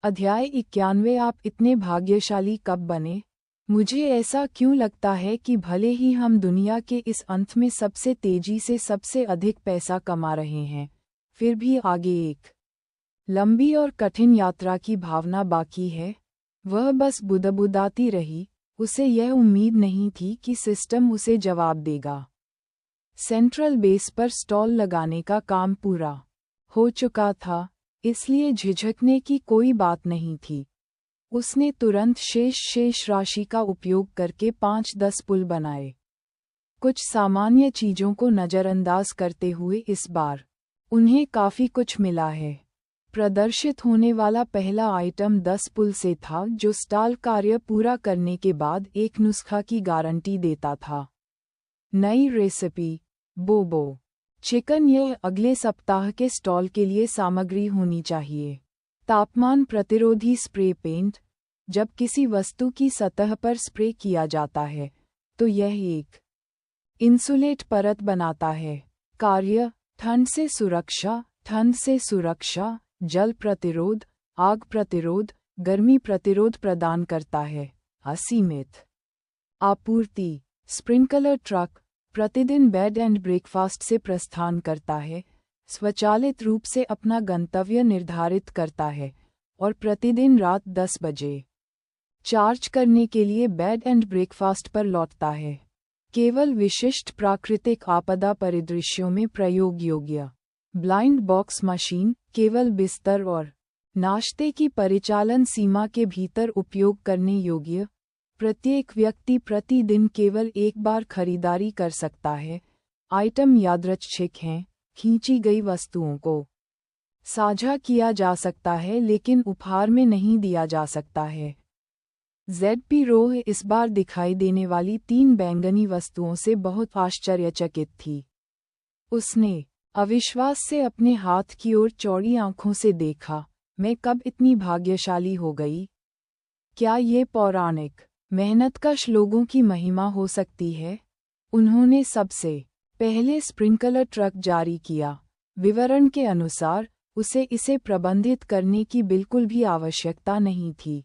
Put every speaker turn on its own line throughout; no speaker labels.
अध्याय 91। आप इतने भाग्यशाली कब बने? मुझे ऐसा क्यों लगता है कि भले ही हम दुनिया के इस अंत में सबसे तेजी से सबसे अधिक पैसा कमा रहे हैं, फिर भी आगे एक लंबी और कठिन यात्रा की भावना बाकी है। वह बस बुदबुदाती रही, उसे यह उम्मीद नहीं थी कि सिस्टम उसे जवाब देगा। सेंट्रल बेस पर स्टॉल लगाने का काम पूरा हो चुका था, इसलिए झिझकने की कोई बात नहीं थी। उसने तुरंत शेष राशि का उपयोग करके 5-10 पुल बनाए। कुछ सामान्य चीजों को नज़रअंदाज करते हुए इस बार उन्हें काफी कुछ मिला है। प्रदर्शित होने वाला पहला आइटम 10 पुल से था, जो स्टॉल कार्य पूरा करने के बाद एक नुस्खा की गारंटी देता था। नई रेसिपी बोबो चिकन। यह अगले सप्ताह के स्टॉल के लिए सामग्री होनी चाहिए। तापमान प्रतिरोधी स्प्रे पेंट। जब किसी वस्तु की सतह पर स्प्रे किया जाता है, तो यह एक इंसुलेट परत बनाता है। कार्य ठंड से सुरक्षा, जल प्रतिरोध, आग प्रतिरोध, गर्मी प्रतिरोध प्रदान करता है। असीमित आपूर्ति। स्प्रिंकलर ट्रक प्रतिदिन बेड एंड ब्रेकफास्ट से प्रस्थान करता है, स्वचालित रूप से अपना गंतव्य निर्धारित करता है और प्रतिदिन रात 10 बजे चार्ज करने के लिए बेड एंड ब्रेकफास्ट पर लौटता है। केवल विशिष्ट प्राकृतिक आपदा परिदृश्यों में प्रयोग योग्य। ब्लाइंड बॉक्स मशीन केवल बिस्तर और नाश्ते की परिचालन सीमा के भीतर उपयोग करने योग्य। प्रत्येक व्यक्ति प्रतिदिन केवल एक बार खरीदारी कर सकता है। आइटम यादृच्छिक हैं, खींची गई वस्तुओं को साझा किया जा सकता है लेकिन उपहार में नहीं दिया जा सकता है। ZP रोह इस बार दिखाई देने वाली 3 बैंगनी वस्तुओं से बहुत आश्चर्यचकित थी। उसने अविश्वास से अपने हाथ की ओर चौड़ी आंखों से देखा। मैं कब इतनी भाग्यशाली हो गई? क्या ये पौराणिक मेहनतकश लोगों की महिमा हो सकती है? उन्होंने सबसे पहले स्प्रिंकलर ट्रक जारी किया। विवरण के अनुसार उसे इसे प्रबंधित करने की बिल्कुल भी आवश्यकता नहीं थी।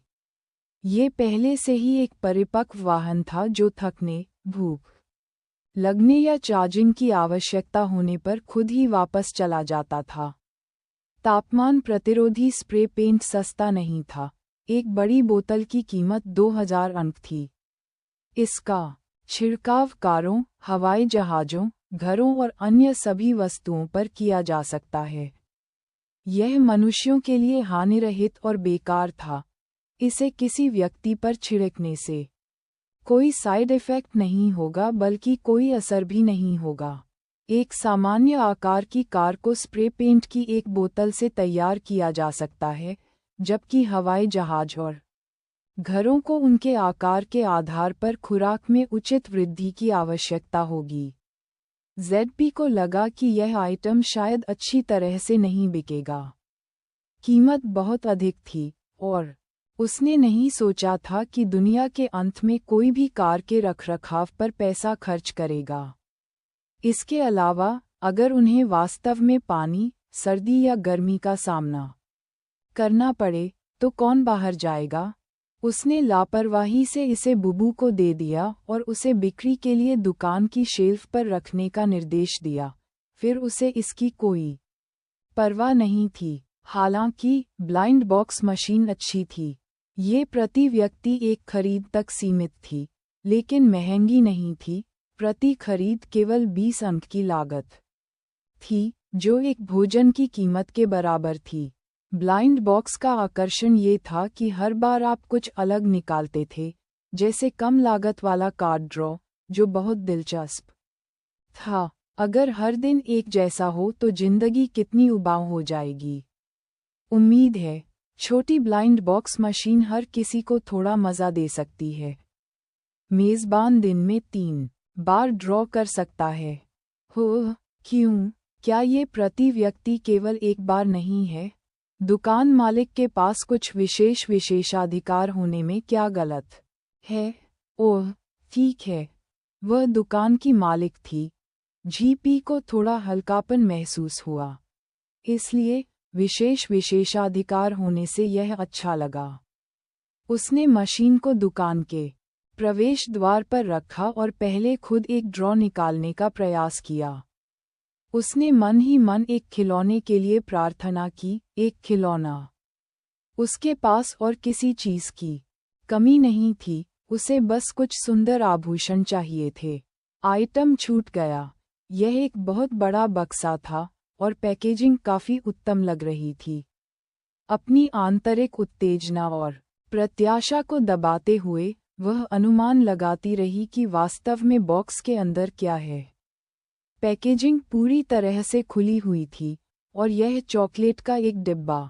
ये पहले से ही एक परिपक्व वाहन था जो थकने, भूख लगने या चार्जिंग की आवश्यकता होने पर खुद ही वापस चला जाता था। तापमान प्रतिरोधी स्प्रे पेंट सस्ता नहीं था। एक बड़ी बोतल की कीमत 2000 अंक थी। इसका छिड़काव कारों, हवाई जहाज़ों, घरों और अन्य सभी वस्तुओं पर किया जा सकता है। यह मनुष्यों के लिए हानिरहित और बेकार था। इसे किसी व्यक्ति पर छिड़कने से कोई साइड इफ़ेक्ट नहीं होगा, बल्कि कोई असर भी नहीं होगा। एक सामान्य आकार की कार को स्प्रे पेंट की एक बोतल से तैयार किया जा सकता है, जबकि हवाई जहाज और घरों को उनके आकार के आधार पर खुराक में उचित वृद्धि की आवश्यकता होगी। ZP को लगा कि यह आइटम शायद अच्छी तरह से नहीं बिकेगा। कीमत बहुत अधिक थी और उसने नहीं सोचा था कि दुनिया के अंत में कोई भी कार के रखरखाव पर पैसा खर्च करेगा। इसके अलावा, अगर उन्हें वास्तव में पानी, सर्दी या गर्मी का सामना करना पड़े, तो कौन बाहर जाएगा? उसने लापरवाही से इसे बुबू को दे दिया और उसे बिक्री के लिए दुकान की शेल्फ पर रखने का निर्देश दिया। फिर उसे इसकी कोई परवाह नहीं थी। हालांकि ब्लाइंड बॉक्स मशीन अच्छी थी। ये प्रति व्यक्ति एक खरीद तक सीमित थी, लेकिन महंगी नहीं थी। प्रति खरीद केवल 20 अंक की लागत थी, जो एक भोजन की कीमत के बराबर थी। ब्लाइंड बॉक्स का आकर्षण ये था कि हर बार आप कुछ अलग निकालते थे, जैसे कम लागत वाला कार्ड ड्रॉ, जो बहुत दिलचस्प था। अगर हर दिन एक जैसा हो तो जिंदगी कितनी उबाऊ हो जाएगी। उम्मीद है, छोटी ब्लाइंड बॉक्स मशीन हर किसी को थोड़ा मज़ा दे सकती है। मेज़बान दिन में 3 बार ड्रॉ कर सकता है। हो, क्यों? क्या ये प्रति व्यक्ति केवल एक बार नहीं है? दुकान मालिक के पास कुछ विशेषाधिकार होने में क्या गलत है? ओह, ठीक है। वह दुकान की मालिक थी। GP को थोड़ा हल्कापन महसूस हुआ। इसलिए विशेष विशेषाधिकार होने से यह अच्छा लगा। उसने मशीन को दुकान के प्रवेश द्वार पर रखा और पहले खुद एक ड्रॉ निकालने का प्रयास किया। उसने मन ही मन एक खिलौने के लिए प्रार्थना की, एक खिलौना। उसके पास और किसी चीज की कमी नहीं थी, उसे बस कुछ सुंदर आभूषण चाहिए थे। आइटम छूट गया। यह एक बहुत बड़ा बक्सा था और पैकेजिंग काफी उत्तम लग रही थी। अपनी आंतरिक उत्तेजना और प्रत्याशा को दबाते हुए वह अनुमान लगाती रही कि वास्तव में बॉक्स के अंदर क्या है। पैकेजिंग पूरी तरह से खुली हुई थी और यह चॉकलेट का एक डिब्बा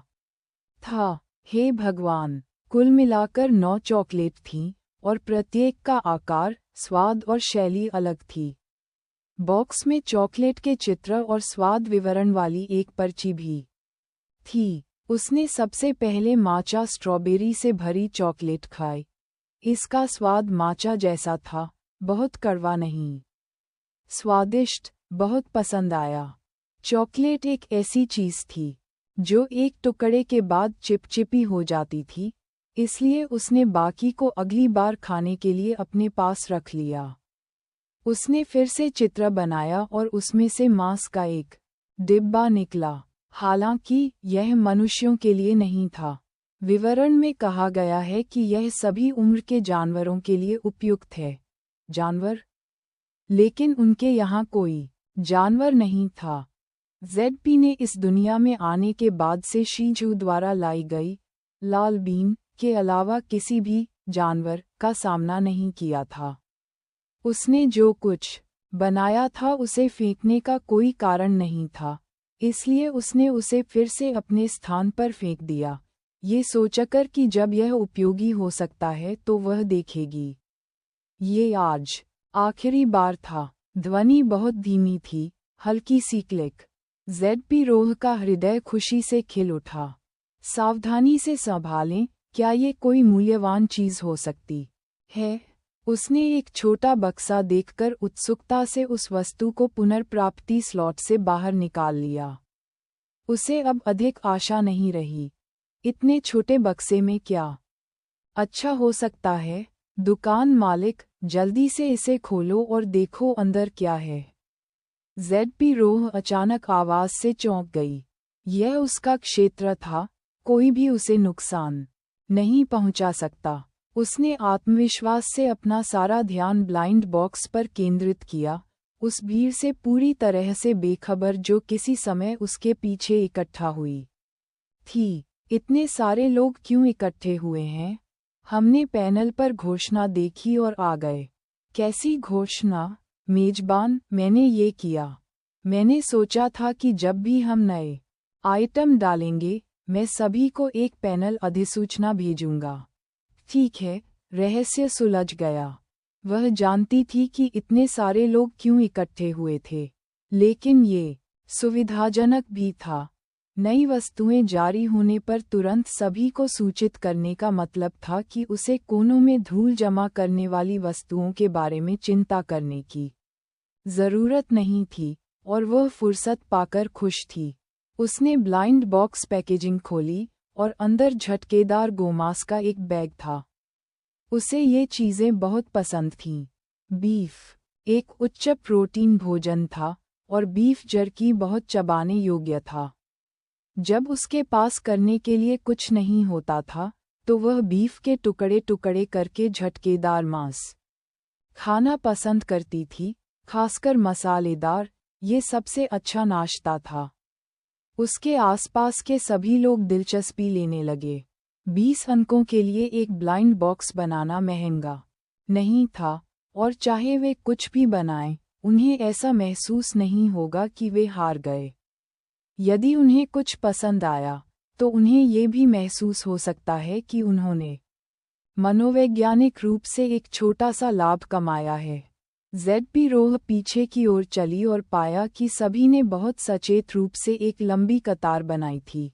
था। हे भगवान! कुल मिलाकर 9 चॉकलेट थीं और प्रत्येक का आकार, स्वाद और शैली अलग थी। बॉक्स में चॉकलेट के चित्र और स्वाद विवरण वाली एक पर्ची भी थी। उसने सबसे पहले माचा स्ट्रॉबेरी से भरी चॉकलेट खाई। इसका स्वाद माचा जैसा था, बहुत कड़वा नहीं। स्वादिष्ट, बहुत पसंद आया। चॉकलेट एक ऐसी चीज थी जो एक टुकड़े के बाद चिपचिपी हो जाती थी, इसलिए उसने बाकी को अगली बार खाने के लिए अपने पास रख लिया। उसने फिर से चित्र बनाया और उसमें से मांस का एक डिब्बा निकला। हालांकि यह मनुष्यों के लिए नहीं था। विवरण में कहा गया है कि यह सभी उम्र के जानवरों के लिए उपयुक्त है। जानवर? लेकिन उनके यहाँ कोई जानवर नहीं था। जेडपी ने इस दुनिया में आने के बाद से शीजू द्वारा लाई गई लाल बीन के अलावा किसी भी जानवर का सामना नहीं किया था। उसने जो कुछ बनाया था उसे फेंकने का कोई कारण नहीं था, इसलिए उसने उसे फिर से अपने स्थान पर फेंक दिया, ये सोचकर कि जब यह उपयोगी हो सकता है तो वह देखेगी। ये आज आखिरी बार था। ध्वनि बहुत धीमी थी, हल्की सी क्लिक। जेडपी रोह का हृदय खुशी से खिल उठा। सावधानी से संभालें, क्या ये कोई मूल्यवान चीज हो सकती है? उसने एक छोटा बक्सा देखकर उत्सुकता से उस वस्तु को पुनर्प्राप्ति स्लॉट से बाहर निकाल लिया। उसे अब अधिक आशा नहीं रही। इतने छोटे बक्से में क्या अच्छा हो सकता है? दुकान मालिक, जल्दी से इसे खोलो और देखो अंदर क्या है। जेडपी रोह अचानक आवाज से चौंक गई। यह उसका क्षेत्र था, कोई भी उसे नुकसान नहीं पहुंचा सकता। उसने आत्मविश्वास से अपना सारा ध्यान ब्लाइंड बॉक्स पर केंद्रित किया, उस भीड़ से पूरी तरह से बेखबर जो किसी समय उसके पीछे इकट्ठा हुई थी। इतने सारे लोग क्यों इकट्ठे हुए हैं? हमने पैनल पर घोषणा देखी और आ गए। कैसी घोषणा? मेजबान, मैंने ये किया। मैंने सोचा था कि जब भी हम नए आइटम डालेंगे, मैं सभी को एक पैनल अधिसूचना भेजूंगा। ठीक है, रहस्य सुलझ गया। वह जानती थी कि इतने सारे लोग क्यों इकट्ठे हुए थे, लेकिन ये सुविधाजनक भी था। नई वस्तुएं जारी होने पर तुरंत सभी को सूचित करने का मतलब था कि उसे कोनों में धूल जमा करने वाली वस्तुओं के बारे में चिंता करने की जरूरत नहीं थी और वह फुर्सत पाकर खुश थी। उसने ब्लाइंड बॉक्स पैकेजिंग खोली और अंदर झटकेदार गोमांस का एक बैग था। उसे ये चीजें बहुत पसंद थीं। बीफ एक उच्च प्रोटीन भोजन था और बीफ जर्की बहुत चबाने योग्य था। जब उसके पास करने के लिए कुछ नहीं होता था, तो वह बीफ के टुकड़े टुकड़े करके झटकेदार मांस खाना पसंद करती थी, खासकर मसालेदार। ये सबसे अच्छा नाश्ता था। उसके आसपास के सभी लोग दिलचस्पी लेने लगे। 20 अंकों के लिए एक ब्लाइंड बॉक्स बनाना महंगा नहीं था, और चाहे वे कुछ भी बनाएं, उन्हें ऐसा महसूस नहीं होगा कि वे हार गए। यदि उन्हें कुछ पसंद आया, तो उन्हें ये भी महसूस हो सकता है कि उन्होंने मनोवैज्ञानिक रूप से एक छोटा सा लाभ कमाया है। जेडपी रोह पीछे की ओर चली और पाया कि सभी ने बहुत सचेत रूप से एक लंबी कतार बनाई थी।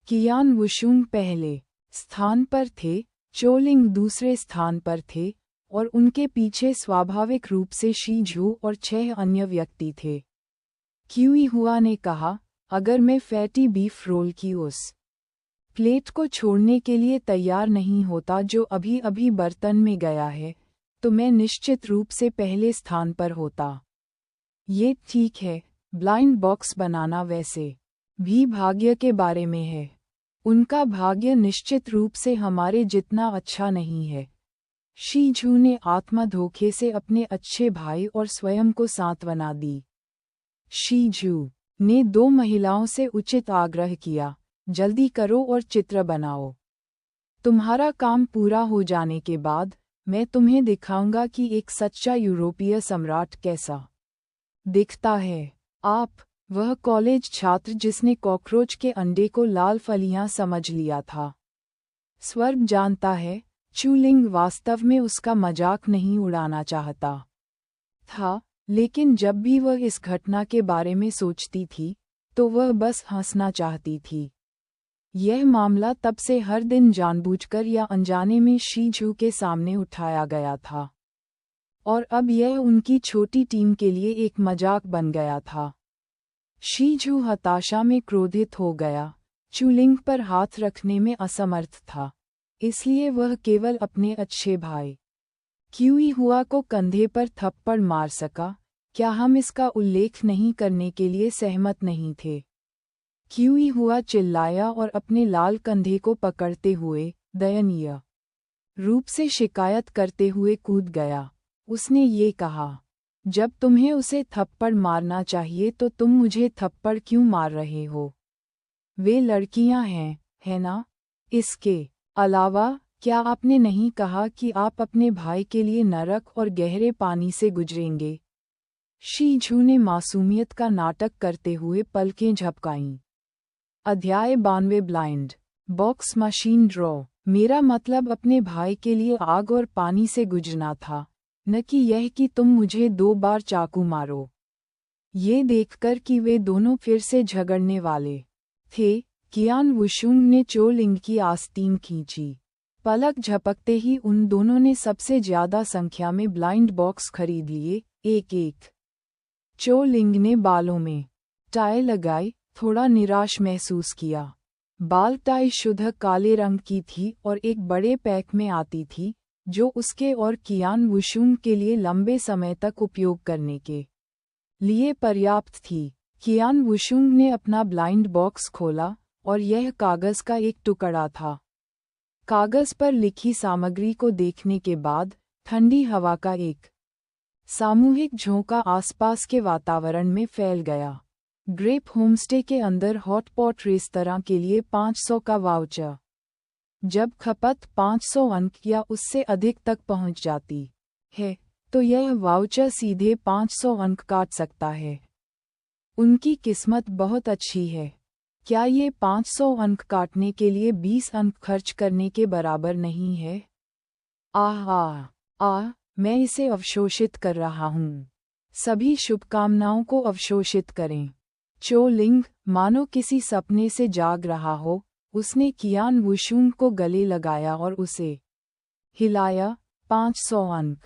कियान वुशुंग पहले स्थान पर थे, चोलिंग दूसरे स्थान पर थे, और उनके पीछे स्वाभाविक रूप से शी झू और 6 अन्य व्यक्ति थे। क्यूई हुआ ने कहा, अगर मैं फैटी बीफ रोल की उस प्लेट को छोड़ने के लिए तैयार नहीं होता जो अभी अभी बर्तन में गया है, तो मैं निश्चित रूप से पहले स्थान पर होता। ये ठीक है, ब्लाइंड बॉक्स बनाना वैसे भी भाग्य के बारे में है। उनका भाग्य निश्चित रूप से हमारे जितना अच्छा नहीं है। शीझू ने आत्मधोखे से अपने अच्छे भाई और स्वयं को सांत्वना दी। शीझू ने दो महिलाओं से उचित आग्रह किया, जल्दी करो और चित्र बनाओ। तुम्हारा काम पूरा हो जाने के बाद मैं तुम्हें दिखाऊंगा कि एक सच्चा यूरोपीय सम्राट कैसा दिखता है। आप, वह कॉलेज छात्र जिसने कॉकरोच के अंडे को लाल फलियां समझ लिया था। स्वर्ग जानता है, चूलिंग वास्तव में उसका मजाक नहीं उड़ाना चाहता था, लेकिन जब भी वह इस घटना के बारे में सोचती थी, तो वह बस हंसना चाहती थी। यह मामला तब से हर दिन जानबूझकर या अनजाने में शीझू के सामने उठाया गया था, और अब यह उनकी छोटी टीम के लिए एक मजाक बन गया था। शीझू हताशा में क्रोधित हो गया, चूलिंग पर हाथ रखने में असमर्थ था, इसलिए वह केवल अपने अच्छे भाई क्यूई हुआ को कंधे पर थप्पड़ मार सका। क्या हम इसका उल्लेख नहीं करने के लिए सहमत नहीं थे? क्यूई हुआ चिल्लाया और अपने लाल कंधे को पकड़ते हुए दयनीय रूप से शिकायत करते हुए कूद गया। उसने ये कहा, जब तुम्हें उसे थप्पड़ मारना चाहिए तो तुम मुझे थप्पड़ क्यों मार रहे हो? वे लड़कियां हैं, है ना? इसके अलावा, क्या आपने नहीं कहा कि आप अपने भाई के लिए नरक और गहरे पानी से गुजरेंगे? शीझू ने मासूमियत का नाटक करते हुए पलकें झपकाईं। अध्याय 92 ब्लाइंड बॉक्स मशीन ड्रॉ। मेरा मतलब अपने भाई के लिए आग और पानी से गुजरना था, न कि यह कि तुम मुझे 2 बार चाकू मारो। ये देखकर कि वे दोनों फिर से झगड़ने वाले थे, कियान वुशुंग ने चो लिंग की आस्तीन खींची। पलक झपकते ही उन दोनों ने सबसे ज्यादा संख्या में ब्लाइंड बॉक्स खरीद लिए, एक-एक। चो लिंग ने बालों में टाई लगाई, थोड़ा निराश महसूस किया। बाल टाई शुद्ध काले रंग की थी और एक बड़े पैक में आती थी, जो उसके और कियान वुशुंग के लिए लंबे समय तक उपयोग करने के लिए पर्याप्त थी। कियान वुशुंग ने अपना ब्लाइंड बॉक्स खोला, और यह कागज का एक टुकड़ा था। कागज पर लिखी सामग्री को देखने के बाद ठंडी हवा का एक सामूहिक झोंका आसपास के वातावरण में फैल गया। ग्रेप होमस्टे के अंदर हॉटपॉट रेस्तरां के लिए 500 का वाउचर। जब खपत 500 अंक या उससे अधिक तक पहुंच जाती है, तो यह वाउचर सीधे 500 अंक काट सकता है। उनकी किस्मत बहुत अच्छी है। क्या ये 500 अंक काटने के लिए 20 अंक खर्च करने के बराबर नहीं है? मैं इसे अवशोषित कर रहा हूँ। सभी शुभकामनाओं को अवशोषित करें। चो लिंग, मानो किसी सपने से जाग रहा हो, उसने कियान वुशुंग को गले लगाया और उसे हिलाया। 500 अंक।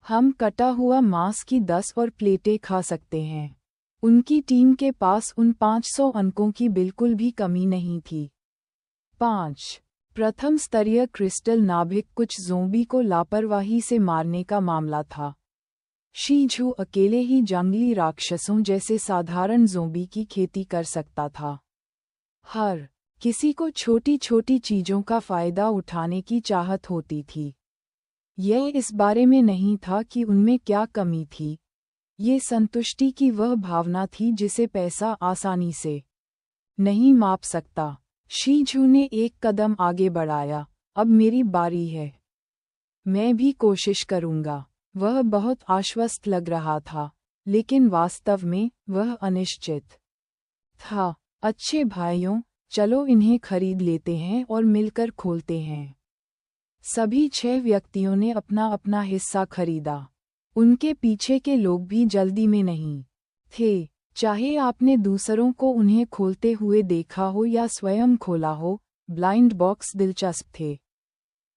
हम कटा हुआ मांस की 10 और प्लेटें खा सकते हैं। उनकी टीम के पास उन 500 अंकों की बिल्कुल भी कमी नहीं थी। 5. प्रथम स्तरीय क्रिस्टल नाभिक कुछ ज़ोंबी को लापरवाही से मारने का मामला था। शीझू अकेले ही जंगली राक्षसों जैसे साधारण ज़ोंबी की खेती कर सकता था। हर किसी को छोटी छोटी चीज़ों का फ़ायदा उठाने की चाहत होती थी। यह इस बारे में नहीं था कि उनमें क्या कमी थी। ये संतुष्टि की वह भावना थी जिसे पैसा आसानी से नहीं माप सकता। शीझू ने एक कदम आगे बढ़ाया। अब मेरी बारी है। मैं भी कोशिश करूंगा। वह बहुत आश्वस्त लग रहा था, लेकिन वास्तव में वह अनिश्चित था। अच्छे भाइयों, चलो इन्हें खरीद लेते हैं और मिलकर खोलते हैं। सभी 6 व्यक्तियों ने अपना अपना हिस्सा खरीदा। उनके पीछे के लोग भी जल्दी में नहीं थे। चाहे आपने दूसरों को उन्हें खोलते हुए देखा हो या स्वयं खोला हो, ब्लाइंड बॉक्स दिलचस्प थे।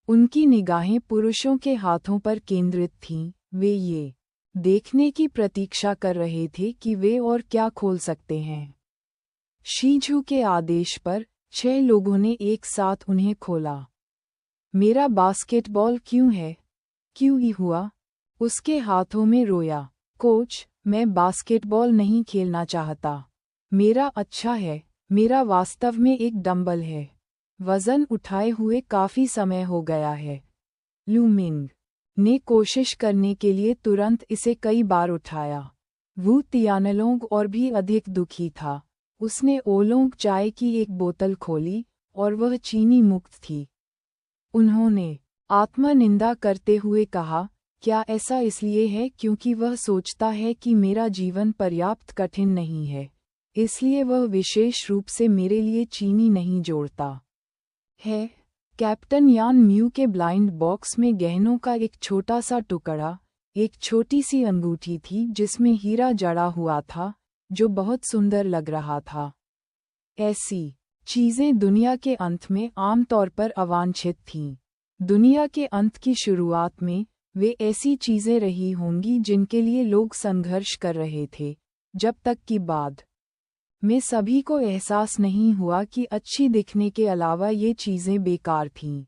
उनकी निगाहें पुरुषों के हाथों पर केंद्रित थीं। वे ये देखने की प्रतीक्षा कर रहे थे कि वे और क्या खोल सकते हैं। शीझू के आदेश पर 6 लोगों ने एक साथ उन्हें खोला। मेरा बास्केटबॉल क्यों है? क्यों ही हुआ? उसके हाथों में रोया। कोच, मैं बास्केटबॉल नहीं खेलना चाहता। मेरा अच्छा है, मेरा वास्तव में एक डंबल है। वजन उठाए हुए काफी समय हो गया है। लू मिंग ने कोशिश करने के लिए तुरंत इसे कई बार उठाया। वू तियानलोंग और भी अधिक दुखी था। उसने ओलोंग चाय की एक बोतल खोली और वह चीनी मुक्त थी। उन्होंने आत्मनिंदा करते हुए कहा, क्या ऐसा इसलिए है क्योंकि वह सोचता है कि मेरा जीवन पर्याप्त कठिन नहीं है, इसलिए वह विशेष रूप से मेरे लिए चीनी नहीं जोड़ता है? कैप्टन यान म्यू के ब्लाइंड बॉक्स में गहनों का एक छोटा सा टुकड़ा, एक छोटी सी अंगूठी थी जिसमें हीरा जड़ा हुआ था, जो बहुत सुंदर लग रहा था। ऐसी चीजें दुनिया के अंत में आमतौर पर अवांछित थीं। दुनिया के अंत की शुरुआत में वे ऐसी चीजें रही होंगी जिनके लिए लोग संघर्ष कर रहे थे, जब तक कि बाद में सभी को एहसास नहीं हुआ कि अच्छी दिखने के अलावा ये चीजें बेकार थीं।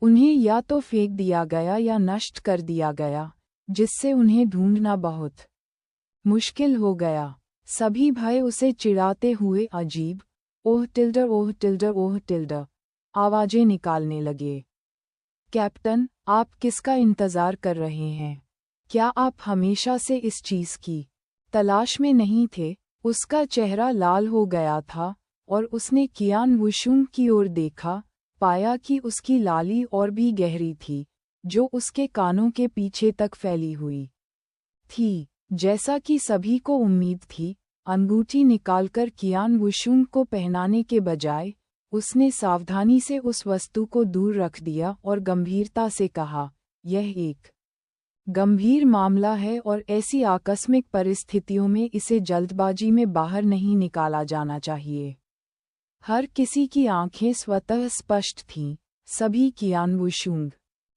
उन्हें या तो फेंक दिया गया या नष्ट कर दिया गया, जिससे उन्हें ढूंढना बहुत मुश्किल हो गया। सभी भाई उसे चिढ़ाते हुए अजीब ओह टिल्डर ओह टिल्डर ओह टिल्डर आवाजें निकालने लगे। कैप्टन, आप किसका इंतजार कर रहे हैं? क्या आप हमेशा से इस चीज की तलाश में नहीं थे? उसका चेहरा लाल हो गया था और उसने कियान वुशुंग की ओर देखा, पाया कि उसकी लाली और भी गहरी थी, जो उसके कानों के पीछे तक फैली हुई थी। जैसा कि सभी को उम्मीद थी, अंगूठी निकालकर कियान वुशुंग को पहनाने के बजाय उसने सावधानी से उस वस्तु को दूर रख दिया और गंभीरता से कहा, यह एक गंभीर मामला है और ऐसी आकस्मिक परिस्थितियों में इसे जल्दबाजी में बाहर नहीं निकाला जाना चाहिए। हर किसी की आंखें स्वतः स्पष्ट थीं, सभी कियान वुशुंग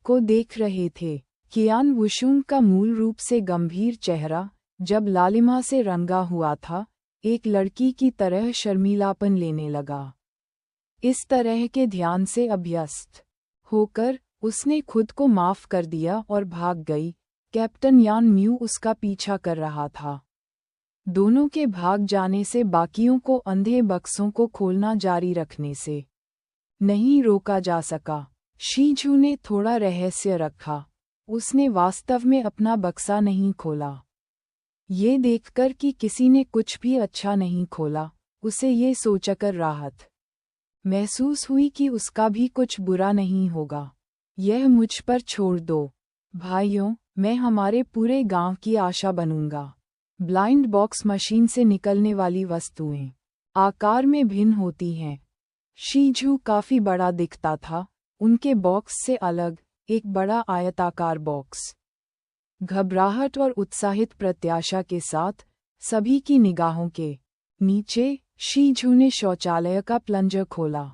को देख रहे थे। कियान वुशुंग का मूल रूप से गंभीर चेहरा, जब लालिमा से रंगा हुआ था, एक लड़की की तरह शर्मीलापन लेने लगा। इस तरह के ध्यान से अभ्यस्त होकर उसने खुद को माफ कर दिया और भाग गई। कैप्टन यान म्यू उसका पीछा कर रहा था। दोनों के भाग जाने से बाकियों को अंधे बक्सों को खोलना जारी रखने से नहीं रोका जा सका। शीझू ने थोड़ा रहस्य रखा। उसने वास्तव में अपना बक्सा नहीं खोला। ये देखकर कि किसी ने कुछ भी अच्छा नहीं खोला, उसे ये सोचकर राहत महसूस हुई कि उसका भी कुछ बुरा नहीं होगा। यह मुझ पर छोड़ दो भाइयों, मैं हमारे पूरे गांव की आशा बनूंगा। ब्लाइंड बॉक्स मशीन से निकलने वाली वस्तुएं आकार में भिन्न होती हैं। शीझू काफी बड़ा दिखता था, उनके बॉक्स से अलग एक बड़ा आयताकार बॉक्स। घबराहट और उत्साहित प्रत्याशा के साथ सभी की निगाहों के नीचे शीझू ने शौचालय का प्लंजर खोला।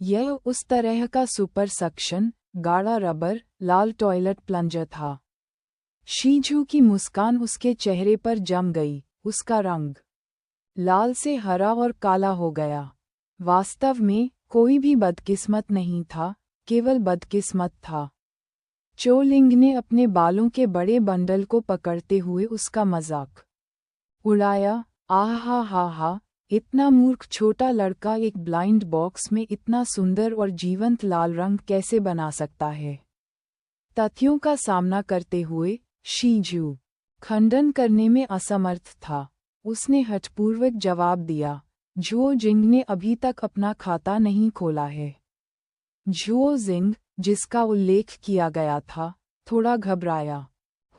यह उस तरह का सुपर सक्शन, गाढ़ा रबर, लाल टॉयलेट प्लंजर था। शीझू की मुस्कान उसके चेहरे पर जम गई, उसका रंग लाल से हरा और काला हो गया। वास्तव में कोई भी बदकिस्मत नहीं था, केवल बदकिस्मत था। चोलिंग ने अपने बालों के बड़े बंडल को पकड़ते हुए उसका मजाक उड़ाया। आहा हा हा, इतना मूर्ख छोटा लड़का एक ब्लाइंड बॉक्स में इतना सुंदर और जीवंत लाल रंग कैसे बना सकता है? तथ्यों का सामना करते हुए शीझू खंडन करने में असमर्थ था। उसने हठपूर्वक जवाब दिया, झुओ जिंग ने अभी तक अपना खाता नहीं खोला है। झुओ जिंग, जिसका उल्लेख किया गया था, थोड़ा घबराया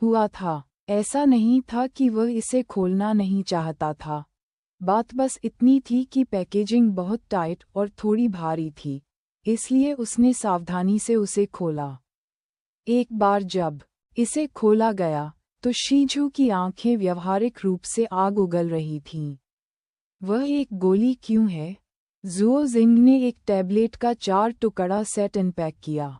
हुआ था। ऐसा नहीं था कि वह इसे खोलना नहीं चाहता था। बात बस इतनी थी कि पैकेजिंग बहुत टाइट और थोड़ी भारी थी, इसलिए उसने सावधानी से उसे खोला। एक बार जब इसे खोला गया, तो शीझू की आंखें व्यवहारिक रूप से आग उगल रही थीं। वह एक गोली क्यों है? ज़ुओ जिंग ने एक टैबलेट का 4 टुकड़ा सेट अनपैक किया।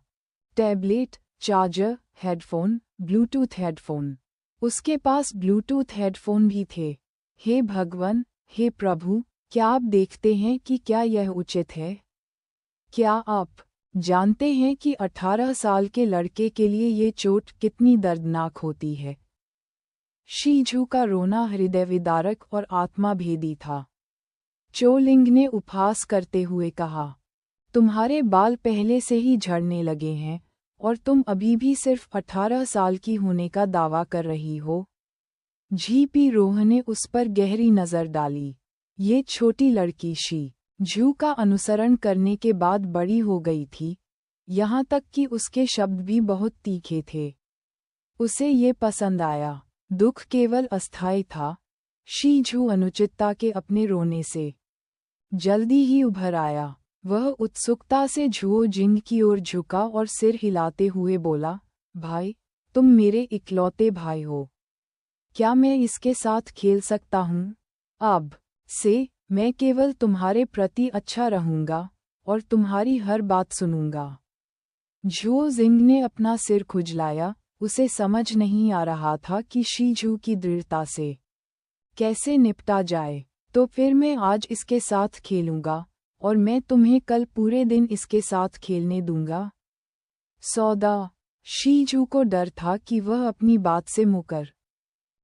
Tablet, charger, headphone, Bluetooth headphone. उसके पास ब्लूटूथ हेडफोन भी थे। हे भगवान, हे प्रभु, क्या आप देखते हैं कि क्या यह उचित है? क्या आप जानते हैं कि 18 साल के लड़के के लिए ये चोट कितनी दर्दनाक होती है? शीझू का रोना हृदयविदारक और आत्माभेदी था। चोलिंग ने उपहास करते हुए कहा, तुम्हारे बाल पहले से ही झड़ने लगे हैं और तुम अभी भी सिर्फ 18 साल की होने का दावा कर रही हो। झी रोह ने उस पर गहरी नज़र डाली। ये छोटी लड़की शीझू का अनुसरण करने के बाद बड़ी हो गई थी, यहाँ तक कि उसके शब्द भी बहुत तीखे थे। उसे ये पसंद आया। दुख केवल अस्थायी था। शीझू अनुचितता के अपने रोने से जल्दी ही उभर आया। वह उत्सुकता से झुओ जिंग की ओर झुका और सिर हिलाते हुए बोला, भाई, तुम मेरे इकलौते भाई हो। क्या मैं इसके साथ खेल सकता हूँ? अब से मैं केवल तुम्हारे प्रति अच्छा रहूंगा और तुम्हारी हर बात सुनूंगा। झुओ जिंग ने अपना सिर खुजलाया। उसे समझ नहीं आ रहा था कि शीझू की दृढ़ता से कैसे निपटा जाए। तो फिर मैं आज इसके साथ खेलूंगा और मैं तुम्हें कल पूरे दिन इसके साथ खेलने दूंगा। सौदा। शीझू को डर था कि वह अपनी बात से मुकर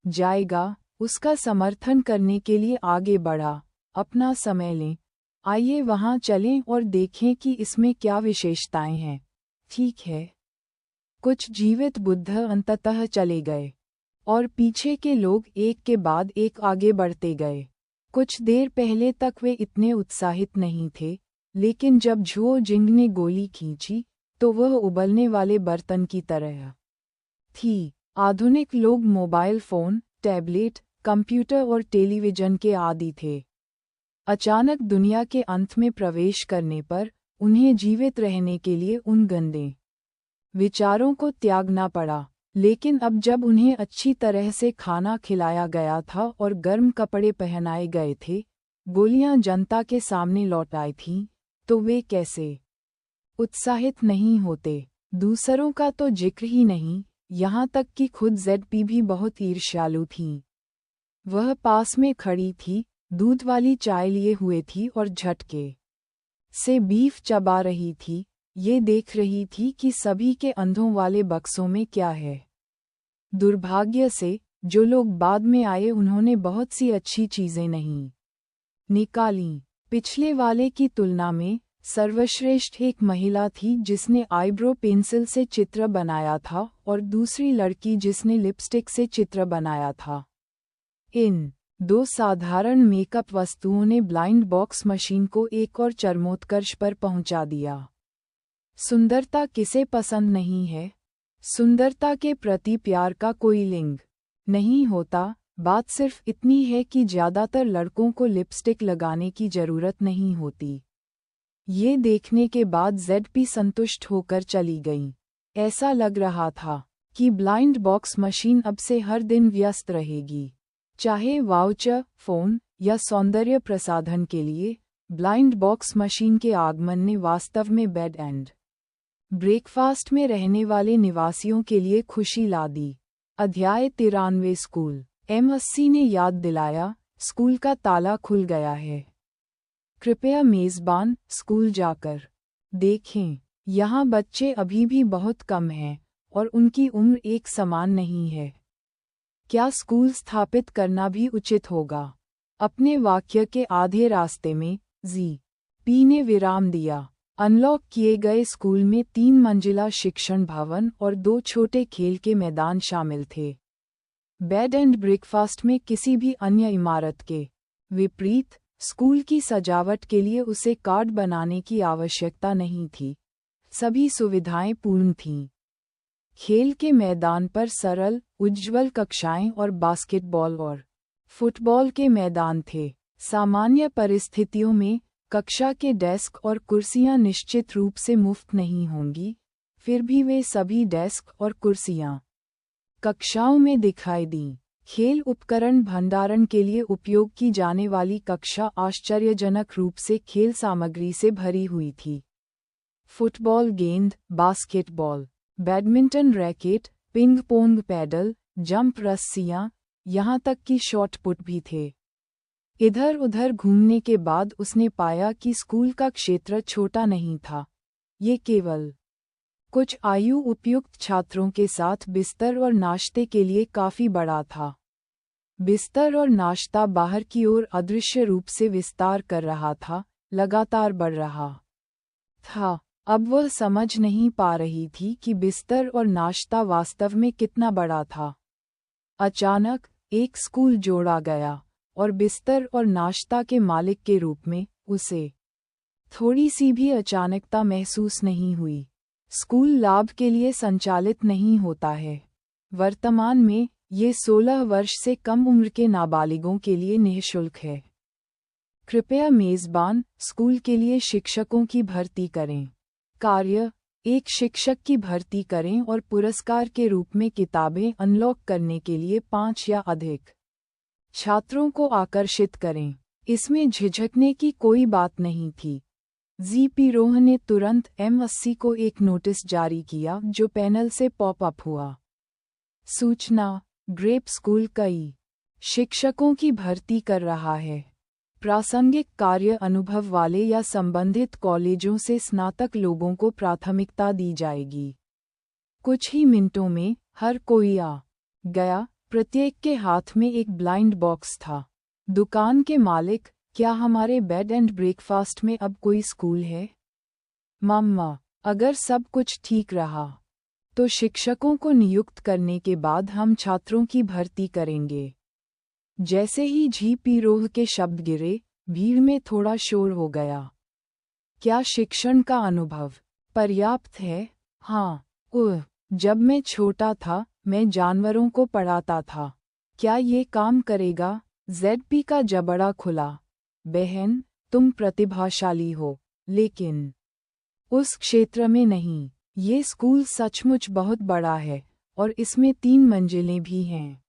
जाएगा। उसका समर्थन करने के लिए आगे बढ़ा। अपना समय लें। आइए वहां चलें और देखें कि इसमें क्या विशेषताएं हैं। ठीक है। कुछ जीवित बुद्ध अंततः चले गए और पीछे के लोग एक के बाद एक आगे बढ़ते गए। कुछ देर पहले तक वे इतने उत्साहित नहीं थे, लेकिन जब झुओ जिंग ने गोली खींची तो वह उबलने वाले बर्तन की तरह थी। आधुनिक लोग मोबाइल फोन, टैबलेट, कंप्यूटर और टेलीविजन के आदी थे। अचानक दुनिया के अंत में प्रवेश करने पर उन्हें जीवित रहने के लिए उन गंदे विचारों को त्यागना पड़ा। लेकिन अब जब उन्हें अच्छी तरह से खाना खिलाया गया था और गर्म कपड़े पहनाए गए थे, गोलियां जनता के सामने लौट आई थीं, तो वे कैसे उत्साहित नहीं होते। दूसरों का तो जिक्र ही नहीं, यहाँ तक कि खुद ZP भी बहुत ईर्ष्यालु थीं। वह पास में खड़ी थी, दूध वाली चाय लिए हुए थी और झटके से बीफ चबा रही थी। ये देख रही थी कि सभी के अंधों वाले बक्सों में क्या है। दुर्भाग्य से जो लोग बाद में आए उन्होंने बहुत सी अच्छी चीजें नहीं निकालीं। पिछले वाले की तुलना में सर्वश्रेष्ठ एक महिला थी जिसने आईब्रो पेंसिल से चित्र बनाया था और दूसरी लड़की जिसने लिपस्टिक से चित्र बनाया था। इन दो साधारण मेकअप वस्तुओं ने ब्लाइंड बॉक्स मशीन को एक और चरमोत्कर्ष पर पहुंचा दिया। सुंदरता किसे पसंद नहीं है? सुंदरता के प्रति प्यार का कोई लिंग नहीं होता। बात सिर्फ इतनी है कि ज्यादातर लड़कों को लिपस्टिक लगाने की जरूरत नहीं होती। ये देखने के बाद ZP संतुष्ट होकर चली गईं। ऐसा लग रहा था कि ब्लाइंड बॉक्स मशीन अब से हर दिन व्यस्त रहेगी। चाहे वाउचर, फोन या सौंदर्य प्रसाधन के लिए, ब्लाइंड बॉक्स मशीन के आगमन ने वास्तव में बेड एंड ब्रेकफास्ट में रहने वाले निवासियों के लिए खुशी ला दी। अध्याय 93 स्कूल। M80 ने याद दिलाया, स्कूल का ताला खुल गया है। कृपया मेज़बान, स्कूल जाकर देखें। यहाँ बच्चे अभी भी बहुत कम हैं और उनकी उम्र एक समान नहीं है। क्या स्कूल स्थापित करना भी उचित होगा? अपने वाक्य के आधे रास्ते में ZP ने विराम दिया। अनलॉक किए गए स्कूल में 3 मंजिला शिक्षण भवन और 2 छोटे खेल के मैदान शामिल थे। बेड एंड ब्रेकफास्ट में किसी भी अन्य इमारत के विपरीत, स्कूल की सजावट के लिए उसे कार्ड बनाने की आवश्यकता नहीं थी। सभी सुविधाएं पूर्ण थीं। खेल के मैदान पर सरल, उज्ज्वल कक्षाएं और बास्केटबॉल और फुटबॉल के मैदान थे। सामान्य परिस्थितियों में कक्षा के डेस्क और कुर्सियां निश्चित रूप से मुफ्त नहीं होंगी, फिर भी वे सभी डेस्क और कुर्सियां कक्षाओं में दिखाई दीं। खेल उपकरण भंडारण के लिए उपयोग की जाने वाली कक्षा आश्चर्यजनक रूप से खेल सामग्री से भरी हुई थी। फुटबॉल गेंद, basketball, badminton racket, ping pong paddle, jump रस्सियां, यहाँ तक कि शॉट पुट भी थे। इधर उधर घूमने के बाद उसने पाया कि स्कूल का क्षेत्र छोटा नहीं था, ये केवल कुछ आयु उपयुक्त छात्रों के साथ बिस्तर और नाश्ते के लिए काफी बड़ा था। बिस्तर और नाश्ता बाहर की ओर अदृश्य रूप से विस्तार कर रहा था, लगातार बढ़ रहा था। अब वह समझ नहीं पा रही थी कि बिस्तर और नाश्ता वास्तव में कितना बड़ा था। अचानक एक स्कूल जोड़ा गया और बिस्तर और नाश्ता के मालिक के रूप में उसे थोड़ी सी भी अचानकता महसूस नहीं हुई। स्कूल लाभ के लिए संचालित नहीं होता है। वर्तमान में ये 16 वर्ष से कम उम्र के नाबालिगों के लिए निःशुल्क है। कृपया मेजबान स्कूल के लिए शिक्षकों की भर्ती करें। कार्य: एक शिक्षक की भर्ती करें और पुरस्कार के रूप में किताबें अनलॉक करने के लिए 5 या अधिक छात्रों को आकर्षित करें। इसमें झिझकने की कोई बात नहीं थी। जी.पी. रोह ने तुरंत M80 को एक नोटिस जारी किया जो पैनल से पॉप अप हुआ। सूचना: ग्रेप स्कूल कई शिक्षकों की भर्ती कर रहा है। प्रासंगिक कार्य अनुभव वाले या संबंधित कॉलेजों से स्नातक लोगों को प्राथमिकता दी जाएगी। कुछ ही मिनटों में हर कोई आ गया। प्रत्येक के हाथ में एक ब्लाइंड बॉक्स था। दुकान के मालिक: क्या हमारे बेड एंड ब्रेकफास्ट में अब कोई स्कूल है? मम्मा: अगर सब कुछ ठीक रहा तो शिक्षकों को नियुक्त करने के बाद हम छात्रों की भर्ती करेंगे। जैसे ही जी.पी. रोह के शब्द गिरे, भीड़ में थोड़ा शोर हो गया। क्या शिक्षण का अनुभव पर्याप्त है? हाँ। जब मैं छोटा था, मैं जानवरों को पढ़ाता था। क्या ये काम करेगा? Z.P. का जबड़ा खुला। बहन, तुम प्रतिभाशाली हो, लेकिन उस क्षेत्र में नहीं। ये स्कूल सचमुच बहुत बड़ा है और इसमें 3 मंजिलें भी हैं।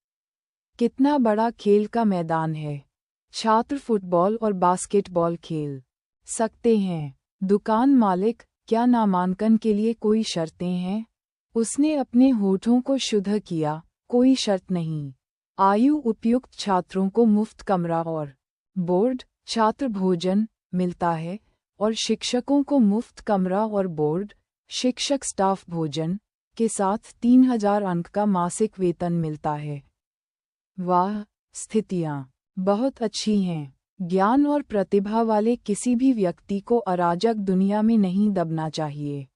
कितना बड़ा खेल का मैदान है। छात्र फुटबॉल और बास्केटबॉल खेल सकते हैं। दुकान मालिक: क्या नामांकन के लिए कोई शर्तें हैं? उसने अपने होठों को शुद्ध किया। कोई शर्त नहीं। आयु उपयुक्त छात्रों को मुफ्त कमरा और बोर्ड, छात्र भोजन मिलता है और शिक्षकों को मुफ्त कमरा और बोर्ड, शिक्षक स्टाफ भोजन के साथ 3000 अंक का मासिक वेतन मिलता है। वाह, स्थितियाँ बहुत अच्छी हैं। ज्ञान और प्रतिभा वाले किसी भी व्यक्ति को अराजक दुनिया में नहीं दबना चाहिए।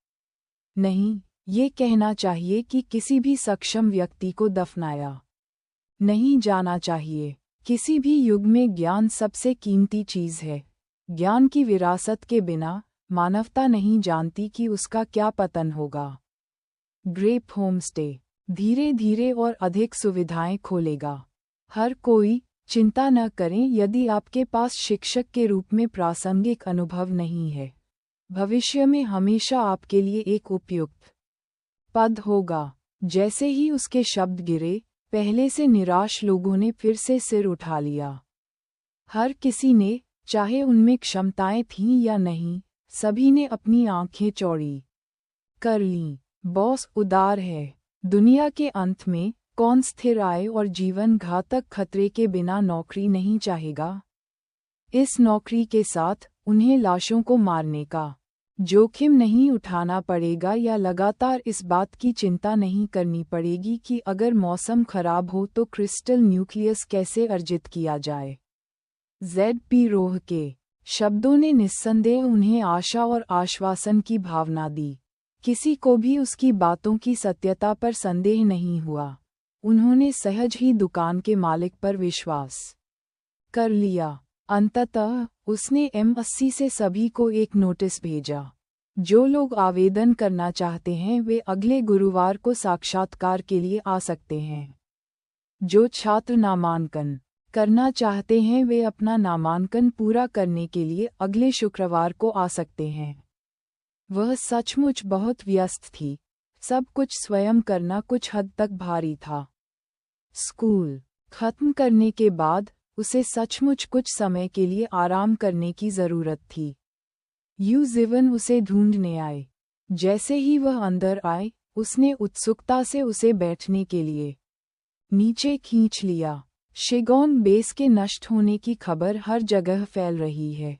नहीं, ये कहना चाहिए कि किसी भी सक्षम व्यक्ति को दफनाया नहीं जाना चाहिए। किसी भी युग में ज्ञान सबसे कीमती चीज़ है। ज्ञान की विरासत के बिना मानवता नहीं जानती कि उसका क्या पतन होगा। ग्रेप होमस्टे धीरे धीरे और अधिक सुविधाएं खोलेगा। हर कोई चिंता न करें यदि आपके पास शिक्षक के रूप में प्रासंगिक अनुभव नहीं है। भविष्य में हमेशा आपके लिए एक उपयुक्त पद होगा। जैसे ही उसके शब्द गिरे, पहले से निराश लोगों ने फिर से सिर उठा लिया। हर किसी ने, चाहे उनमें क्षमताएं थीं या नहीं, सभी ने अपनी आंखें चौड़ी कर लीं। बॉस उदार है। दुनिया के अंत में कौन स्थिर आय और जीवन घातक खतरे के बिना नौकरी नहीं चाहेगा? इस नौकरी के साथ उन्हें लाशों को मारने का जोखिम नहीं उठाना पड़ेगा या लगातार इस बात की चिंता नहीं करनी पड़ेगी कि अगर मौसम खराब हो तो क्रिस्टल न्यूक्लियस कैसे अर्जित किया जाए। Z.P. रोह के शब्दों ने निस्संदेह उन्हें आशा और आश्वासन की भावना दी। किसी को भी उसकी बातों की सत्यता पर संदेह नहीं हुआ। उन्होंने सहज ही दुकान के मालिक पर विश्वास कर लिया। अंततः उसने M80 से सभी को एक नोटिस भेजा। जो लोग आवेदन करना चाहते हैं वे अगले गुरुवार को साक्षात्कार के लिए आ सकते हैं। जो छात्र नामांकन करना चाहते हैं वे अपना नामांकन पूरा करने के लिए अगले शुक्रवार को आ सकते हैं। वह सचमुच बहुत व्यस्त थी। सब कुछ स्वयं करना कुछ हद तक भारी था। स्कूल खत्म करने के बाद उसे सचमुच कुछ समय के लिए आराम करने की जरूरत थी। यूजिवन उसे ढूंढने आए। जैसे ही वह अंदर आए, उसने उत्सुकता से उसे बैठने के लिए नीचे खींच लिया। शिगोन बेस के नष्ट होने की खबर हर जगह फैल रही है।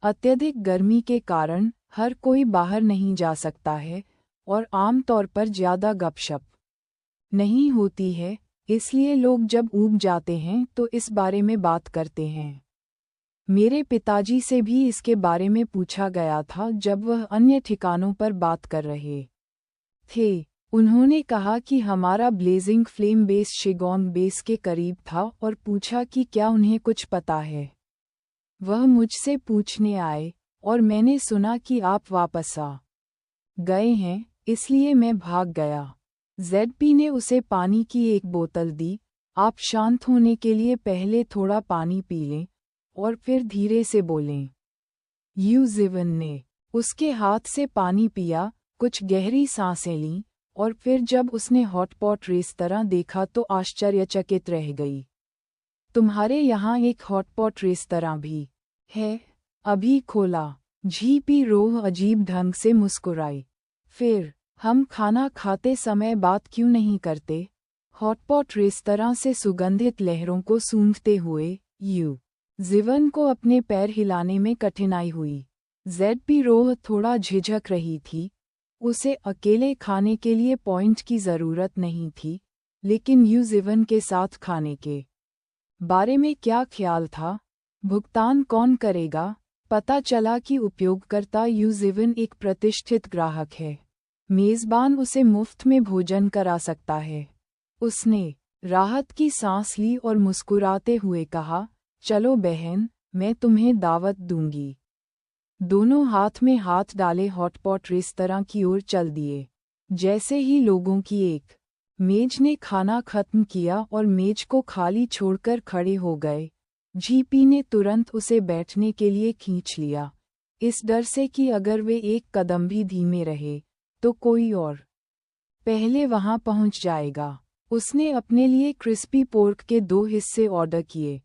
अत्यधिक गर्मी के कारण हर कोई बाहर नहीं जा सकता है और आम तौर पर ज़्यादा गपशप नहीं होती है, इसलिए लोग जब ऊब जाते हैं तो इस बारे में बात करते हैं। मेरे पिताजी से भी इसके बारे में पूछा गया था जब वह अन्य ठिकानों पर बात कर रहे थे। उन्होंने कहा कि हमारा ब्लेजिंग फ्लेम बेस शिगोन बेस के करीब था और पूछा कि क्या उन्हें कुछ पता है। वह मुझसे पूछने आए और मैंने सुना कि आप वापस आ गए हैं, इसलिए मैं भाग गया। जेडपी ने उसे पानी की एक बोतल दी। आप शांत होने के लिए पहले थोड़ा पानी पी लें और फिर धीरे से बोलें। यूजिवन ने उसके हाथ से पानी पिया, कुछ गहरी सांसें लीं और फिर जब उसने हॉटपॉट रेस्तरां देखा तो आश्चर्यचकित रह गई। तुम्हारे यहाँ एक हॉटपॉट रेस्तरां भी है? अभी खोला। जीपी रोह अजीब ढंग से मुस्कुराई। फिर हम खाना खाते समय बात क्यों नहीं करते? हॉटपॉट रेस्तरां से सुगंधित लहरों को सूंघते हुए जीवन को अपने पैर हिलाने में कठिनाई हुई। जेडपी रोह थोड़ा झिझक रही थी। उसे अकेले खाने के लिए पॉइंट की ज़रूरत नहीं थी, लेकिन जीवन के साथ खाने के बारे में क्या ख्याल था? भुगतान कौन करेगा? पता चला कि उपयोगकर्ता जीवन एक प्रतिष्ठित ग्राहक है। मेज़बान उसे मुफ्त में भोजन करा सकता है। उसने राहत की सांस ली और मुस्कुराते हुए कहा, चलो बहन, मैं तुम्हें दावत दूंगी। दोनों हाथ में हाथ डाले हॉटपॉट रेस्तरां की ओर चल दिए। जैसे ही लोगों की एक मेज ने खाना खत्म किया और मेज को खाली छोड़कर खड़े हो गए, जीपी ने तुरंत उसे बैठने के लिए खींच लिया, इस डर से कि अगर वे एक कदम भी धीमे रहे तो कोई और पहले वहां पहुंच जाएगा। उसने अपने लिए क्रिस्पी पोर्क के 2 हिस्से ऑर्डर किए।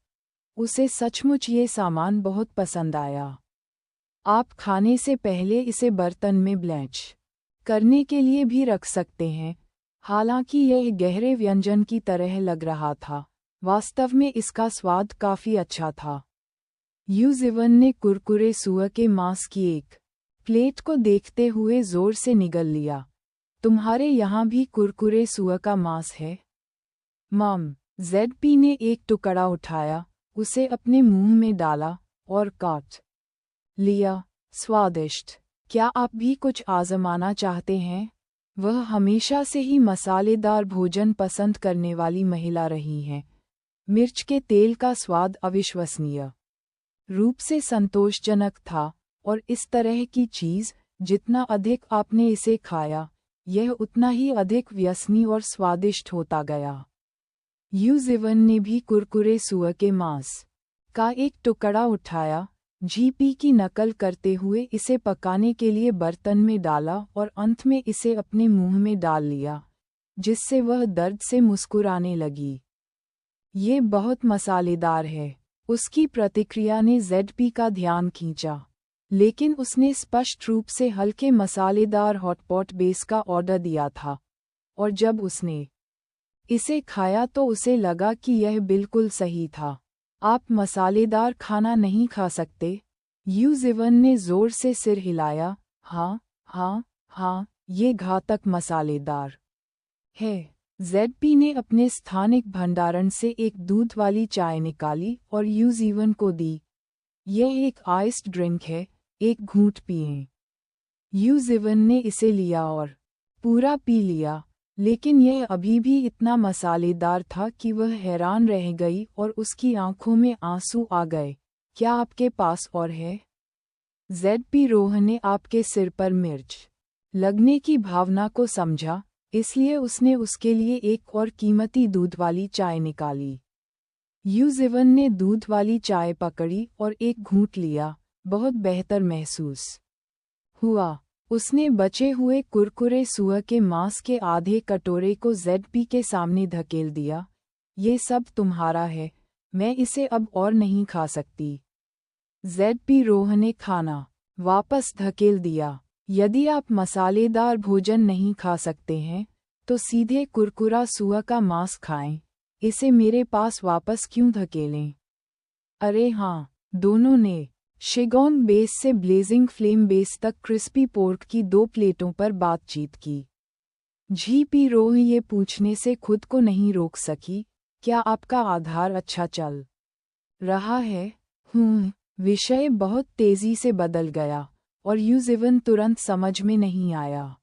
उसे सचमुच ये सामान बहुत पसंद आया। आप खाने से पहले इसे बर्तन में ब्लेंच करने के लिए भी रख सकते हैं। हालांकि यह गहरे व्यंजन की तरह लग रहा था, वास्तव में इसका स्वाद काफ़ी अच्छा था। यूजिवन ने कुरकुरे सुअर के मांस की एक प्लेट को देखते हुए जोर से निगल लिया। तुम्हारे यहाँ भी कुरकुरे सुअर का मांस है? मम, जेडपी ने एक टुकड़ा उठाया, उसे अपने मुंह में डाला और काट लिया। स्वादिष्ट। क्या आप भी कुछ आजमाना चाहते हैं? वह हमेशा से ही मसालेदार भोजन पसंद करने वाली महिला रही हैं। मिर्च के तेल का स्वाद अविश्वसनीय रूप से संतोषजनक था और इस तरह की चीज़, जितना अधिक आपने इसे खाया, यह उतना ही अधिक व्यसनी और स्वादिष्ट होता गया। यूजिवन ने भी कुरकुरे सुअर के मांस का एक टुकड़ा उठाया, जीपी की नकल करते हुए इसे पकाने के लिए बर्तन में डाला और अंत में इसे अपने मुंह में डाल लिया, जिससे वह दर्द से मुस्कुराने लगी। ये बहुत मसालेदार है। उसकी प्रतिक्रिया ने जेडपी का ध्यान खींचा, लेकिन उसने स्पष्ट रूप से हल्के मसालेदार हॉटपॉट बेस का ऑर्डर दिया था, और जब उसने इसे खाया तो उसे लगा कि यह बिल्कुल सही था। आप मसालेदार खाना नहीं खा सकते? यूजिवन ने जोर से सिर हिलाया। हाँ, हाँ, हाँ, ये घातक मसालेदार है। जेडपी ने अपने स्थानिक भंडारण से एक दूध वाली चाय निकाली और यूजिवन को दी। यह एक आइस्ड ड्रिंक है, एक घूंट पिएं। यूजिवन ने इसे लिया और पूरा पी लिया, लेकिन यह अभी भी इतना मसालेदार था कि वह हैरान रह गई और उसकी आंखों में आंसू आ गए। क्या आपके पास और है? जेडपी रोह ने आपके सिर पर मिर्च लगने की भावना को समझा, इसलिए उसने उसके लिए एक और कीमती दूध वाली चाय निकाली। यूजिवन ने दूध वाली चाय पकड़ी और एक घूंट लिया। बहुत बेहतर महसूस हुआ। उसने बचे हुए कुरकुरे सुअर के मांस के आधे कटोरे को जेडपी के सामने धकेल दिया। ये सब तुम्हारा है, मैं इसे अब और नहीं खा सकती। जेडपी रोह ने खाना वापस धकेल दिया। यदि आप मसालेदार भोजन नहीं खा सकते हैं, तो सीधे कुरकुरा सुअर का मांस खाएं। इसे मेरे पास वापस क्यों धकेलें? अरे हाँ, दोनों ने शिगोंग बेस से ब्लेजिंग फ्लेम बेस तक क्रिस्पी पोर्क की 2 प्लेटों पर बातचीत की। जी.पी. रोह ये पूछने से खुद को नहीं रोक सकी, क्या आपका आधार अच्छा चल रहा है? विषय बहुत तेजी से बदल गया और यूजिवन तुरंत समझ में नहीं आया।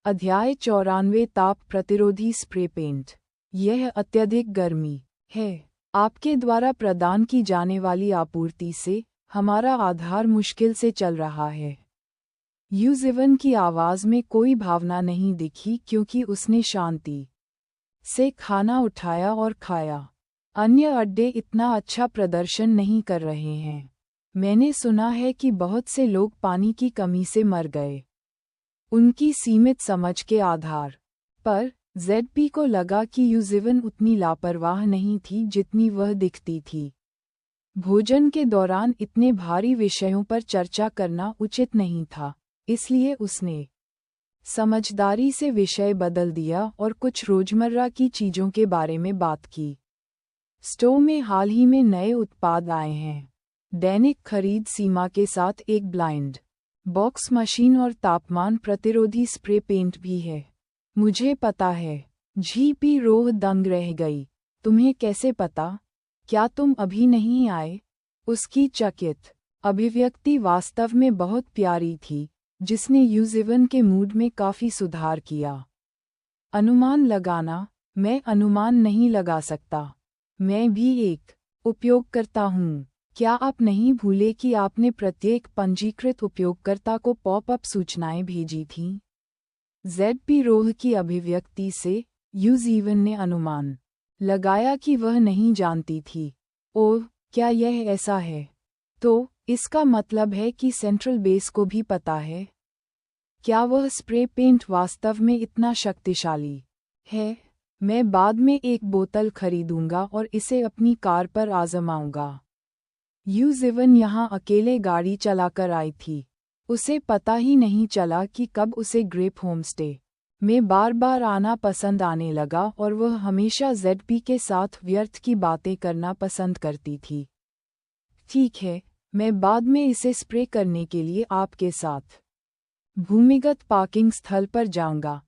अध्याय 94 ताप प्रतिरोधी स्प्रे पेंट। यह अत्यधिक गर्मी है। आपके द्वारा प्रदान की जाने वाली आपूर्ति से हमारा आधार मुश्किल से चल रहा है। यूजिवन की आवाज़ में कोई भावना नहीं दिखी क्योंकि उसने शांति से खाना उठाया और खाया। अन्य अड्डे इतना अच्छा प्रदर्शन नहीं कर रहे हैं। मैंने सुना है कि बहुत से लोग पानी की कमी से मर गए। उनकी सीमित समझ के आधार पर जेडपी को लगा कि यूजिवन उतनी लापरवाह नहीं थी जितनी वह दिखती थी। भोजन के दौरान इतने भारी विषयों पर चर्चा करना उचित नहीं था, इसलिए उसने समझदारी से विषय बदल दिया और कुछ रोजमर्रा की चीजों के बारे में बात की। स्टोर में हाल ही में नए उत्पाद आए हैं। दैनिक खरीद सीमा के साथ एक ब्लाइंड बॉक्स मशीन और तापमान प्रतिरोधी स्प्रे पेंट भी है। मुझे पता है। जी.पी. रोह दंग रह गई। तुम्हें कैसे पता? क्या तुम अभी नहीं आए? उसकी चकित अभिव्यक्ति वास्तव में बहुत प्यारी थी, जिसने यूजिवन के मूड में काफी सुधार किया। अनुमान लगाना? मैं अनुमान नहीं लगा सकता। मैं भी एक उपयोगकर्ता हूँ। क्या आप नहीं भूले कि आपने प्रत्येक पंजीकृत उपयोगकर्ता को पॉपअप सूचनाएं भेजी थीं? जेडपी रोह की अभिव्यक्ति से यूजिवन ने अनुमान लगाया कि वह नहीं जानती थी। ओह, क्या यह ऐसा है? तो इसका मतलब है कि सेंट्रल बेस को भी पता है। क्या वह स्प्रे पेंट वास्तव में इतना शक्तिशाली है? मैं बाद में एक बोतल खरीदूंगा और इसे अपनी कार पर आजमाऊंगा। यूजिवन यहाँ अकेले गाड़ी चलाकर आई थी। उसे पता ही नहीं चला कि कब उसे ग्रेप होमस्टे में बार बार आना पसंद आने लगा और वह हमेशा जेडपी के साथ व्यर्थ की बातें करना पसंद करती थी। ठीक है, मैं बाद में इसे स्प्रे करने के लिए आपके साथ भूमिगत पार्किंग स्थल पर जाऊंगा।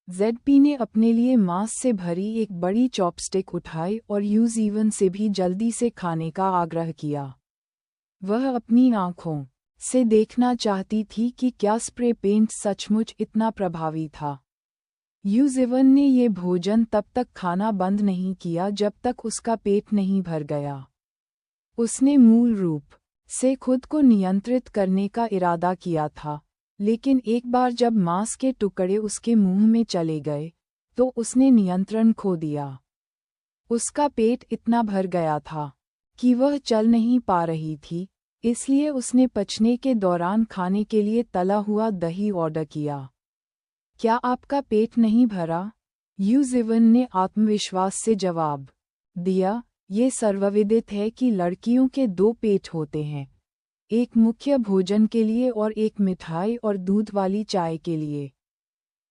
जेडपी ने अपने लिए मांस से भरी एक बड़ी चॉपस्टिक उठाई और यूजिवन से भी जल्दी से खाने का आग्रह किया। वह अपनी आंखों से देखना चाहती थी कि क्या स्प्रे पेंट सचमुच इतना प्रभावी था। यूजिवन ने ये भोजन तब तक खाना बंद नहीं किया जब तक उसका पेट नहीं भर गया। उसने मूल रूप से खुद को नियंत्रित करने का इरादा किया था, लेकिन एक बार जब मांस के टुकड़े उसके मुंह में चले गए, तो उसने नियंत्रण खो दिया। उसका पेट इतना भर गया था कि वह चल नहीं पा रही थी, इसलिए उसने पचने के दौरान खाने के लिए तला हुआ दही ऑर्डर किया। क्या आपका पेट नहीं भरा? यूजिवन ने आत्मविश्वास से जवाब दिया। ये सर्वविदित है कि लड़कियों के 2 पेट होते हैं, एक मुख्य भोजन के लिए और एक मिठाई और दूध वाली चाय के लिए।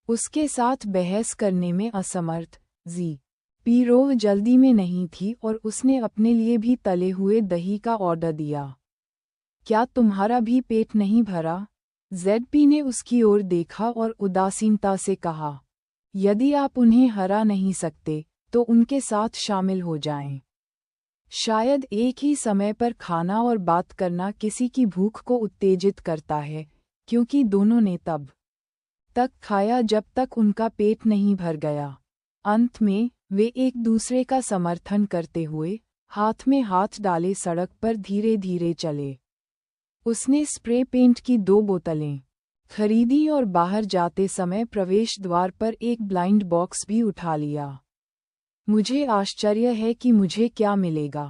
उसके साथ बहस करने में असमर्थ जी.पी. रोह जल्दी में नहीं थी और उसने अपने लिए भी तले हुए दही का ऑर्डर दिया। क्या तुम्हारा भी पेट नहीं भरा? जेडपी ने उसकी ओर देखा और उदासीनता से कहा, यदि आप उन्हें हरा नहीं सकते, तो उनके साथ शामिल हो जाएं। शायद एक ही समय पर खाना और बात करना किसी की भूख को उत्तेजित करता है, क्योंकि दोनों ने तब तक खाया जब तक उनका पेट नहीं भर गया। अंत में वे एक दूसरे का समर्थन करते हुए हाथ में हाथ डाले सड़क पर धीरे धीरे चले। उसने स्प्रे पेंट की 2 बोतलें खरीदी और बाहर जाते समय प्रवेश द्वार पर एक ब्लाइंड बॉक्स भी उठा लिया। मुझे आश्चर्य है कि मुझे क्या मिलेगा।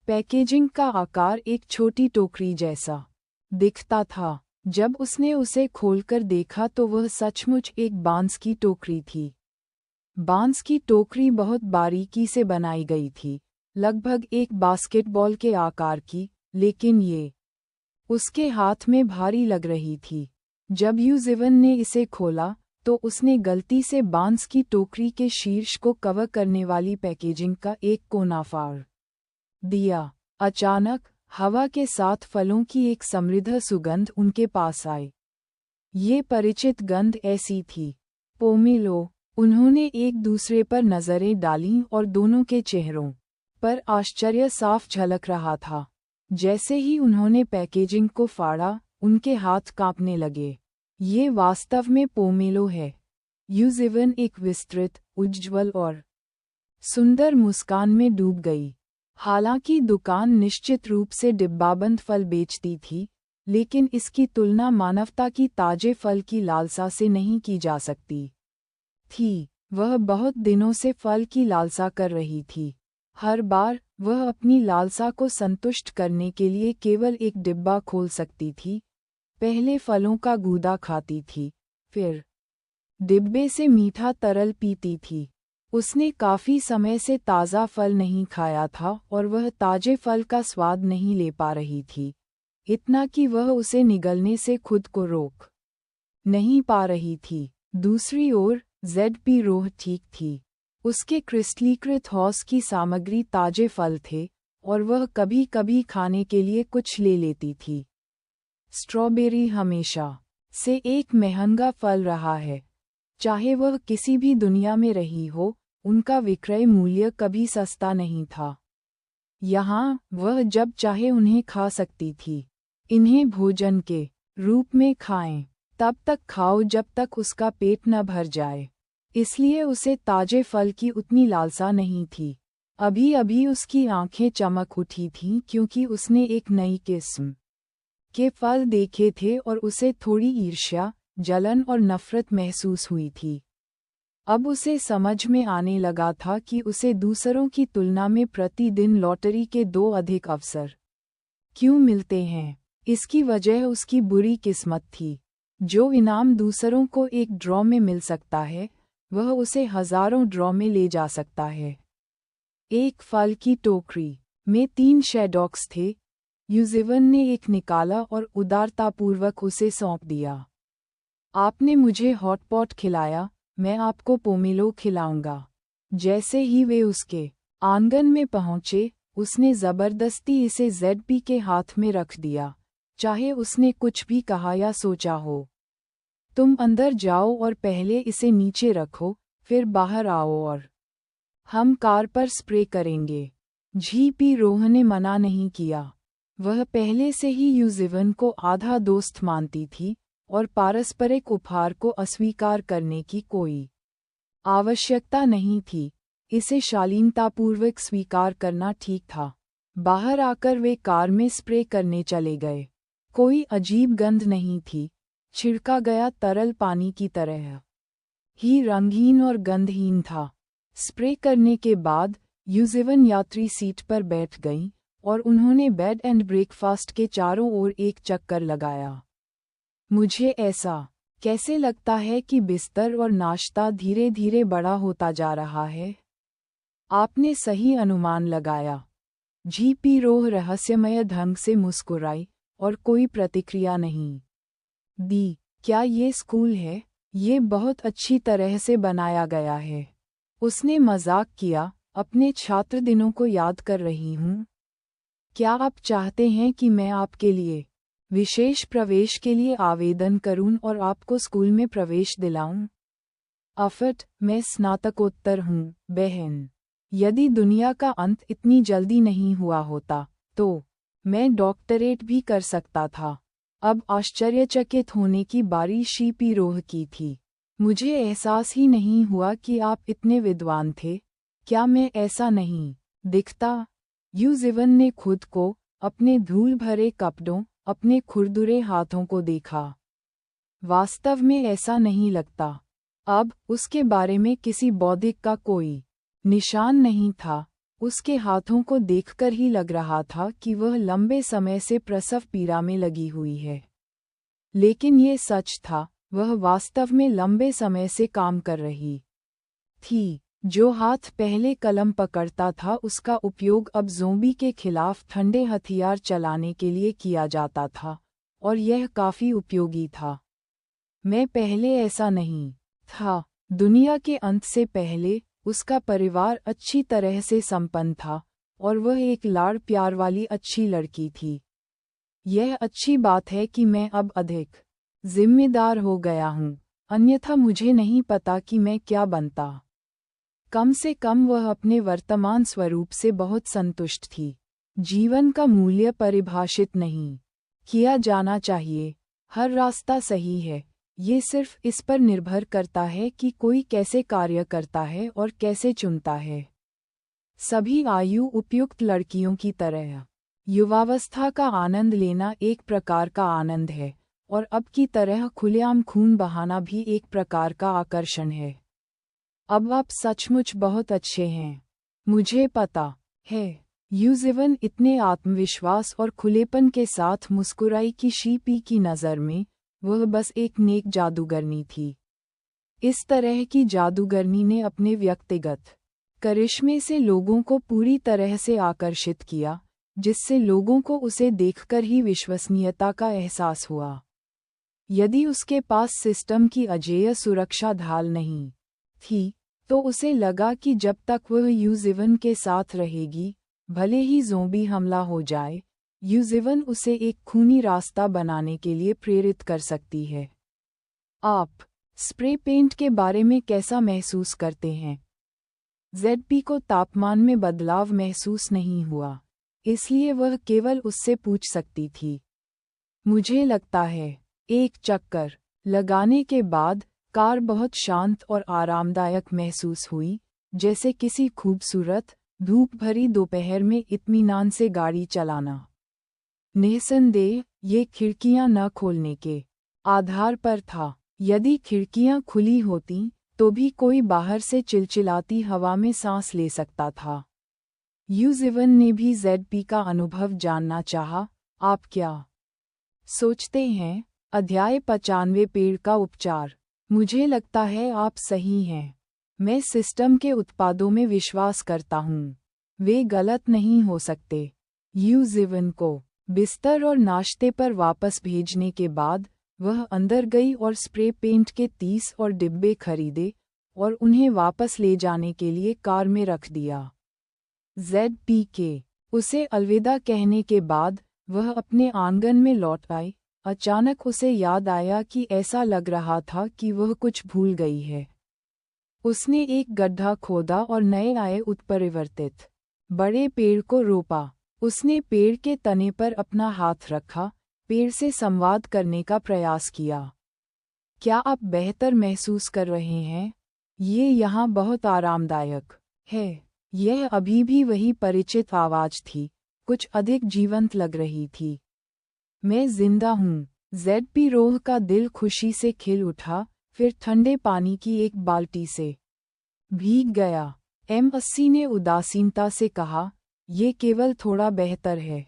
पैकेजिंग का आकार एक छोटी टोकरी जैसा दिखता था। जब उसने उसे खोलकर देखा तो वह सचमुच एक बांस की टोकरी थी। बांस की टोकरी बहुत बारीकी से बनाई गई थी, लगभग एक बास्केटबॉल के आकार की, लेकिन ये उसके हाथ में भारी लग रही थी। जब यूजिवन ने इसे खोला तो उसने गलती से बांस की टोकरी के शीर्ष को कवर करने वाली पैकेजिंग का एक कोना फाड़ दिया। अचानक हवा के साथ फलों की एक समृद्ध सुगंध उनके पास आई। ये परिचित गंध ऐसी थी। पोमेलो, उन्होंने एक दूसरे पर नजरें डालीं और दोनों के चेहरों पर आश्चर्य साफ झलक रहा था। जैसे ही उन्होंने पैकेजिंग को फाड़ा, उनके हाथ कांपने लगे। ये वास्तव में पोमेलो है। यूजिवन एक विस्तृत, उज्ज्वल और सुंदर मुस्कान में डूब गई। हालांकि दुकान निश्चित रूप से डिब्बाबंद फल बेचती थी, लेकिन इसकी तुलना मानवता की ताजे फल की लालसा से नहीं की जा सकती थी। वह बहुत दिनों से फल की लालसा कर रही थी। हर बार वह अपनी लालसा को संतुष्ट करने के लिए केवल एक डिब्बा खोल सकती थी। पहले फलों का गूदा खाती थी, फिर डिब्बे से मीठा तरल पीती थी। उसने काफी समय से ताज़ा फल नहीं खाया था और वह ताजे फल का स्वाद नहीं ले पा रही थी। इतना कि वह उसे निगलने से खुद को रोक नहीं पा रही थी। दूसरी ओर ZP रोह ठीक थी। उसके क्रिस्टलीकृत हौस की सामग्री ताजे फल थे और वह कभी कभी खाने के लिए कुछ ले लेती थी। स्ट्रॉबेरी हमेशा से एक महंगा फल रहा है। चाहे वह किसी भी दुनिया में रही हो, उनका विक्रय मूल्य कभी सस्ता नहीं था। यहाँ वह जब चाहे उन्हें खा सकती थी। इन्हें भोजन के रूप में खाएं, तब तक खाओ जब तक उसका पेट न भर जाए। इसलिए उसे ताजे फल की उतनी लालसा नहीं थी। अभी अभी उसकी आंखें चमक उठी थीं क्योंकि उसने एक नई किस्म के फल देखे थे और उसे थोड़ी ईर्ष्या, जलन और नफरत महसूस हुई थी। अब उसे समझ में आने लगा था कि उसे दूसरों की तुलना में प्रतिदिन लॉटरी के 2 अधिक अवसर क्यों मिलते हैं। इसकी वजह उसकी बुरी किस्मत थी। जो इनाम दूसरों को एक ड्रॉ में मिल सकता है, वह उसे हजारों ड्रॉ में ले जा सकता है। एक फल की टोकरी में 3 शैडॉक्स थे। यूजिवन ने एक निकाला और उदारतापूर्वक उसे सौंप दिया। आपने मुझे हॉटपॉट खिलाया, मैं आपको पोमेलो खिलाऊंगा। जैसे ही वे उसके आंगन में पहुंचे, उसने जबरदस्ती इसे ZP के हाथ में रख दिया, चाहे उसने कुछ भी कहा या सोचा हो। तुम अंदर जाओ और पहले इसे नीचे रखो, फिर बाहर आओ और हम कार पर स्प्रे करेंगे। ZP रोह ने मना नहीं किया। वह पहले से ही यूजिवन को आधा दोस्त मानती थी और पारस्परिक उपहार को अस्वीकार करने की कोई आवश्यकता नहीं थी। इसे शालीनतापूर्वक स्वीकार करना ठीक था। बाहर आकर वे कार में स्प्रे करने चले गए। कोई अजीब गंध नहीं थी। छिड़का गया तरल पानी की तरह ही रंगहीन और गंधहीन था। स्प्रे करने के बाद यूजिवन यात्री सीट पर बैठ गईं और उन्होंने बेड एंड ब्रेकफास्ट के चारों ओर एक चक्कर लगाया। मुझे ऐसा कैसे लगता है कि बिस्तर और नाश्ता धीरे धीरे बड़ा होता जा रहा है? आपने सही अनुमान लगाया। ZP रोह रहस्यमय ढंग से मुस्कुराई और कोई प्रतिक्रिया नहीं दी। क्या ये स्कूल है? ये बहुत अच्छी तरह से बनाया गया है। उसने मजाक किया। अपने छात्र दिनों को याद कर रही हूँ। क्या आप चाहते हैं कि मैं आपके लिए विशेष प्रवेश के लिए आवेदन करूं और आपको स्कूल में प्रवेश दिलाऊं? अफट, मैं स्नातकोत्तर हूँ, बहन। यदि दुनिया का अंत इतनी जल्दी नहीं हुआ होता, तो मैं डॉक्टरेट भी कर सकता था। अब आश्चर्यचकित होने की बारी ZP रोह की थी। मुझे एहसास ही नहीं हुआ कि आप इतने विद्वान थे। क्या मैं ऐसा नहीं दिखता? यूजिवन ने खुद को, अपने धूल भरे कपड़ों, अपने खुरदुरे हाथों को देखा। वास्तव में ऐसा नहीं लगता। अब उसके बारे में किसी बौद्धिक का कोई निशान नहीं था। उसके हाथों को देखकर ही लग रहा था कि वह लंबे समय से प्रसव पीड़ा में लगी हुई है। लेकिन ये सच था, वह वास्तव में लंबे समय से काम कर रही थी। जो हाथ पहले कलम पकड़ता था, उसका उपयोग अब ज़ोंबी के खिलाफ ठंडे हथियार चलाने के लिए किया जाता था, और यह काफी उपयोगी था। मैं पहले ऐसा नहीं था। दुनिया के अंत से पहले उसका परिवार अच्छी तरह से संपन्न था और वह एक लाड़ प्यार वाली अच्छी लड़की थी। यह अच्छी बात है कि मैं अब अधिक जिम्मेदार हो गया हूँ, अन्यथा मुझे नहीं पता कि मैं क्या बनता। कम से कम वह अपने वर्तमान स्वरूप से बहुत संतुष्ट थी। जीवन का मूल्य परिभाषित नहीं किया जाना चाहिए। हर रास्ता सही है, ये सिर्फ इस पर निर्भर करता है कि कोई कैसे कार्य करता है और कैसे चुनता है। सभी आयु उपयुक्त लड़कियों की तरह युवावस्था का आनंद लेना एक प्रकार का आनंद है, और अब की तरह खुलेआम खून बहाना भी एक प्रकार का आकर्षण है। अब आप सचमुच बहुत अच्छे हैं, मुझे पता है। यूजिवन इतने आत्मविश्वास और खुलेपन के साथ मुस्कुराई कि शीपी की नज़र में वह बस एक नेक जादूगरनी थी। इस तरह की जादूगरनी ने अपने व्यक्तिगत करिश्मे से लोगों को पूरी तरह से आकर्षित किया, जिससे लोगों को उसे देखकर ही विश्वसनीयता का एहसास हुआ। यदि उसके पास सिस्टम की अजेय सुरक्षा ढाल नहीं थी, तो उसे लगा कि जब तक वह यूजिवन के साथ रहेगी, भले ही ज़ोंबी हमला हो जाए, यूजिवन उसे एक खूनी रास्ता बनाने के लिए प्रेरित कर सकती है। आप स्प्रे पेंट के बारे में कैसा महसूस करते हैं? ज़ेडपी को तापमान में बदलाव महसूस नहीं हुआ, इसलिए वह केवल उससे पूछ सकती थी। मुझे लगता है, एक चक्कर लगाने के बाद कार बहुत शांत और आरामदायक महसूस हुई, जैसे किसी खूबसूरत धूप भरी दोपहर में इत्मीनान से गाड़ी चलाना। निस्संदेह ये खिड़कियां न खोलने के आधार पर था। यदि खिड़कियां खुली होतीं, तो भी कोई बाहर से चिलचिलाती हवा में सांस ले सकता था। यूजिवन ने भी ज़ेडपी का अनुभव जानना चाहा। आप क्या सोचते हैं? अध्याय 95 पेड़ का उपचार। मुझे लगता है आप सही हैं। मैं सिस्टम के उत्पादों में विश्वास करता हूँ। वे गलत नहीं हो सकते। यूजिवन को बिस्तर और नाश्ते पर वापस भेजने के बाद वह अंदर गई और स्प्रे पेंट के 30 और डिब्बे खरीदे और उन्हें वापस ले जाने के लिए कार में रख दिया। ज़ेडपी के उसे अलविदा कहने के बाद वह अपने आंगन में लौट आई। अचानक उसे याद आया कि ऐसा लग रहा था कि वह कुछ भूल गई है। उसने एक गड्ढा खोदा और नए आए उत्परिवर्तित बड़े पेड़ को रोपा। उसने पेड़ के तने पर अपना हाथ रखा, पेड़ से संवाद करने का प्रयास किया। क्या आप बेहतर महसूस कर रहे हैं? ये यहाँ बहुत आरामदायक है। यह अभी भी वही परिचित आवाज़ थी, कुछ अधिक जीवंत लग रही थी। मैं जिंदा हूँ। ज़ेडपी रोह का दिल खुशी से खिल उठा, फिर ठंडे पानी की एक बाल्टी से भीग गया। M80 ने उदासीनता से कहा, ये केवल थोड़ा बेहतर है।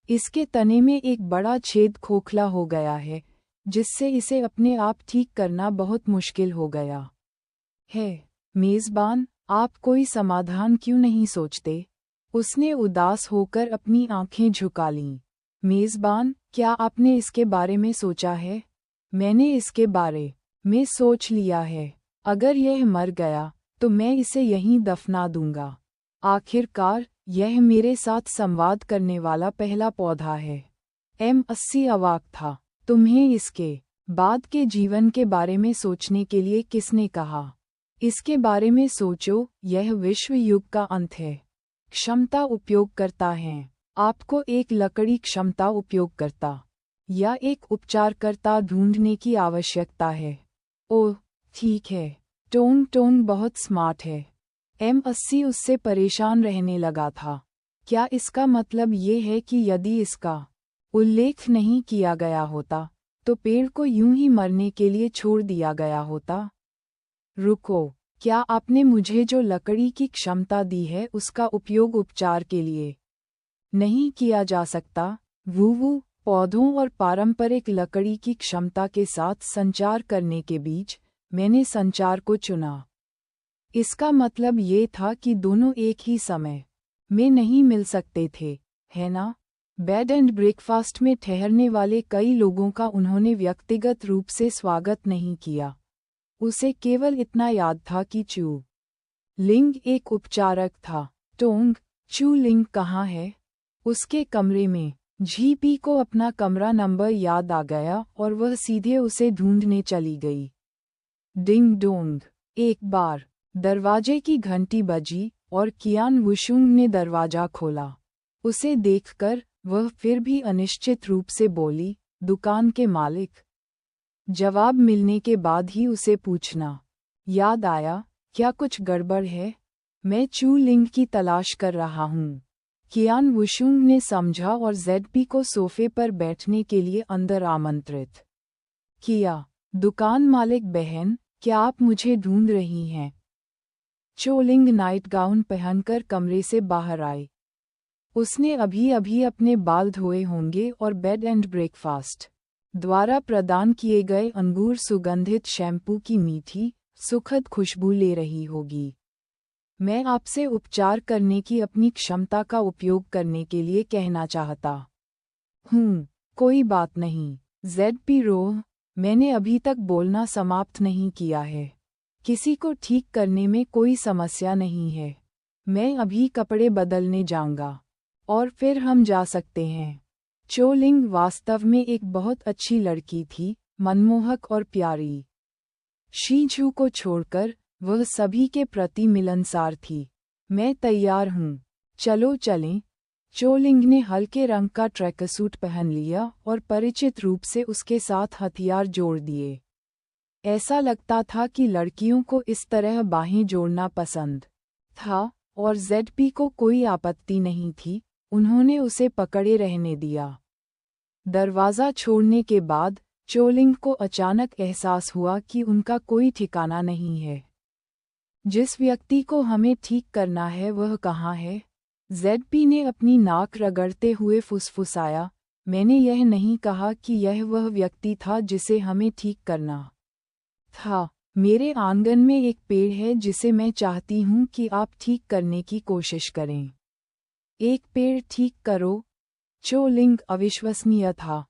इसके तने में एक बड़ा छेद खोखला हो गया है, जिससे इसे अपने आप ठीक करना बहुत मुश्किल हो गया है। मेज़बान, आप कोई समाधान क्यों नहीं सोचते? उसने उदास होकर अपनी आंखें झुका लीं। मेज़बान, क्या आपने इसके बारे में सोचा है? मैंने इसके बारे में सोच लिया है। अगर यह मर गया, तो मैं इसे यहीं दफना दूंगा। आखिरकार, यह मेरे साथ संवाद करने वाला पहला पौधा है। M80 अवाक था। तुम्हें इसके बाद के जीवन के बारे में सोचने के लिए किसने कहा? इसके बारे में सोचो, यह विश्व युग का अंत है। क्षमता उपयोगकर्ता हैं। आपको एक लकड़ी क्षमता उपयोगकर्ता या एक उपचारकर्ता ढूंढने की आवश्यकता है। ओह, ठीक है। टोंग बहुत स्मार्ट है। M80 उससे परेशान रहने लगा था। क्या इसका मतलब ये है कि यदि इसका उल्लेख नहीं किया गया होता, तो पेड़ को यूं ही मरने के लिए छोड़ दिया गया होता? रुको, क्या आपने मुझे जो लकड़ी की क्षमता दी है उसका उपयोग उपचार के लिए नहीं किया जा सकता? वूवू, पौधों और पारंपरिक लकड़ी की क्षमता के साथ संचार करने के बीच मैंने संचार को चुना। इसका मतलब ये था कि दोनों एक ही समय में नहीं मिल सकते थे, है ना? बेड एंड ब्रेकफास्ट में ठहरने वाले कई लोगों का उन्होंने व्यक्तिगत रूप से स्वागत नहीं किया। उसे केवल इतना याद था कि चू लिंग एक उपचारक था। टोंग, चू लिंग कहाँ है? उसके कमरे में। जीपी को अपना कमरा नंबर याद आ गया और वह सीधे उसे ढूंढने चली गई। Ding dong. एक बार दरवाजे की घंटी बजी और कियान वुशुंग ने दरवाजा खोला। उसे देखकर वह फिर भी अनिश्चित रूप से बोली, दुकान के मालिक। जवाब मिलने के बाद ही उसे पूछना याद आया, क्या कुछ गड़बड़ है? मैं चू लिंग की तलाश कर रहा हूँ। कियान वुशुंग ने समझा और जेडपी को सोफे पर बैठने के लिए अंदर आमंत्रित किया। दुकान मालिक बहन, क्या आप मुझे ढूंढ रही हैं? चो लिंग नाइट गाउन पहनकर कमरे से बाहर आई। उसने अभी अभी अपने बाल धोए होंगे और बेड एंड ब्रेकफास्ट द्वारा प्रदान किए गए अंगूर सुगंधित शैम्पू की मीठी, सुखद खुशबू ले रही होगी। मैं आपसे उपचार करने की अपनी क्षमता का उपयोग करने के लिए कहना चाहता हूँ। कोई बात नहीं, जेडपी रोह, मैंने अभी तक बोलना समाप्त नहीं किया है। किसी को ठीक करने में कोई समस्या नहीं है। मैं अभी कपड़े बदलने जाऊंगा और फिर हम जा सकते हैं। चो लिंग वास्तव में एक बहुत अच्छी लड़की थी, मनमोहक और प्यारी। शीझू को छोड़कर वह सभी के प्रति मिलनसार थी। मैं तैयार हूँ, चलो चलें। चो लिंग ने हल्के रंग का ट्रैकसूट पहन लिया और परिचित रूप से उसके साथ हथियार जोड़ दिए। ऐसा लगता था कि लड़कियों को इस तरह बाहें जोड़ना पसंद था और जेडपी को कोई आपत्ति नहीं थी। उन्होंने उसे पकड़े रहने दिया। दरवाज़ा छोड़ने के बाद चो लिंग को अचानक एहसास हुआ कि उनका कोई ठिकाना नहीं है। जिस व्यक्ति को हमें ठीक करना है वह कहाँ है? जेडपी ने अपनी नाक रगड़ते हुए फुसफुसाया, मैंने यह नहीं कहा कि यह वह व्यक्ति था जिसे हमें ठीक करना था। मेरे आंगन में एक पेड़ है जिसे मैं चाहती हूँ कि आप ठीक करने की कोशिश करें। एक पेड़ ठीक करो? चो लिंग अविश्वसनीय था।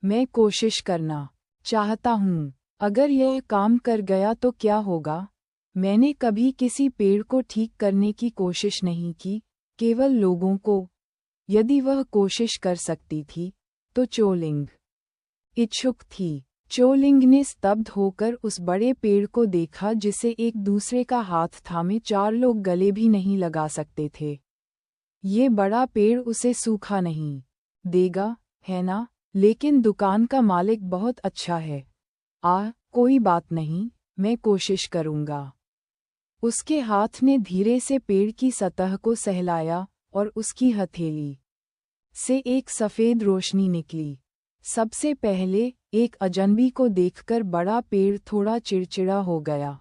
मैं कोशिश करना चाहता हूँ। अगर यह काम कर गया तो क्या होगा? मैंने कभी किसी पेड़ को ठीक करने की कोशिश नहीं की, केवल लोगों को। यदि वह कोशिश कर सकती थी, तो चो लिंग इच्छुक थी। चो लिंग ने स्तब्ध होकर उस बड़े पेड़ को देखा जिसे एक दूसरे का हाथ थामे 4 लोग गले भी नहीं लगा सकते थे। ये बड़ा पेड़ उसे सूखा नहीं देगा, है ना? लेकिन दुकान का मालिक बहुत अच्छा है। कोई बात नहीं, मैं कोशिश करूँगा। उसके हाथ ने धीरे से पेड़ की सतह को सहलाया और उसकी हथेली से एक सफ़ेद रोशनी निकली। सबसे पहले एक अजनबी को देखकर बड़ा पेड़ थोड़ा चिड़चिड़ा हो गया,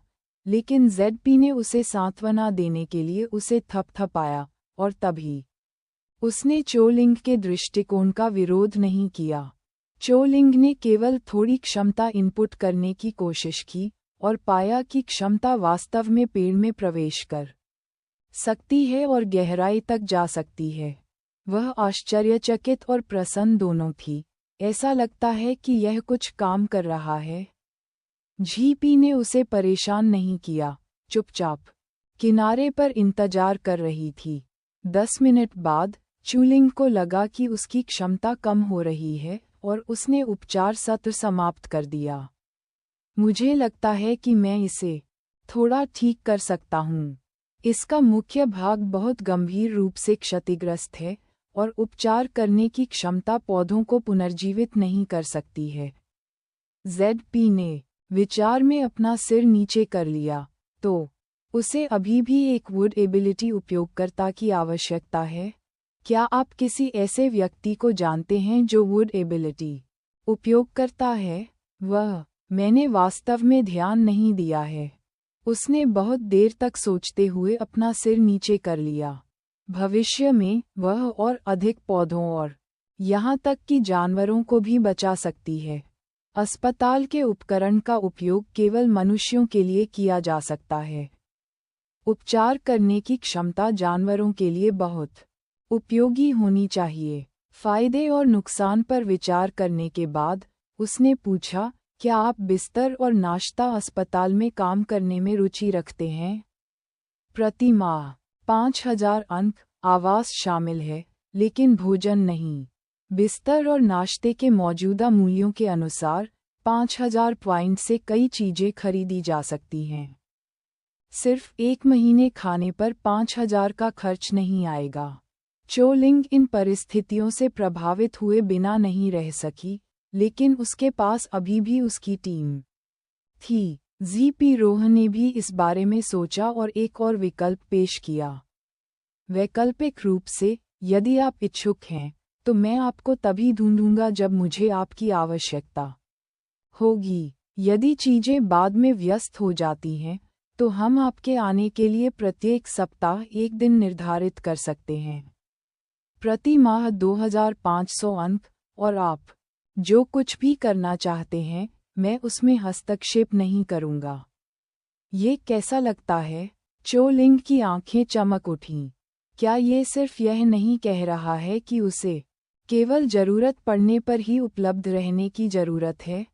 लेकिन जेडपी ने उसे सांत्वना देने के लिए उसे थपथपाया और तभी उसने चो लिंग के दृष्टिकोण का विरोध नहीं किया। चो लिंग ने केवल थोड़ी क्षमता इनपुट करने की कोशिश की और पाया कि क्षमता वास्तव में पेड़ में प्रवेश कर सकती है और गहराई तक जा सकती है। वह आश्चर्यचकित और प्रसन्न दोनों थी। ऐसा लगता है कि यह कुछ काम कर रहा है। जीपी ने उसे परेशान नहीं किया, चुपचाप किनारे पर इंतजार कर रही थी। 10 मिनट बाद चो लिंग को लगा कि उसकी क्षमता कम हो रही है और उसने उपचार सत्र समाप्त कर दिया। मुझे लगता है कि मैं इसे थोड़ा ठीक कर सकता हूँ। इसका मुख्य भाग बहुत गंभीर रूप से क्षतिग्रस्त है और उपचार करने की क्षमता पौधों को पुनर्जीवित नहीं कर सकती है। जेडपी ने विचार में अपना सिर नीचे कर लिया, तो उसे अभी भी एक वुड एबिलिटी उपयोगकर्ता की आवश्यकता है। क्या आप किसी ऐसे व्यक्ति को जानते हैं जो वुड एबिलिटी उपयोग करता है? मैंने वास्तव में ध्यान नहीं दिया है। उसने बहुत देर तक सोचते हुए अपना सिर नीचे कर लिया। भविष्य में वह और अधिक पौधों और यहाँ तक कि जानवरों को भी बचा सकती है। अस्पताल के उपकरण का उपयोग केवल मनुष्यों के लिए किया जा सकता है। उपचार करने की क्षमता जानवरों के लिए बहुत उपयोगी होनी चाहिए। फायदे और नुकसान पर विचार करने के बाद उसने पूछा, क्या आप बिस्तर और नाश्ता अस्पताल में काम करने में रुचि रखते हैं? प्रति माह 5,000 अंक, आवास शामिल है, लेकिन भोजन नहीं। बिस्तर और नाश्ते के मौजूदा मूल्यों के अनुसार 5,000 पॉइंट से कई चीजें खरीदी जा सकती हैं। सिर्फ एक महीने खाने पर 5,000 का खर्च नहीं आएगा। चो लिंग इन परिस्थितियों से प्रभावित हुए बिना नहीं रह सकी, लेकिन उसके पास अभी भी उसकी टीम थी। जीपी रोह ने भी इस बारे में सोचा और एक और विकल्प पेश किया। वैकल्पिक रूप से, यदि आप इच्छुक हैं, तो मैं आपको तभी ढूंढूंगा जब मुझे आपकी आवश्यकता होगी। यदि चीजें बाद में व्यस्त हो जाती हैं, तो हम आपके आने के लिए प्रत्येक सप्ताह एक दिन निर्धारित कर सकते हैं। प्रति माह 2,500 अंक, और आप जो कुछ भी करना चाहते हैं, मैं उसमें हस्तक्षेप नहीं करूंगा। ये कैसा लगता है? चो लिंग की आंखें चमक उठीं। क्या ये सिर्फ यह नहीं कह रहा है कि उसे केवल जरूरत पड़ने पर ही उपलब्ध रहने की जरूरत है?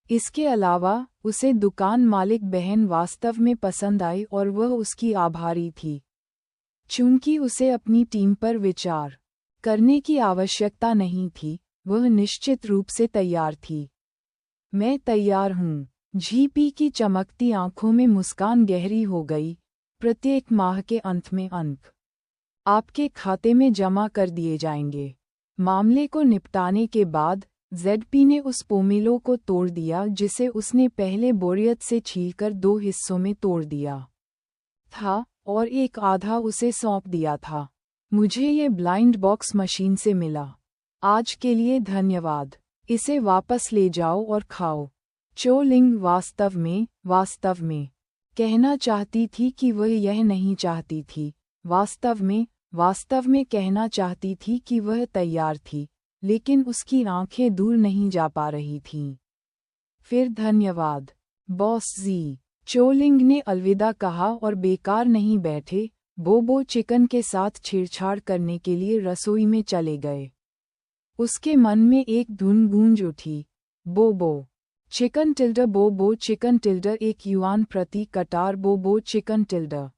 इसके अलावा, उसे दुकान मालिक बहन वास्तव में पसंद आई और वह उसकी आभारी थी। चूंकि उसे अपनी टीम पर विचार करने की आवश्यकता नहीं थी, वह निश्चित रूप से तैयार थी। मैं तैयार हूँ। जीपी की चमकती आंखों में मुस्कान गहरी हो गई। प्रत्येक माह के अंत में अंक आपके खाते में जमा कर दिए जाएंगे। मामले को निपटाने के बाद, जेडपी ने उस पोमेलो को तोड़ दिया जिसे उसने पहले बोरियत से छीलकर 2 हिस्सों में तोड़ दिया था, और एक आधा उसे सौंप दिया था। मुझे ये ब्लाइंड बॉक्स मशीन से मिला। आज के लिए धन्यवाद। इसे वापस ले जाओ और खाओ। चो लिंग वास्तव में कहना चाहती थी कि वह यह नहीं चाहती थी। वास्तव में कहना चाहती थी कि वह तैयार थी, लेकिन उसकी आंखें दूर नहीं जा पा रही थीं। फिर धन्यवाद, बॉस जी। चो लिंग ने अलविदा कहा और बेकार नहीं बैठे, बोबो चिकन के साथ छेड़छाड़ करने के लिए रसोई में चले गए। उसके मन में एक धुन गूंज उठी, बोबो चिकन टिल्डर, बोबो चिकन टिल्डर, 1 युआन प्रति कटार, बोबो चिकन टिल्डर।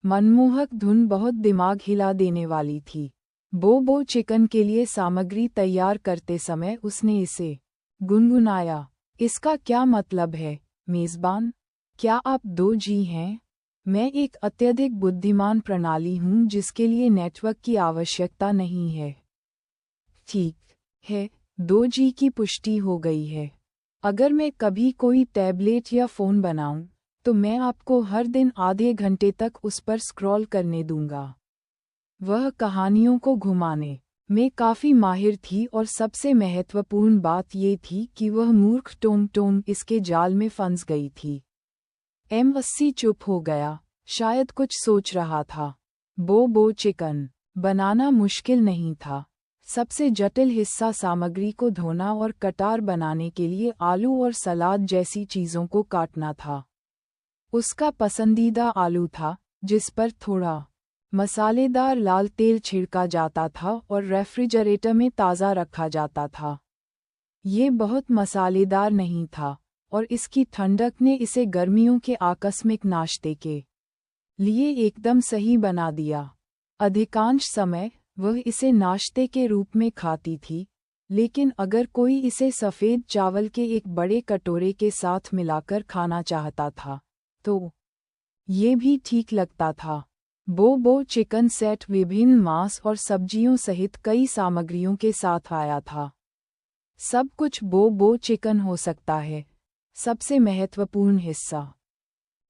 मनमोहक धुन बहुत दिमाग हिला देने वाली थी। बोबो चिकन के लिए सामग्री तैयार करते समय उसने इसे गुनगुनाया। इसका क्या मतलब है, मेज़बान? क्या आप 2G हैं? मैं एक अत्यधिक बुद्धिमान प्रणाली हूँ जिसके लिए नेटवर्क की आवश्यकता नहीं है। ठीक है, 2G की पुष्टि हो गई है। अगर मैं कभी कोई टैबलेट या फ़ोन बनाऊं, तो मैं आपको हर दिन आधे घंटे तक उस पर स्क्रॉल करने दूंगा। वह कहानियों को घुमाने में काफ़ी माहिर थी, और सबसे महत्वपूर्ण बात ये थी कि वह मूर्ख टोम इसके जाल में फंस गई थी। M80 चुप हो गया, शायद कुछ सोच रहा था। बोबो चिकन बनाना मुश्किल नहीं था। सबसे जटिल हिस्सा सामग्री को धोना और कटार बनाने के लिए आलू और सलाद जैसी चीज़ों को काटना था। उसका पसंदीदा आलू था, जिस पर थोड़ा मसालेदार लाल तेल छिड़का जाता था और रेफ्रिजरेटर में ताज़ा रखा जाता था। ये बहुत मसालेदार नहीं था, और इसकी ठंडक ने इसे गर्मियों के आकस्मिक नाश्ते के लिए एकदम सही बना दिया। अधिकांश समय वह इसे नाश्ते के रूप में खाती थी, लेकिन अगर कोई इसे सफ़ेद चावल के एक बड़े कटोरे के साथ मिलाकर खाना चाहता था, तो ये भी ठीक लगता था। बोबो चिकन सेट विभिन्न मांस और सब्जियों सहित कई सामग्रियों के साथ आया था। सब कुछ बोबो चिकन हो सकता है। सबसे महत्वपूर्ण हिस्सा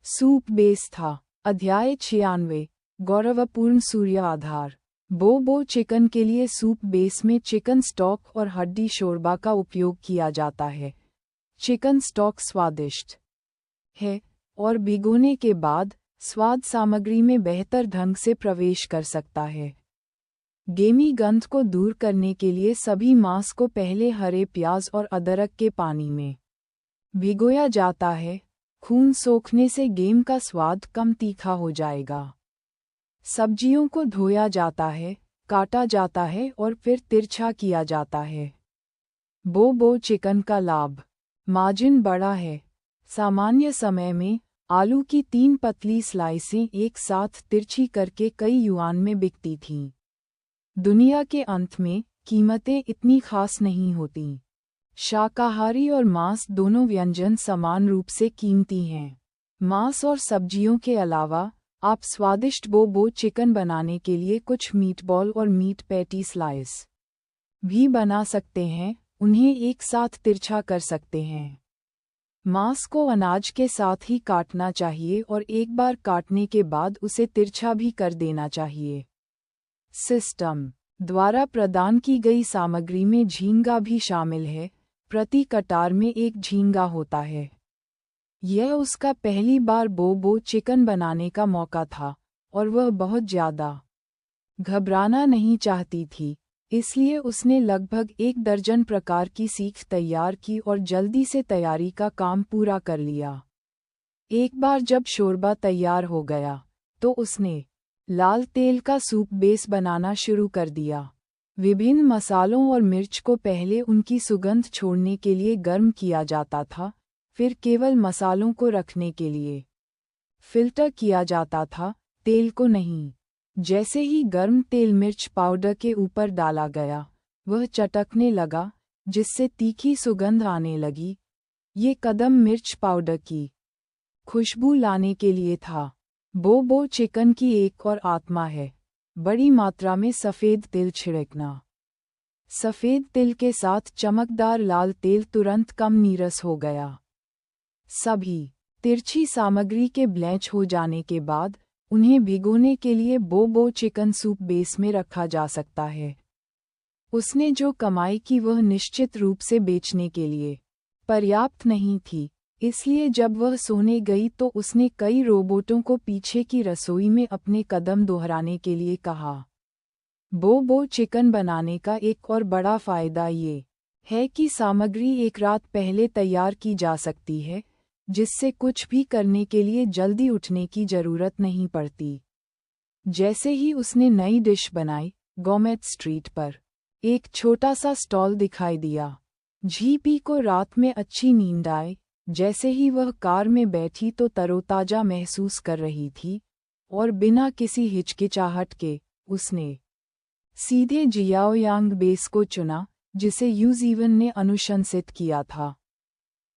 सूप बेस था। अध्याय 96, गौरवपूर्ण सूर्य आधार। बोबो चिकन के लिए सूप बेस में चिकन स्टॉक और हड्डी शोरबा का उपयोग किया जाता है। चिकन स्टॉक स्वादिष्ट है, और भिगोने के बाद स्वाद सामग्री में बेहतर ढंग से प्रवेश कर सकता है। गेमी गंध को दूर करने के लिए सभी मांस को पहले हरे प्याज और अदरक के पानी में भिगोया जाता है। खून सोखने से गेम का स्वाद कम तीखा हो जाएगा। सब्जियों को धोया जाता है, काटा जाता है और फिर तिरछा किया जाता है। बोबो चिकन का लाभ। मार्जिन बड़ा है। सामान्य समय में आलू की 3 पतली स्लाइसें एक साथ तिरछी करके कई युआन में बिकती थीं। दुनिया के अंत में कीमतें इतनी खास नहीं होतीं। शाकाहारी और मांस दोनों व्यंजन समान रूप से कीमती हैं। मांस और सब्जियों के अलावा आप स्वादिष्ट बो चिकन बनाने के लिए कुछ मीटबॉल और मीट पैटी स्लाइस भी बना सकते हैं, उन्हें एक साथ तिरछा कर सकते हैं। मांस को अनाज के साथ ही काटना चाहिए और एक बार काटने के बाद उसे तिरछा भी कर देना चाहिए। सिस्टम द्वारा प्रदान की गई सामग्री में झींगा भी शामिल है। प्रति कटार में एक झींगा होता है। यह उसका पहली बार बो चिकन बनाने का मौका था और वह बहुत ज़्यादा घबराना नहीं चाहती थी, इसलिए उसने लगभग 1 दर्जन प्रकार की सीख तैयार की और जल्दी से तैयारी का काम पूरा कर लिया। एक बार जब शोरबा तैयार हो गया, तो उसने लाल तेल का सूप बेस बनाना शुरू कर दिया। विभिन्न मसालों और मिर्च को पहले उनकी सुगंध छोड़ने के लिए गर्म किया जाता था, फिर केवल मसालों को रखने के लिए फिल्टर किया जाता था, तेल को नहीं। जैसे ही गर्म तेल मिर्च पाउडर के ऊपर डाला गया, वह चटकने लगा, जिससे तीखी सुगंध आने लगी। ये कदम मिर्च पाउडर की खुशबू लाने के लिए था। बो चिकन की एक और आत्मा है, बड़ी मात्रा में सफ़ेद तिल छिड़कना। सफ़ेद तिल के साथ चमकदार लाल तेल तुरंत कम नीरस हो गया। सभी तिरछी सामग्री के ब्लैंच हो जाने के बाद उन्हें भिगोने के लिए बो चिकन सूप बेस में रखा जा सकता है। उसने जो कमाई की वह निश्चित रूप से बेचने के लिए पर्याप्त नहीं थी, इसलिए जब वह सोने गई तो उसने कई रोबोटों को पीछे की रसोई में अपने कदम दोहराने के लिए कहा। बो चिकन बनाने का एक और बड़ा फ़ायदा ये है कि सामग्री एक रात पहले तैयार की जा सकती है, जिससे कुछ भी करने के लिए जल्दी उठने की ज़रूरत नहीं पड़ती। जैसे ही उसने नई डिश बनाई, गोमेट स्ट्रीट पर एक छोटा सा स्टॉल दिखाई दिया। जीपी को रात में अच्छी नींद आए। जैसे ही वह कार में बैठी तो तरोताज़ा महसूस कर रही थी और बिना किसी हिचकिचाहट के उसने सीधे जियाओयांग बेस को चुना, जिसे यूजीवन ने अनुशंसित किया था।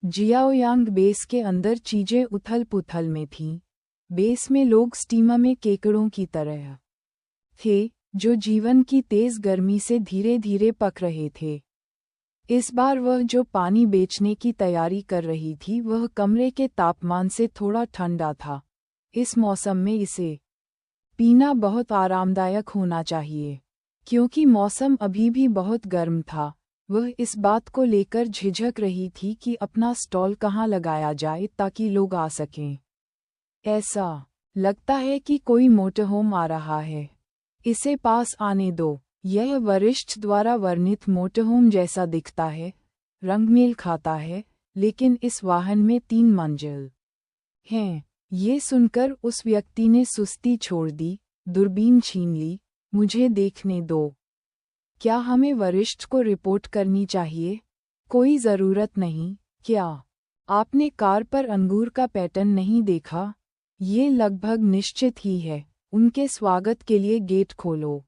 जियाओयांग बेस के अंदर चीजें उथल-पुथल में थीं। बेस में लोग स्टीमा में केकड़ों की तरह थे, जो जीवन की तेज गर्मी से धीरे-धीरे पक रहे थे। इस बार वह जो पानी बेचने की तैयारी कर रही थी वह कमरे के तापमान से थोड़ा ठंडा था। इस मौसम में इसे पीना बहुत आरामदायक होना चाहिए। क्योंकि मौसम अभी भी बहुत गर्म था, वह इस बात को लेकर झिझक रही थी कि अपना स्टॉल कहाँ लगाया जाए ताकि लोग आ सकें। ऐसा लगता है कि कोई मोटरहोम आ रहा है। इसे पास आने दो। यह वरिष्ठ द्वारा वर्णित मोटरहोम जैसा दिखता है, रंग मेल खाता है, लेकिन इस वाहन में 3 मंजिल हैं। ये सुनकर उस व्यक्ति ने सुस्ती छोड़ दी, दूरबीन छीन ली। मुझे देखने दो। क्या हमें वरिष्ठ को रिपोर्ट करनी चाहिए? कोई ज़रूरत नहीं। क्या आपने कार पर अंगूर का पैटर्न नहीं देखा? ये लगभग निश्चित ही है। उनके स्वागत के लिए गेट खोलो।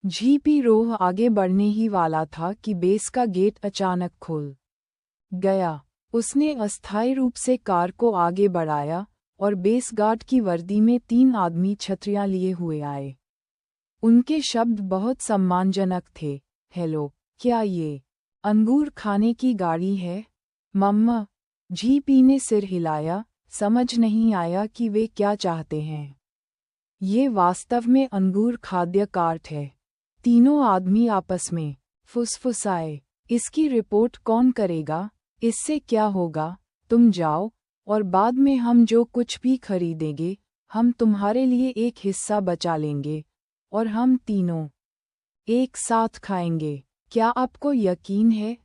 जीपी रोह आगे बढ़ने ही वाला था कि बेस का गेट अचानक खुल गया। उसने अस्थायी रूप से कार को आगे बढ़ाया और बेस गार्ड की वर्दी में 3 आदमी छतरियां लिए हुए आए। उनके शब्द बहुत सम्मानजनक थे। हेलो, क्या ये अंगूर खाने की गाड़ी है? मम्मा, जीपी ने सिर हिलाया, समझ नहीं आया कि वे क्या चाहते हैं। ये वास्तव में अंगूर खाद्य कार्ट है। तीनों आदमी आपस में फुसफुसाए। इसकी रिपोर्ट कौन करेगा? इससे क्या होगा? तुम जाओ, और बाद में हम जो कुछ भी खरीदेंगे, हम तुम्हारे लिए एक हिस्सा बचा लेंगे, और हम तीनों एक साथ खाएंगे। क्या आपको यकीन है?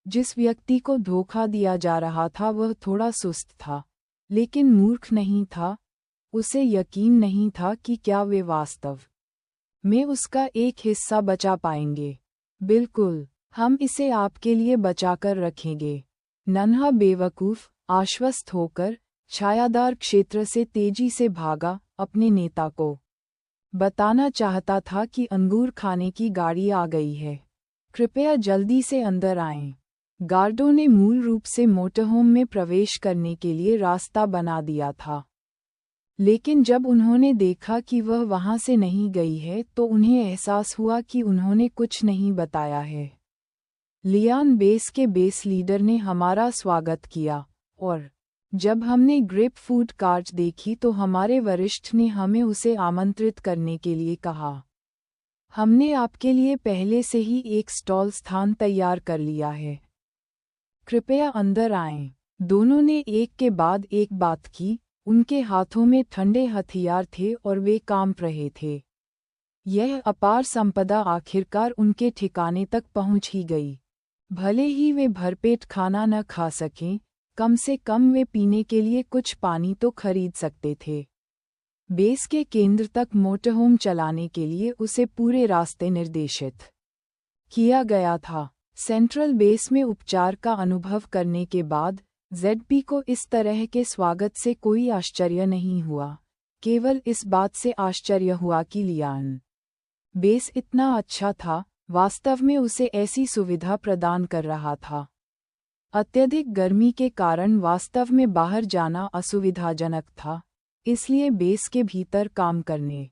जिस व्यक्ति को धोखा दिया जा रहा था वह थोड़ा सुस्त था, लेकिन मूर्ख नहीं था। उसे यकीन नहीं था कि क्या वे वास्तव में उसका एक हिस्सा बचा पाएंगे। बिल्कुल, हम इसे आपके लिए बचाकर रखेंगे। नन्हा बेवकूफ आश्वस्त होकर छायादार क्षेत्र से तेजी से भागा, अपने नेता को बताना चाहता था कि अंगूर खाने की गाड़ी आ गई है, कृपया जल्दी से अंदर आएं। गार्डों ने मूल रूप से मोटरहोम में प्रवेश करने के लिए रास्ता बना दिया था, लेकिन जब उन्होंने देखा कि वह वहां से नहीं गई है तो उन्हें एहसास हुआ कि उन्होंने कुछ नहीं बताया है। लियान बेस के बेस लीडर ने हमारा स्वागत किया, और जब हमने ग्रेप फूड कार्ट देखी तो हमारे वरिष्ठ ने हमें उसे आमंत्रित करने के लिए कहा। हमने आपके लिए पहले से ही एक स्टॉल स्थान तैयार कर लिया है, कृपया अंदर आएं। दोनों ने एक के बाद एक बात की, उनके हाथों में ठंडे हथियार थे और वे कांप रहे थे। यह अपार संपदा आखिरकार उनके ठिकाने तक पहुंच ही गई। भले ही वे भरपेट खाना न खा सकें, कम से कम वे पीने के लिए कुछ पानी तो खरीद सकते थे। बेस के केंद्र तक मोटरहोम चलाने के लिए उसे पूरे रास्ते निर्देशित किया गया था। सेंट्रल बेस में उपचार का अनुभव करने के बाद जेडपी को इस तरह के स्वागत से कोई आश्चर्य नहीं हुआ, केवल इस बात से आश्चर्य हुआ कि लियान बेस इतना अच्छा था, वास्तव में उसे ऐसी सुविधा प्रदान कर रहा था। अत्यधिक गर्मी के कारण वास्तव में बाहर जाना असुविधाजनक था, इसलिए बेस के भीतर काम करने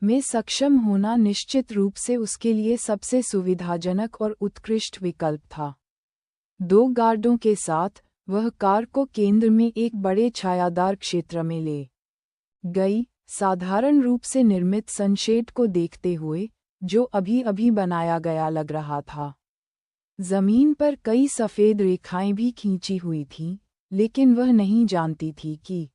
में सक्षम होना निश्चित रूप से उसके लिए सबसे सुविधाजनक और उत्कृष्ट विकल्प था। 2 गार्डों के साथ वह कार को केंद्र में एक बड़े छायादार क्षेत्र में ले गई, साधारण रूप से निर्मित सनशेड को देखते हुए, जो अभी अभी बनाया गया लग रहा था। जमीन पर कई सफ़ेद रेखाएं भी खींची हुई थीं, लेकिन वह नहीं जानती थी कि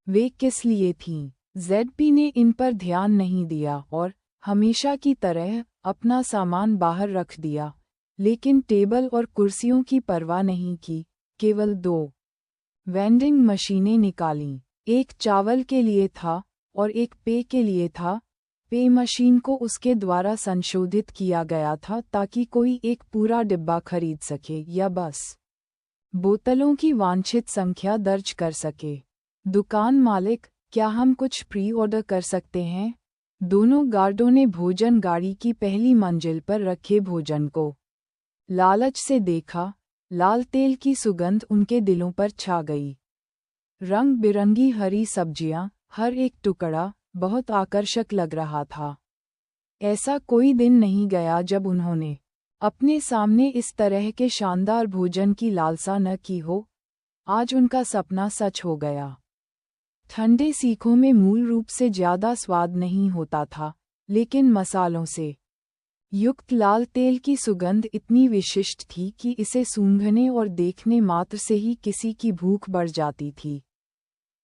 वे किस लिए थीं। जेडपी ने इन पर ध्यान नहीं दिया और, हमेशा की तरह, अपना सामान बाहर रख दिया, लेकिन टेबल और कुर्सियों की परवाह नहीं की, केवल 2 वेंडिंग मशीनें निकालीं। एक चावल के लिए था और एक पेय के लिए था। पेय मशीन को उसके द्वारा संशोधित किया गया था ताकि कोई एक पूरा डिब्बा खरीद सके या बस बोतलों की वांछित संख्या दर्ज कर सके। दुकान मालिक, क्या हम कुछ प्री ऑर्डर कर सकते हैं? दोनों गार्डों ने भोजन गाड़ी की पहली मंजिल पर रखे भोजन को लालच से देखा। लाल तेल की सुगंध उनके दिलों पर छा गई। रंग बिरंगी हरी सब्जियां, हर एक टुकड़ा बहुत आकर्षक लग रहा था। ऐसा कोई दिन नहीं गया जब उन्होंने अपने सामने इस तरह के शानदार भोजन की लालसा न की हो। आज उनका सपना सच हो गया। ठंडे सीखों में मूल रूप से ज्यादा स्वाद नहीं होता था, लेकिन मसालों से युक्त लाल तेल की सुगंध इतनी विशिष्ट थी कि इसे सूंघने और देखने मात्र से ही किसी की भूख बढ़ जाती थी।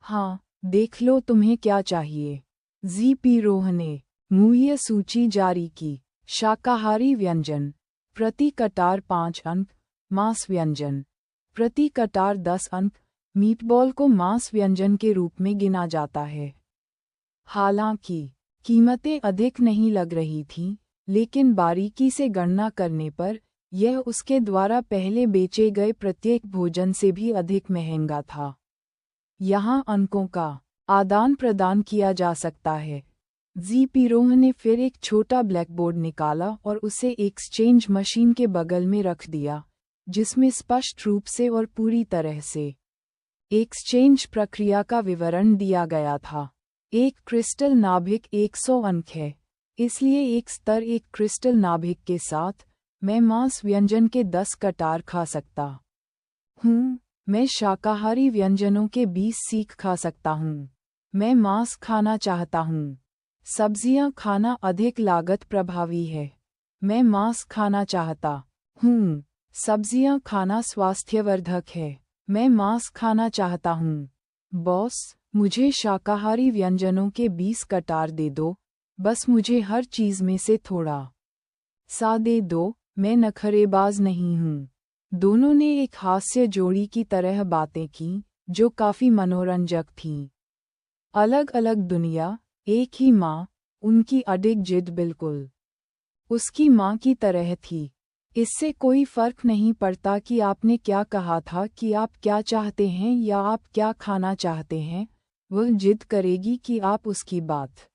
हाँ, देख लो तुम्हें क्या चाहिए। जी.पी. रोह ने मूल्य सूची जारी की। शाकाहारी व्यंजन प्रति कटार 5 अंक, मांस व्यंजन प्रति कटार 10 अंक। मीटबॉल को मांस व्यंजन के रूप में गिना जाता है। हालांकि कीमतें अधिक नहीं लग रही थीं, लेकिन बारीकी से गणना करने पर यह उसके द्वारा पहले बेचे गए प्रत्येक भोजन से भी अधिक महंगा था। यहाँ अंकों का आदान प्रदान किया जा सकता है। जी.पी. रोह ने फिर एक छोटा ब्लैकबोर्ड निकाला और उसे एक्सचेंज मशीन के बगल में रख दिया, जिसमें स्पष्ट रूप से और पूरी तरह से एक्सचेंज प्रक्रिया का विवरण दिया गया था। एक क्रिस्टल नाभिक 100 अंक है, इसलिए एक स्तर एक क्रिस्टल नाभिक के साथ मैं मांस व्यंजन के 10 कटार खा सकता हूँ। मैं शाकाहारी व्यंजनों के 20 सीख खा सकता हूँ। मैं मांस खाना चाहता हूँ। सब्जियाँ खाना अधिक लागत प्रभावी है। मैं मांस खाना चाहता हूँ। सब्जियाँ खाना स्वास्थ्यवर्धक है। मैं मांस खाना चाहता हूँ। बॉस, मुझे शाकाहारी व्यंजनों के 20 कटार दे दो, बस मुझे हर चीज़ में से थोड़ा सा दे दो, मैं नखरेबाज नहीं हूँ। दोनों ने एक हास्य जोड़ी की तरह बातें की, जो काफी मनोरंजक थीं। अलग अलग दुनिया, एक ही माँ, उनकी अडिग जिद बिल्कुल उसकी माँ की तरह थी। इससे कोई फर्क नहीं पड़ता कि आपने क्या कहा था कि आप क्या चाहते हैं या आप क्या खाना चाहते हैं, वह जिद करेगी कि आप उसकी बात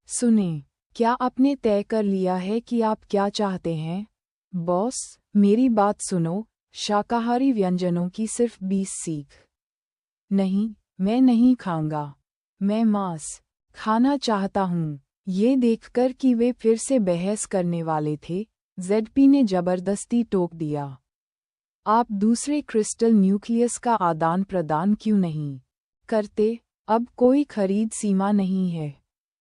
सुनें। क्या आपने तय कर लिया है कि आप क्या चाहते हैं? बॉस, मेरी बात सुनो, शाकाहारी व्यंजनों की सिर्फ 20 सीख। नहीं, मैं नहीं खाऊंगा। मैं मांस खाना चाहता हूँ। ये देखकर कि वे फिर से बहस करने वाले थे, जेडपी ने जबरदस्ती टोक दिया। आप दूसरे क्रिस्टल न्यूक्लियस का आदान प्रदान क्यों नहीं करते? अब कोई खरीद सीमा नहीं है।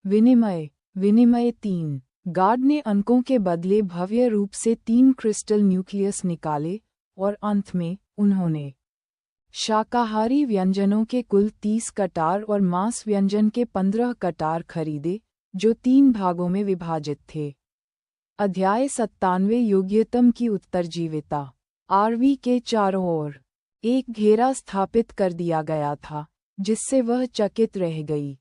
विनिमय विनिमय 3। गार्ड ने अंकों के बदले भव्य रूप से 3 क्रिस्टल न्यूक्लियस निकाले और अंत में उन्होंने शाकाहारी व्यंजनों के कुल 30 कटार और मांस व्यंजन के 15 कटार खरीदे, जो 3 भागों में विभाजित थे। अध्याय 97 योग्यतम की उत्तरजीविता। आरवी के चारों ओर एक घेरा स्थापित कर दिया गया था, जिससे वह चकित रह गई।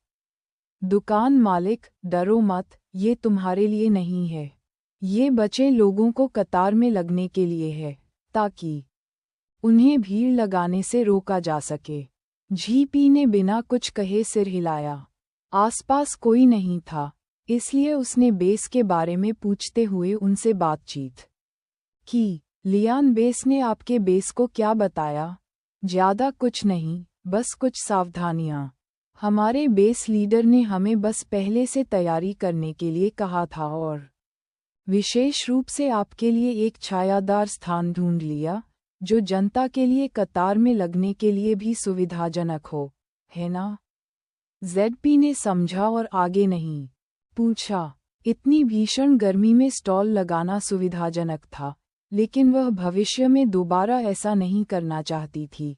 दुकान मालिक, डरो मत, ये तुम्हारे लिए नहीं है। ये बचे लोगों को कतार में लगने के लिए है, ताकि उन्हें भीड़ लगाने से रोका जा सके। जीपी ने बिना कुछ कहे सिर हिलाया। आसपास कोई नहीं था, इसलिए उसने बेस के बारे में पूछते हुए उनसे बातचीत की। लियान, बेस ने आपके बेस को क्या बताया? ज्यादा कुछ नहीं, बस कुछ सावधानियां। हमारे बेस लीडर ने हमें बस पहले से तैयारी करने के लिए कहा था और विशेष रूप से आपके लिए एक छायादार स्थान ढूंढ लिया, जो जनता के लिए कतार में लगने के लिए भी सुविधाजनक हो, है ना? जेडपी ने समझा और आगे नहीं पूछा। इतनी भीषण गर्मी में स्टॉल लगाना सुविधाजनक था, लेकिन वह भविष्य में दोबारा ऐसा नहीं करना चाहती थी।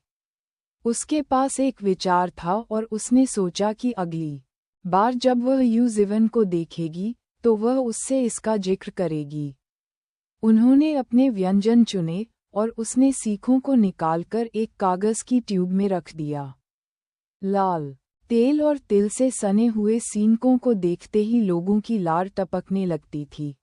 उसके पास एक विचार था और उसने सोचा कि अगली बार जब वह यूजिवन को देखेगी, तो वह उससे इसका जिक्र करेगी। उन्होंने अपने व्यंजन चुने और उसने सीखों को निकालकर एक कागज की ट्यूब में रख दिया। लाल तेल और तिल से सने हुए सीनकों को देखते ही लोगों की लार टपकने लगती थी।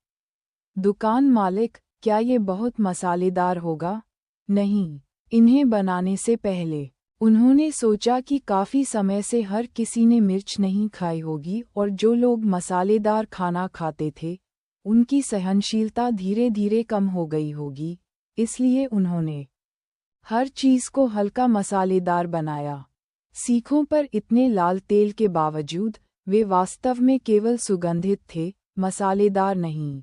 दुकान मालिक, क्या ये बहुत मसालेदार होगा? नहीं, इन्हें बनाने से पहले उन्होंने सोचा कि काफी समय से हर किसी ने मिर्च नहीं खाई होगी और जो लोग मसालेदार खाना खाते थे, उनकी सहनशीलता धीरे धीरे कम हो गई होगी, इसलिए उन्होंने हर चीज को हल्का मसालेदार बनाया। सीखों पर इतने लाल तेल के बावजूद, वे वास्तव में केवल सुगंधित थे, मसालेदार नहीं।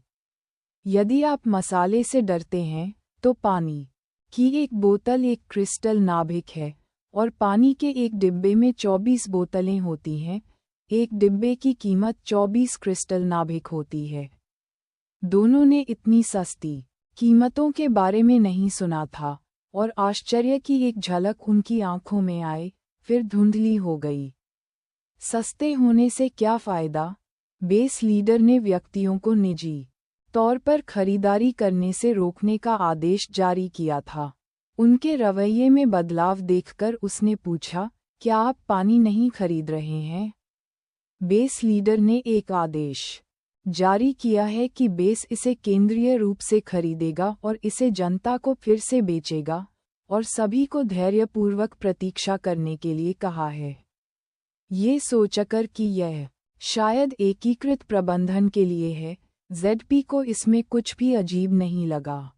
यदि आप मसाले से डरते हैं, तो पानी की एक बोतल एक क्रिस्टल नाभिक है, और पानी के एक डिब्बे में 24 बोतलें होती हैं। एक डिब्बे की कीमत 24 क्रिस्टल नाभिक होती है। दोनों ने इतनी सस्ती कीमतों के बारे में नहीं सुना था, और आश्चर्य की एक झलक उनकी आंखों में आई, फिर धुंधली हो गई। सस्ते होने से क्या फायदा? बेस लीडर ने व्यक्तियों को निजी तौर पर खरीदारी करने से रोकने का आदेश जारी किया था। उनके रवैये में बदलाव देखकर उसने पूछा, क्या आप पानी नहीं खरीद रहे हैं? बेस लीडर ने एक आदेश जारी किया है कि बेस इसे केंद्रीय रूप से खरीदेगा और इसे जनता को फिर से बेचेगा, और सभी को धैर्यपूर्वक प्रतीक्षा करने के लिए कहा है। ये सोचकर कि यह शायद एकीकृत प्रबंधन के लिए है, जेडपी को इसमें कुछ भी अजीब नहीं लगा।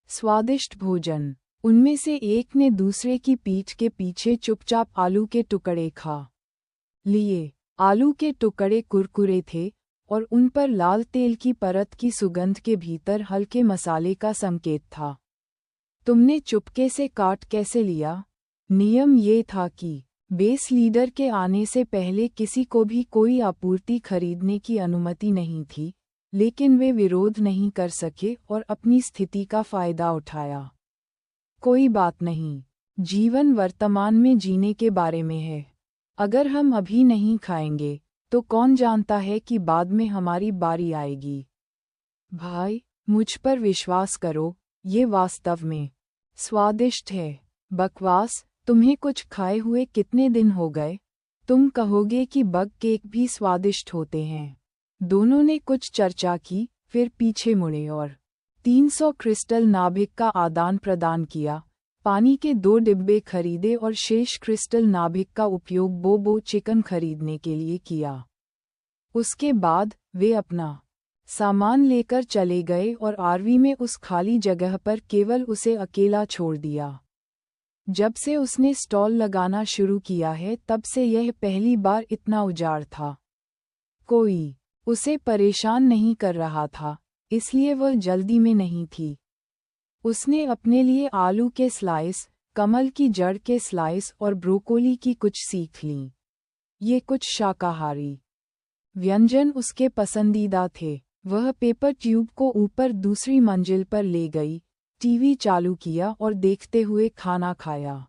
स्वादिष्ट भोजन। उनमें से एक ने दूसरे की पीठ के पीछे चुपचाप आलू के टुकड़े खा लिए। आलू के टुकड़े कुरकुरे थे, और उन पर लाल तेल की परत की सुगंध के भीतर हल्के मसाले का संकेत था। तुमने चुपके से काट कैसे लिया? नियम ये था कि बेस लीडर के आने से पहले किसी को भी कोई आपूर्ति खरीदने की अनुमति नहीं थी, लेकिन वे विरोध नहीं कर सके और अपनी स्थिति का फायदा उठाया। कोई बात नहीं, जीवन वर्तमान में जीने के बारे में है। अगर हम अभी नहीं खाएंगे, तो कौन जानता है कि बाद में हमारी बारी आएगी। भाई, मुझ पर विश्वास करो, ये वास्तव में स्वादिष्ट है। बकवास, तुम्हें कुछ खाए हुए कितने दिन हो गए? तुम कहोगे कि बग केक भी स्वादिष्ट होते हैं। दोनों ने कुछ चर्चा की, फिर पीछे मुड़े और 300 क्रिस्टल नाभिक का आदान प्रदान किया, पानी के 2 डिब्बे खरीदे और शेष क्रिस्टल नाभिक का उपयोग बोबो चिकन खरीदने के लिए किया। उसके बाद वे अपना सामान लेकर चले गए और आरवी में उस खाली जगह पर केवल उसे अकेला छोड़ दिया। जब से उसने स्टॉल लगाना शुरू किया है तब से यह पहली बार इतना उजाड़ था। कोई उसे परेशान नहीं कर रहा था, इसलिए वह जल्दी में नहीं थी। उसने अपने लिए आलू के स्लाइस, कमल की जड़ के स्लाइस और ब्रोकोली की कुछ सीख लीं। ये कुछ शाकाहारी व्यंजन उसके पसंदीदा थे। वह पेपर ट्यूब को ऊपर दूसरी मंजिल पर ले गई, टीवी चालू किया और देखते हुए खाना खाया।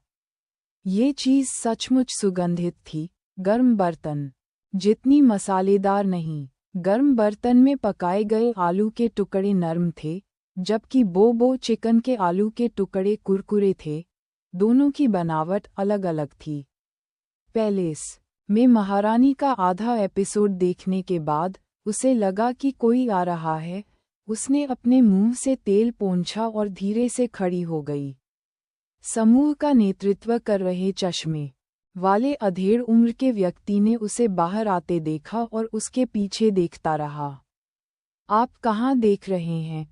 ये चीज़ सचमुच सुगंधित थी। गर्म बर्तन, जितनी मसालेदार नहीं। गर्म बर्तन में पकाए गए आलू के टुकड़े नरम थे, जबकि बोबो चिकन के आलू के टुकड़े कुरकुरे थे। दोनों की बनावट अलग अलग थी। पैलेस में महारानी का आधा एपिसोड देखने के बाद उसे लगा कि कोई आ रहा है। उसने अपने मुंह से तेल पोंछा और धीरे से खड़ी हो गई। समूह का नेतृत्व कर रहे चश्मे वाले अधेड़ उम्र के व्यक्ति ने उसे बाहर आते देखा और उसके पीछे देखता रहा। आप कहाँ देख रहे हैं?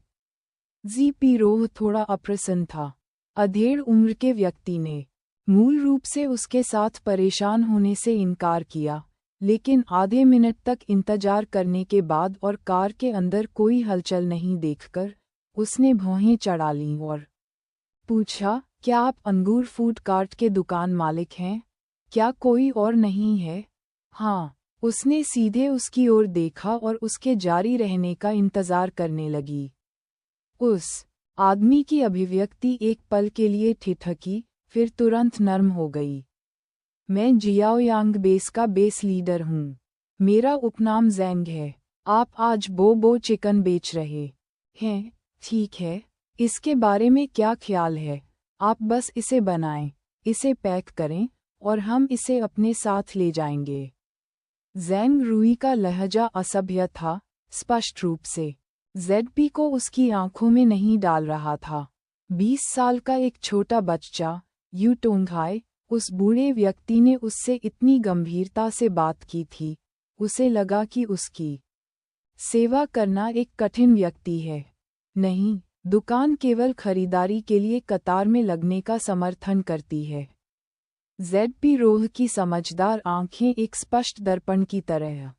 जी.पी. रोह थोड़ा अप्रसन्न था। अधेड़ उम्र के व्यक्ति ने मूल रूप से उसके साथ परेशान होने से इनकार किया, लेकिन आधे मिनट तक इंतजार करने के बाद और कार के अंदर कोई हलचल नहीं देखकर उसने भौहें चढ़ा लीं और पूछा, क्या आप अंगूर फूड कार्ट के दुकान मालिक हैं? क्या कोई और नहीं है? हाँ। उसने सीधे उसकी ओर देखा और उसके जारी रहने का इंतजार करने लगी। उस आदमी की अभिव्यक्ति एक पल के लिए ठिठकी, फिर तुरंत नर्म हो गई। मैं जियाओयांग बेस का बेस लीडर हूँ। मेरा उपनाम ज़ैंग है। आप आज बोबो चिकन बेच रहे हैं, ठीक है। इसके बारे में क्या ख्याल है? आप बस इसे बनाएं, इसे पैक करें और हम इसे अपने साथ ले जाएंगे। ज़ैंग रूई का लहजा असभ्य था, स्पष्ट रूप से। जेडपी को उसकी आंखों में नहीं डाल रहा था। 20 साल का एक छोटा बच्चा, यू टोंगहाई, उस बूढ़े व्यक्ति ने उससे इतनी गंभीरता से बात की थी, उसे लगा कि उसकी सेवा करना एक कठिन व्यक्ति है। नहीं, दुकान केवल खरीदारी के लिए कतार में लगने का समर्थन करती है। जेडपी रोह की समझदार आंखें एक स्पष्ट दर्पण की तरह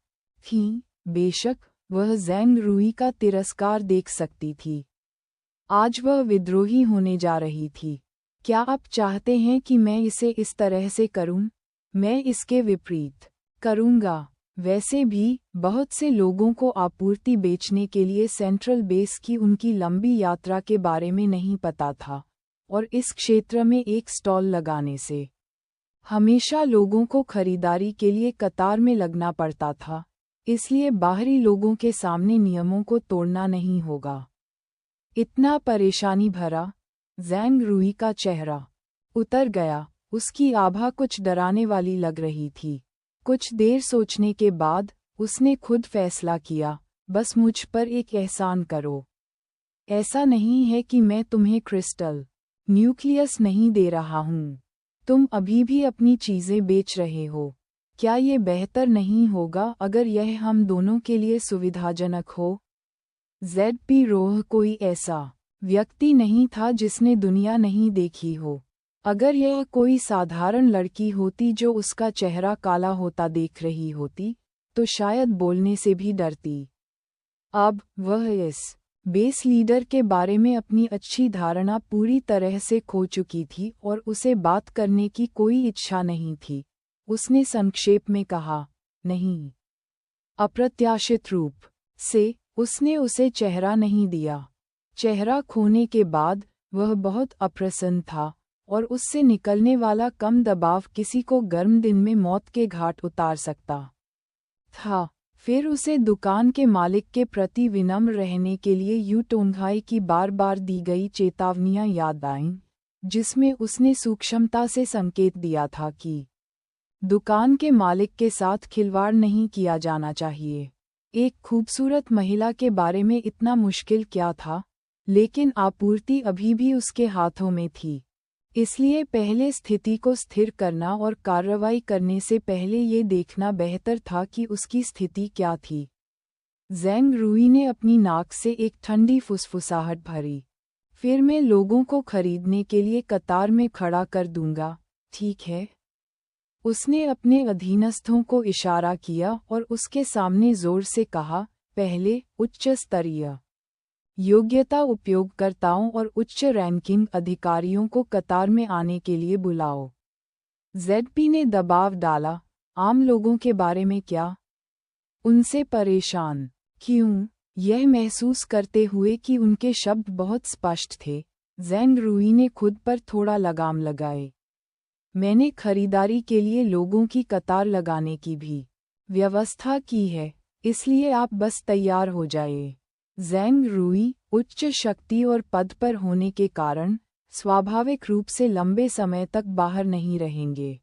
थीं। बेशक, वह ज़ैंग रूई का तिरस्कार देख सकती थी। आज वह विद्रोही होने जा रही थी। क्या आप चाहते हैं कि मैं इसे इस तरह से करूं? मैं इसके विपरीत करूंगा। वैसे भी, बहुत से लोगों को आपूर्ति बेचने के लिए सेंट्रल बेस की उनकी लंबी यात्रा के बारे में नहीं पता था, और इस क्षेत्र में एक स्टॉल लगाने से हमेशा लोगों को खरीदारी के लिए कतार में लगना पड़ता था, इसलिए बाहरी लोगों के सामने नियमों को तोड़ना नहीं होगा। इतना परेशानी भरा। ज़ैंग रूई का चेहरा उतर गया, उसकी आभा कुछ डराने वाली लग रही थी। कुछ देर सोचने के बाद उसने खुद फैसला किया, बस मुझ पर एक एहसान करो। ऐसा नहीं है कि मैं तुम्हें क्रिस्टल न्यूक्लियस नहीं दे रहा हूँ। तुम अभी भी अपनी चीज़ें बेच रहे हो। क्या ये बेहतर नहीं होगा अगर यह हम दोनों के लिए सुविधाजनक हो? जेडपी रोह कोई ऐसा व्यक्ति नहीं था जिसने दुनिया नहीं देखी हो। अगर यह कोई साधारण लड़की होती जो उसका चेहरा काला होता देख रही होती, तो शायद बोलने से भी डरती। अब वह इस बेस लीडर के बारे में अपनी अच्छी धारणा पूरी तरह से खो चुकी थी और उसे बात करने की कोई इच्छा नहीं थी। उसने संक्षेप में कहा, नहीं। अप्रत्याशित रूप से उसने उसे चेहरा नहीं दिया। चेहरा खोने के बाद वह बहुत अप्रसन्न था, और उससे निकलने वाला कम दबाव किसी को गर्म दिन में मौत के घाट उतार सकता था। फिर उसे दुकान के मालिक के प्रति विनम्र रहने के लिए यू टोंगहाई की बार बार दी गई चेतावनियां याद आईं, जिसमें उसने सूक्ष्मता से संकेत दिया था कि दुकान के मालिक के साथ खिलवाड़ नहीं किया जाना चाहिए। एक खूबसूरत महिला के बारे में इतना मुश्किल क्या था? लेकिन आपूर्ति अभी भी उसके हाथों में थी। इसलिए पहले स्थिति को स्थिर करना और कार्रवाई करने से पहले ये देखना बेहतर था कि उसकी स्थिति क्या थी। ज़ेंग रूई ने अपनी नाक से एक ठंडी फुसफुसाहट भरी। फिर मैं लोगों को खरीदने के लिए कतार में खड़ा कर दूंगा, ठीक है? उसने अपने अधीनस्थों को इशारा किया और उसके सामने जोर से कहा, पहले उच्च स्तरीय योग्यता उपयोगकर्ताओं और उच्च रैंकिंग अधिकारियों को कतार में आने के लिए बुलाओ। ज़ेडपी ने दबाव डाला, आम लोगों के बारे में क्या? उनसे परेशान क्यों? यह महसूस करते हुए कि उनके शब्द बहुत स्पष्ट थे, ज़ेंग रूई ने खुद पर थोड़ा लगाम लगाए। मैंने खरीदारी के लिए लोगों की कतार लगाने की भी व्यवस्था की है, इसलिए आप बस तैयार हो जाइए। ज़ेंग रूई उच्च शक्ति और पद पर होने के कारण स्वाभाविक रूप से लंबे समय तक बाहर नहीं रहेंगे।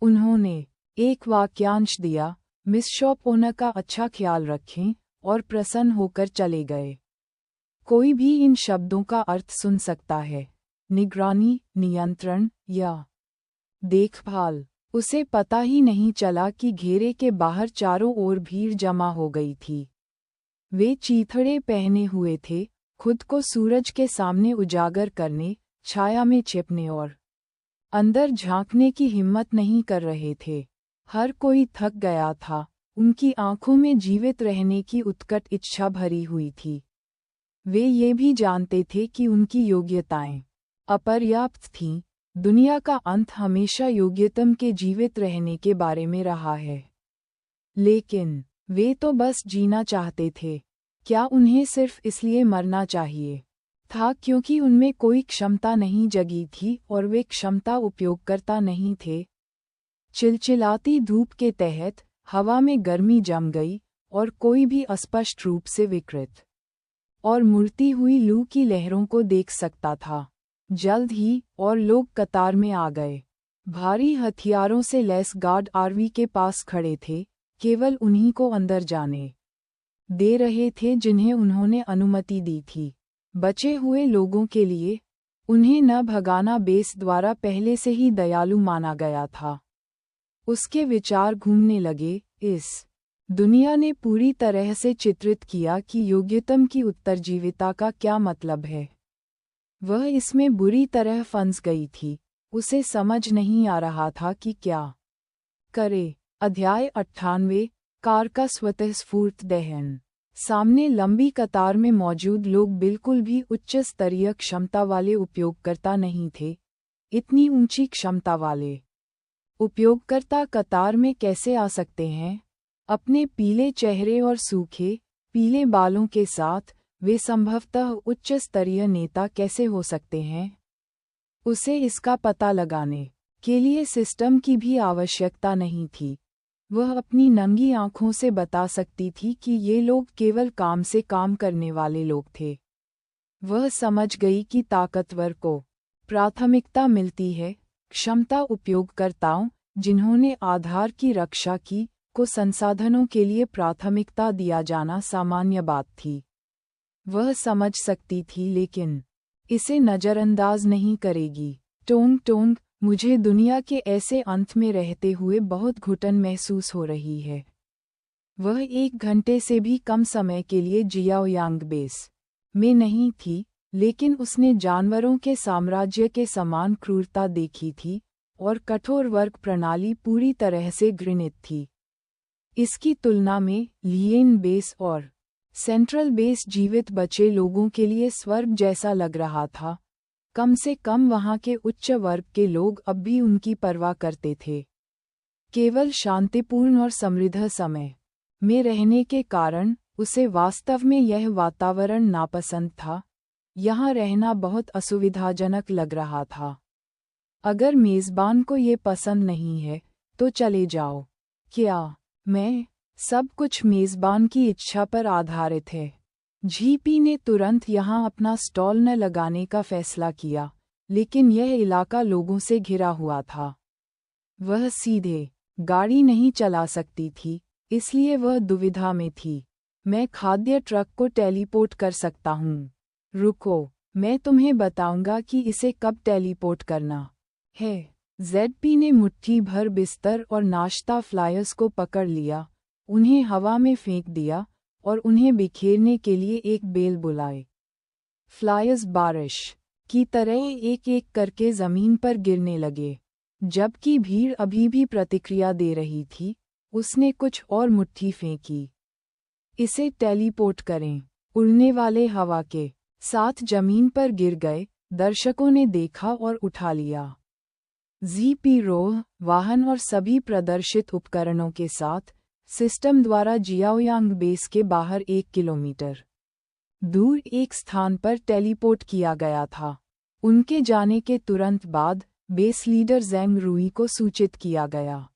उन्होंने एक वाक्यांश दिया, मिस शॉप ओनर का अच्छा ख्याल रखें, और प्रसन्न होकर चले गए। कोई भी इन शब्दों का अर्थ सुन सकता है, निगरानी, नियंत्रण या देखभाल। उसे पता ही नहीं चला कि घेरे के बाहर चारों ओर भीड़ जमा हो गई थी। वे चीथड़े पहने हुए थे, खुद को सूरज के सामने उजागर करने, छाया में छिपने और अंदर झांकने की हिम्मत नहीं कर रहे थे। हर कोई थक गया था, उनकी आंखों में जीवित रहने की उत्कट इच्छा भरी हुई थी। वे ये भी जानते थे कि उनकी योग्यताएं अपर्याप्त थीं। दुनिया का अंत हमेशा योग्यतम के जीवित रहने के बारे में रहा है। लेकिन वे तो बस जीना चाहते थे। क्या उन्हें सिर्फ इसलिए मरना चाहिए था क्योंकि उनमें कोई क्षमता नहीं जगी थी और वे क्षमता उपयोगकर्ता नहीं थे? चिलचिलाती धूप के तहत हवा में गर्मी जम गई और कोई भी अस्पष्ट रूप से विकृत और मुड़ती हुई लू की लहरों को देख सकता था। जल्द ही और लोग कतार में आ गए। भारी हथियारों से लैस गार्ड आरवी के पास खड़े थे, केवल उन्हीं को अंदर जाने दे रहे थे जिन्हें उन्होंने अनुमति दी थी। बचे हुए लोगों के लिए उन्हें न भगाना बेस द्वारा पहले से ही दयालु माना गया था। उसके विचार घूमने लगे। इस दुनिया ने पूरी तरह से चित्रित किया कि योग्यतम की उत्तरजीविता का क्या मतलब है। वह इसमें बुरी तरह फंस गई थी। उसे समझ नहीं आ रहा था कि क्या करे। अध्याय 98 कार का स्वतःस्फूर्त दहन। सामने लंबी कतार में मौजूद लोग बिल्कुल भी उच्च स्तरीय क्षमता वाले उपयोगकर्ता नहीं थे। इतनी ऊंची क्षमता वाले उपयोगकर्ता कतार में कैसे आ सकते हैं? अपने पीले चेहरे और सूखे, पीले बालों के साथ वे संभवतः उच्च स्तरीय नेता कैसे हो सकते हैं? उसे इसका पता लगाने के लिए सिस्टम की भी आवश्यकता नहीं थी। वह अपनी नंगी आंखों से बता सकती थी कि ये लोग केवल काम से काम करने वाले लोग थे। वह समझ गई कि ताकतवर को प्राथमिकता मिलती है, क्षमता उपयोगकर्ताओं, जिन्होंने आधार की रक्षा की, को संसाधनों के लिए प्राथमिकता दिया जाना सामान्य बात थी। वह समझ सकती थी लेकिन इसे नज़रअंदाज नहीं करेगी। टोंग टोंग, मुझे दुनिया के ऐसे अंत में रहते हुए बहुत घुटन महसूस हो रही है। वह 1 घंटे से भी कम समय के लिए जियाओयांग बेस में नहीं थी, लेकिन उसने जानवरों के साम्राज्य के समान क्रूरता देखी थी और कठोर वर्ग प्रणाली पूरी तरह से घृणित थी। इसकी तुलना में लियेन बेस और सेंट्रल बेस जीवित बचे लोगों के लिए स्वर्ग जैसा लग रहा था। कम से कम वहां के उच्च वर्ग के लोग अब भी उनकी परवाह करते थे। केवल शांतिपूर्ण और समृद्ध समय में रहने के कारण उसे वास्तव में यह वातावरण नापसंद था। यहाँ रहना बहुत असुविधाजनक लग रहा था। अगर मेज़बान को ये पसंद नहीं है, तो चले जाओ। क्या मैं? सब कुछ मेज़बान की इच्छा पर आधारित है। जीपी ने तुरंत यहाँ अपना स्टॉल न लगाने का फैसला किया, लेकिन यह इलाका लोगों से घिरा हुआ था। वह सीधे गाड़ी नहीं चला सकती थी, इसलिए वह दुविधा में थी। मैं खाद्य ट्रक को टेलीपोर्ट कर सकता हूँ। रुको, मैं तुम्हें बताऊंगा कि इसे कब टेलीपोर्ट करना है। जेडपी ने मुट्ठी भर बिस्तर और नाश्ता फ्लायर्स को पकड़ लिया, उन्हें हवा में फेंक दिया और उन्हें बिखेरने के लिए एक बेल बुलाए। फ्लायर्स बारिश की तरह एक एक करके जमीन पर गिरने लगे। जबकि भीड़ अभी भी प्रतिक्रिया दे रही थी, उसने कुछ और मुट्ठी फेंकी। इसे टेलीपोर्ट करें। उड़ने वाले हवा के साथ जमीन पर गिर गए। दर्शकों ने देखा और उठा लिया। जीपी रोह वाहन और सभी प्रदर्शित उपकरणों के साथ सिस्टम द्वारा जियाओयांग बेस के बाहर 1 किलोमीटर दूर एक स्थान पर टेलीपोर्ट किया गया था। उनके जाने के तुरंत बाद बेस लीडर ज़ैंग रुई को सूचित किया गया।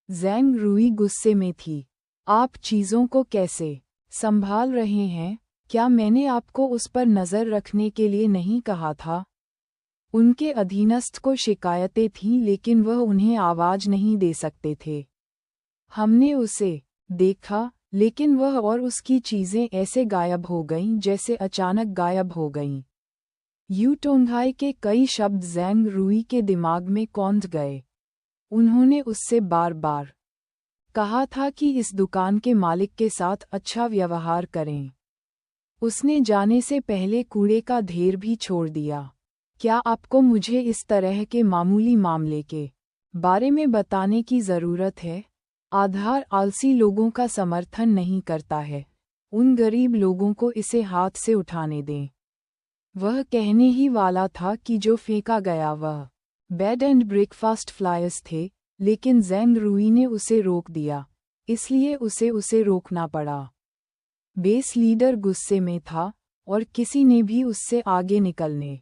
ज़ैंग रुई गुस्से में थी। आप चीज़ों को कैसे संभाल रहे हैं? क्या मैंने आपको उस पर नज़र रखने के लिए नहीं कहा था? उनके अधीनस्थ को शिकायतें थीं लेकिन वह उन्हें आवाज़ नहीं दे सकते थे। हमने उसे देखा, लेकिन वह और उसकी चीज़ें ऐसे गायब हो गईं जैसे अचानक गायब हो गईं। यू टोंघाई के कई शब्द ज़ैंग रुई के दिमाग में कौंध गए। उन्होंने उससे बार बार कहा था कि इस दुकान के मालिक के साथ अच्छा व्यवहार करें। उसने जाने से पहले कूड़े का ढेर भी छोड़ दिया। क्या आपको मुझे इस तरह के मामूली मामले के बारे में बताने की ज़रूरत है? आधार आलसी लोगों का समर्थन नहीं करता है। उन गरीब लोगों को इसे हाथ से उठाने दें। वह कहने ही वाला था कि जो फेंका गया वह बेड एंड ब्रेकफास्ट फ्लायर्स थे, लेकिन ज़ैंग रुई ने उसे रोक दिया, इसलिए उसे रोकना पड़ा। बेस लीडर गुस्से में था और किसी ने भी उससे आगे निकलने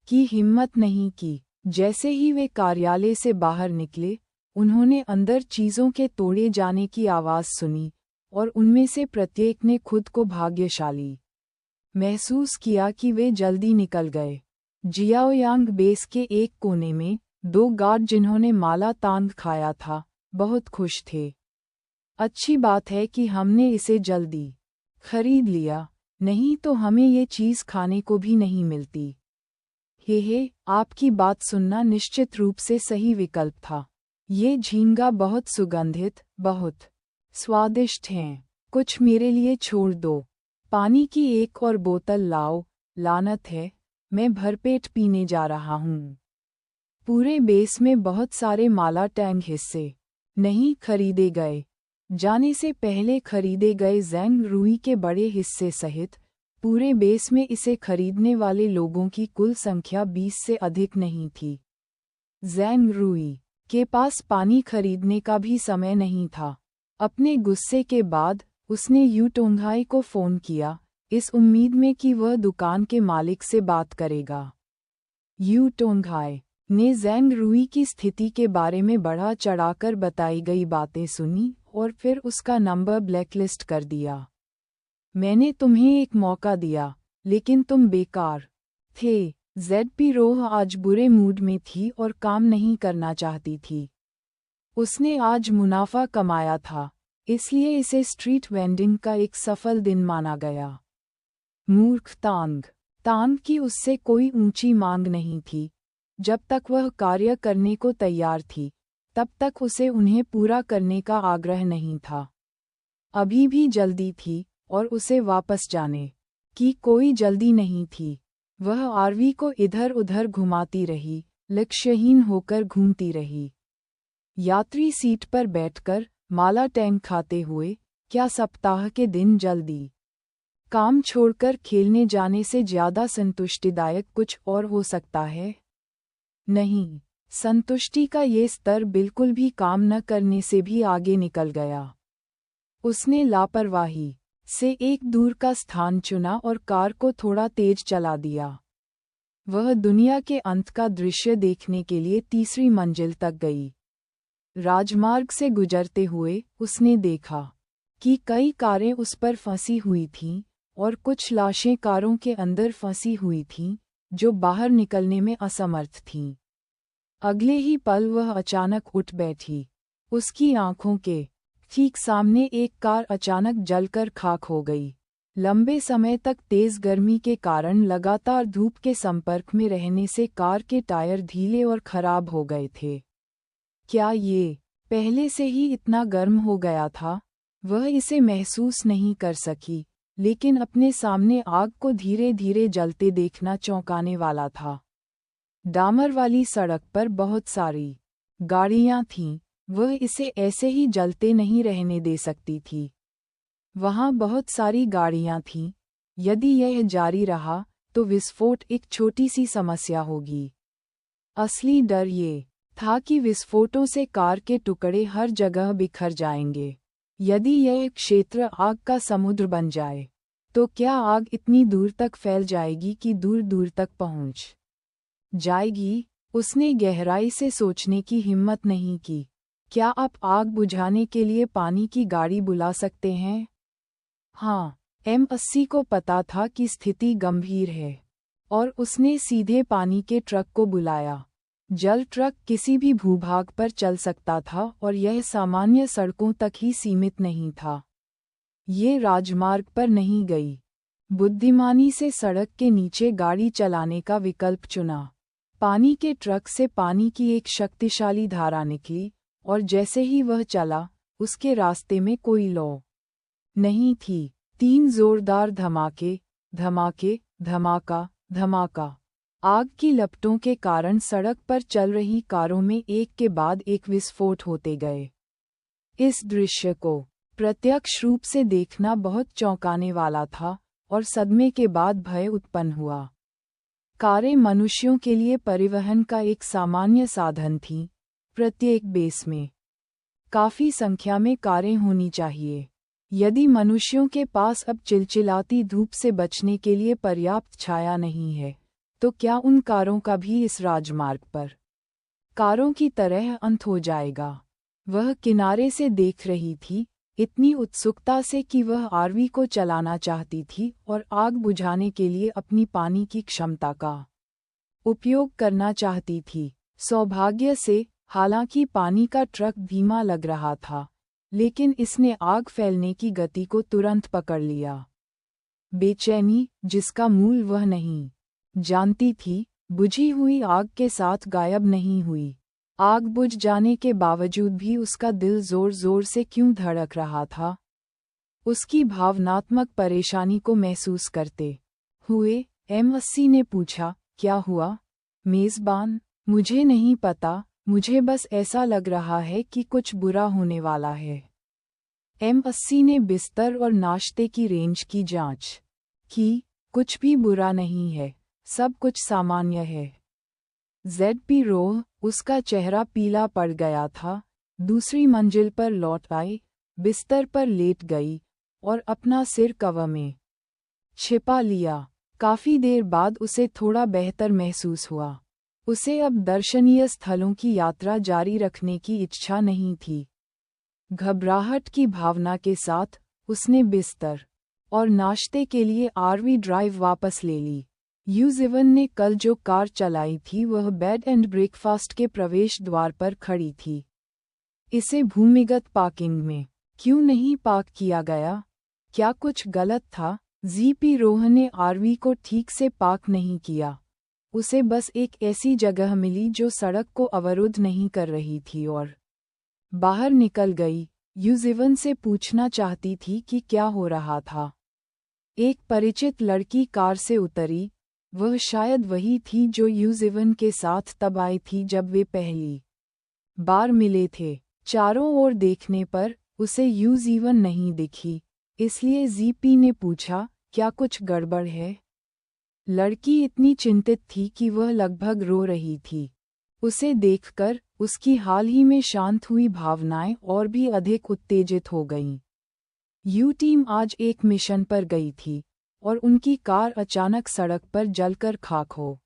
की हिम्मत नहीं की। जैसे ही वे कार्यालय से बाहर निकले, उन्होंने अंदर चीज़ों के तोड़े जाने की आवाज़ सुनी और उनमें से प्रत्येक ने खुद को भाग्यशाली महसूस किया कि वे जल्दी निकल गए। जियाओयांग बेस के एक कोने में 2 गार्ड जिन्होंने माला तांग खाया था, बहुत खुश थे। अच्छी बात है कि हमने इसे जल्दी खरीद लिया, नहीं तो हमें ये चीज़ खाने को भी नहीं मिलती। हे, आपकी बात सुनना निश्चित रूप से सही विकल्प था। ये झींगा बहुत सुगंधित, बहुत स्वादिष्ट हैं। कुछ मेरे लिए छोड़ दो। पानी की एक और बोतल लाओ। लानत है, मैं भरपेट पीने जा रहा हूँ। पूरे बेस में बहुत सारे माला टैंग हिस्से नहीं खरीदे गए। जाने से पहले खरीदे गए ज़ैंग रुई के बड़े हिस्से सहित पूरे बेस में इसे खरीदने वाले लोगों की कुल संख्या 20 से अधिक नहीं थी। ज़ैंग रुई के पास पानी खरीदने का भी समय नहीं था। अपने गुस्से के बाद उसने यू टोंघाई को फ़ोन किया, इस उम्मीद में कि वह दुकान के मालिक से बात करेगा। यू टोंघाई ने ज़ैंग रुई की स्थिति के बारे में बढ़ा चढ़ाकर बताई गई बातें सुनी और फिर उसका नंबर ब्लैकलिस्ट कर दिया। मैंने तुम्हें एक मौका दिया, लेकिन तुम बेकार थे। जेडपी रोह आज बुरे मूड में थी और काम नहीं करना चाहती थी। उसने आज मुनाफा कमाया था, इसलिए इसे स्ट्रीट वेंडिंग का एक सफल दिन माना गया। मूर्ख तांग की उससे कोई ऊंची मांग नहीं थी। जब तक वह कार्य करने को तैयार थी, तब तक उसे उन्हें पूरा करने का आग्रह नहीं था। अभी भी जल्दी थी और उसे वापस जाने की कोई जल्दी नहीं थी। वह आरवी को इधर उधर घुमाती रही, लक्ष्यहीन होकर घूमती रही। यात्री सीट पर बैठकर माला टैंग खाते हुए, क्या सप्ताह के दिन जल्दी काम छोड़कर खेलने जाने से ज़्यादा संतुष्टिदायक कुछ और हो सकता है? नहीं, संतुष्टि का ये स्तर बिल्कुल भी काम न करने से भी आगे निकल गया। उसने लापरवाही से एक दूर का स्थान चुना और कार को थोड़ा तेज चला दिया। वह दुनिया के अंत का दृश्य देखने के लिए 3री मंजिल तक गई। राजमार्ग से गुजरते हुए उसने देखा कि कई कारें उस पर फंसी हुई थीं और कुछ लाशें कारों के अंदर फंसी हुई थीं, जो बाहर निकलने में असमर्थ थीं। अगले ही पल वह अचानक उठ बैठी। उसकी आंखों के ठीक सामने एक कार अचानक जलकर खाक हो गई। लंबे समय तक तेज गर्मी के कारण लगातार धूप के संपर्क में रहने से कार के टायर ढीले और खराब हो गए थे। क्या ये पहले से ही इतना गर्म हो गया था? वह इसे महसूस नहीं कर सकी, लेकिन अपने सामने आग को धीरे धीरे जलते देखना चौंकाने वाला था। डामर वाली सड़क पर बहुत सारी गाड़ियां थीं, वह इसे ऐसे ही जलते नहीं रहने दे सकती थी। वहां बहुत सारी गाड़ियां थीं। यदि यह जारी रहा तो विस्फोट एक छोटी सी समस्या होगी। असली डर ये था कि विस्फोटों से कार के टुकड़े हर जगह बिखर जाएंगे। यदि यह क्षेत्र आग का समुद्र बन जाए, तो क्या आग इतनी दूर तक फैल जाएगी कि दूर दूर तक पहुंच जाएगी? उसने गहराई से सोचने की हिम्मत नहीं की। क्या आप आग बुझाने के लिए पानी की गाड़ी बुला सकते हैं? हाँ, M80 को पता था कि स्थिति गंभीर है, और उसने सीधे पानी के ट्रक को बुलाया। जल ट्रक किसी भी भूभाग पर चल सकता था और यह सामान्य सड़कों तक ही सीमित नहीं था। ये राजमार्ग पर नहीं गई। बुद्धिमानी से सड़क के नीचे गाड़ी चलाने का विकल्प चुना। पानी के ट्रक से पानी की एक शक्तिशाली धारा निकली, और जैसे ही वह चला, उसके रास्ते में कोई लौ नहीं थी। 3 जोरदार धमाके, धमाके, धमाका, धमाका। आग की लपटों के कारण सड़क पर चल रही कारों में एक के बाद एक विस्फोट होते गए। इस दृश्य को प्रत्यक्ष रूप से देखना बहुत चौंकाने वाला था, और सदमे के बाद भय उत्पन्न हुआ। कारें मनुष्यों के लिए परिवहन का एक सामान्य साधन थीं। प्रत्येक बेस में काफी संख्या में कारें होनी चाहिए। यदि मनुष्यों के पास अब चिलचिलाती धूप से बचने के लिए पर्याप्त छाया नहीं है, तो क्या उन कारों का भी इस राजमार्ग पर कारों की तरह अंत हो जाएगा? वह किनारे से देख रही थी, इतनी उत्सुकता से कि वह आरवी को चलाना चाहती थी और आग बुझाने के लिए अपनी पानी की क्षमता का उपयोग करना चाहती थी। सौभाग्य से, हालांकि पानी का ट्रक धीमा लग रहा था, लेकिन इसने आग फैलने की गति को तुरंत पकड़ लिया। बेचैनी, जिसका मूल वह नहीं जानती थी, बुझी हुई आग के साथ गायब नहीं हुई। आग बुझ जाने के बावजूद भी उसका दिल जोर जोर से क्यों धड़क रहा था? उसकी भावनात्मक परेशानी को महसूस करते हुए M80 ने पूछा, क्या हुआ मेज़बान? मुझे नहीं पता, मुझे बस ऐसा लग रहा है कि कुछ बुरा होने वाला है। M80 ने बिस्तर और नाश्ते की रेंज की जांच की। कुछ भी बुरा नहीं है, सब कुछ सामान्य है। ZP रोह, उसका चेहरा पीला पड़ गया था, दूसरी मंजिल पर लौट आई, बिस्तर पर लेट गई और अपना सिर कवर में छिपा लिया। काफी देर बाद उसे थोड़ा बेहतर महसूस हुआ। उसे अब दर्शनीय स्थलों की यात्रा जारी रखने की इच्छा नहीं थी। घबराहट की भावना के साथ, उसने बिस्तर और नाश्ते के लिए आरवी ड्राइव वापस ले ली। यूजिवन ने कल जो कार चलाई थी वह बेड एंड ब्रेकफास्ट के प्रवेश द्वार पर खड़ी थी। इसे भूमिगत पार्किंग में क्यों नहीं पार्क किया गया? क्या कुछ गलत था? ZP रोह ने आरवी को ठीक से पार्क नहीं किया। उसे बस एक ऐसी जगह मिली जो सड़क को अवरुद्ध नहीं कर रही थी और बाहर निकल गई। यूजिवन से पूछना चाहती थी कि क्या हो रहा था। एक परिचित लड़की कार से उतरी। वह शायद वही थी जो यूजिवन के साथ तब आई थी जब वे पहली बार मिले थे। चारों ओर देखने पर उसे यूजिवन नहीं दिखी, इसलिए ZP ने पूछा, क्या कुछ गड़बड़ है? लड़की इतनी चिंतित थी कि वह लगभग रो रही थी। उसे देखकर उसकी हाल ही में शांत हुई भावनाएं और भी अधिक उत्तेजित हो गईं। यू टीम आज एक मिशन पर गई थी और उनकी कार अचानक सड़क पर जलकर खाक हो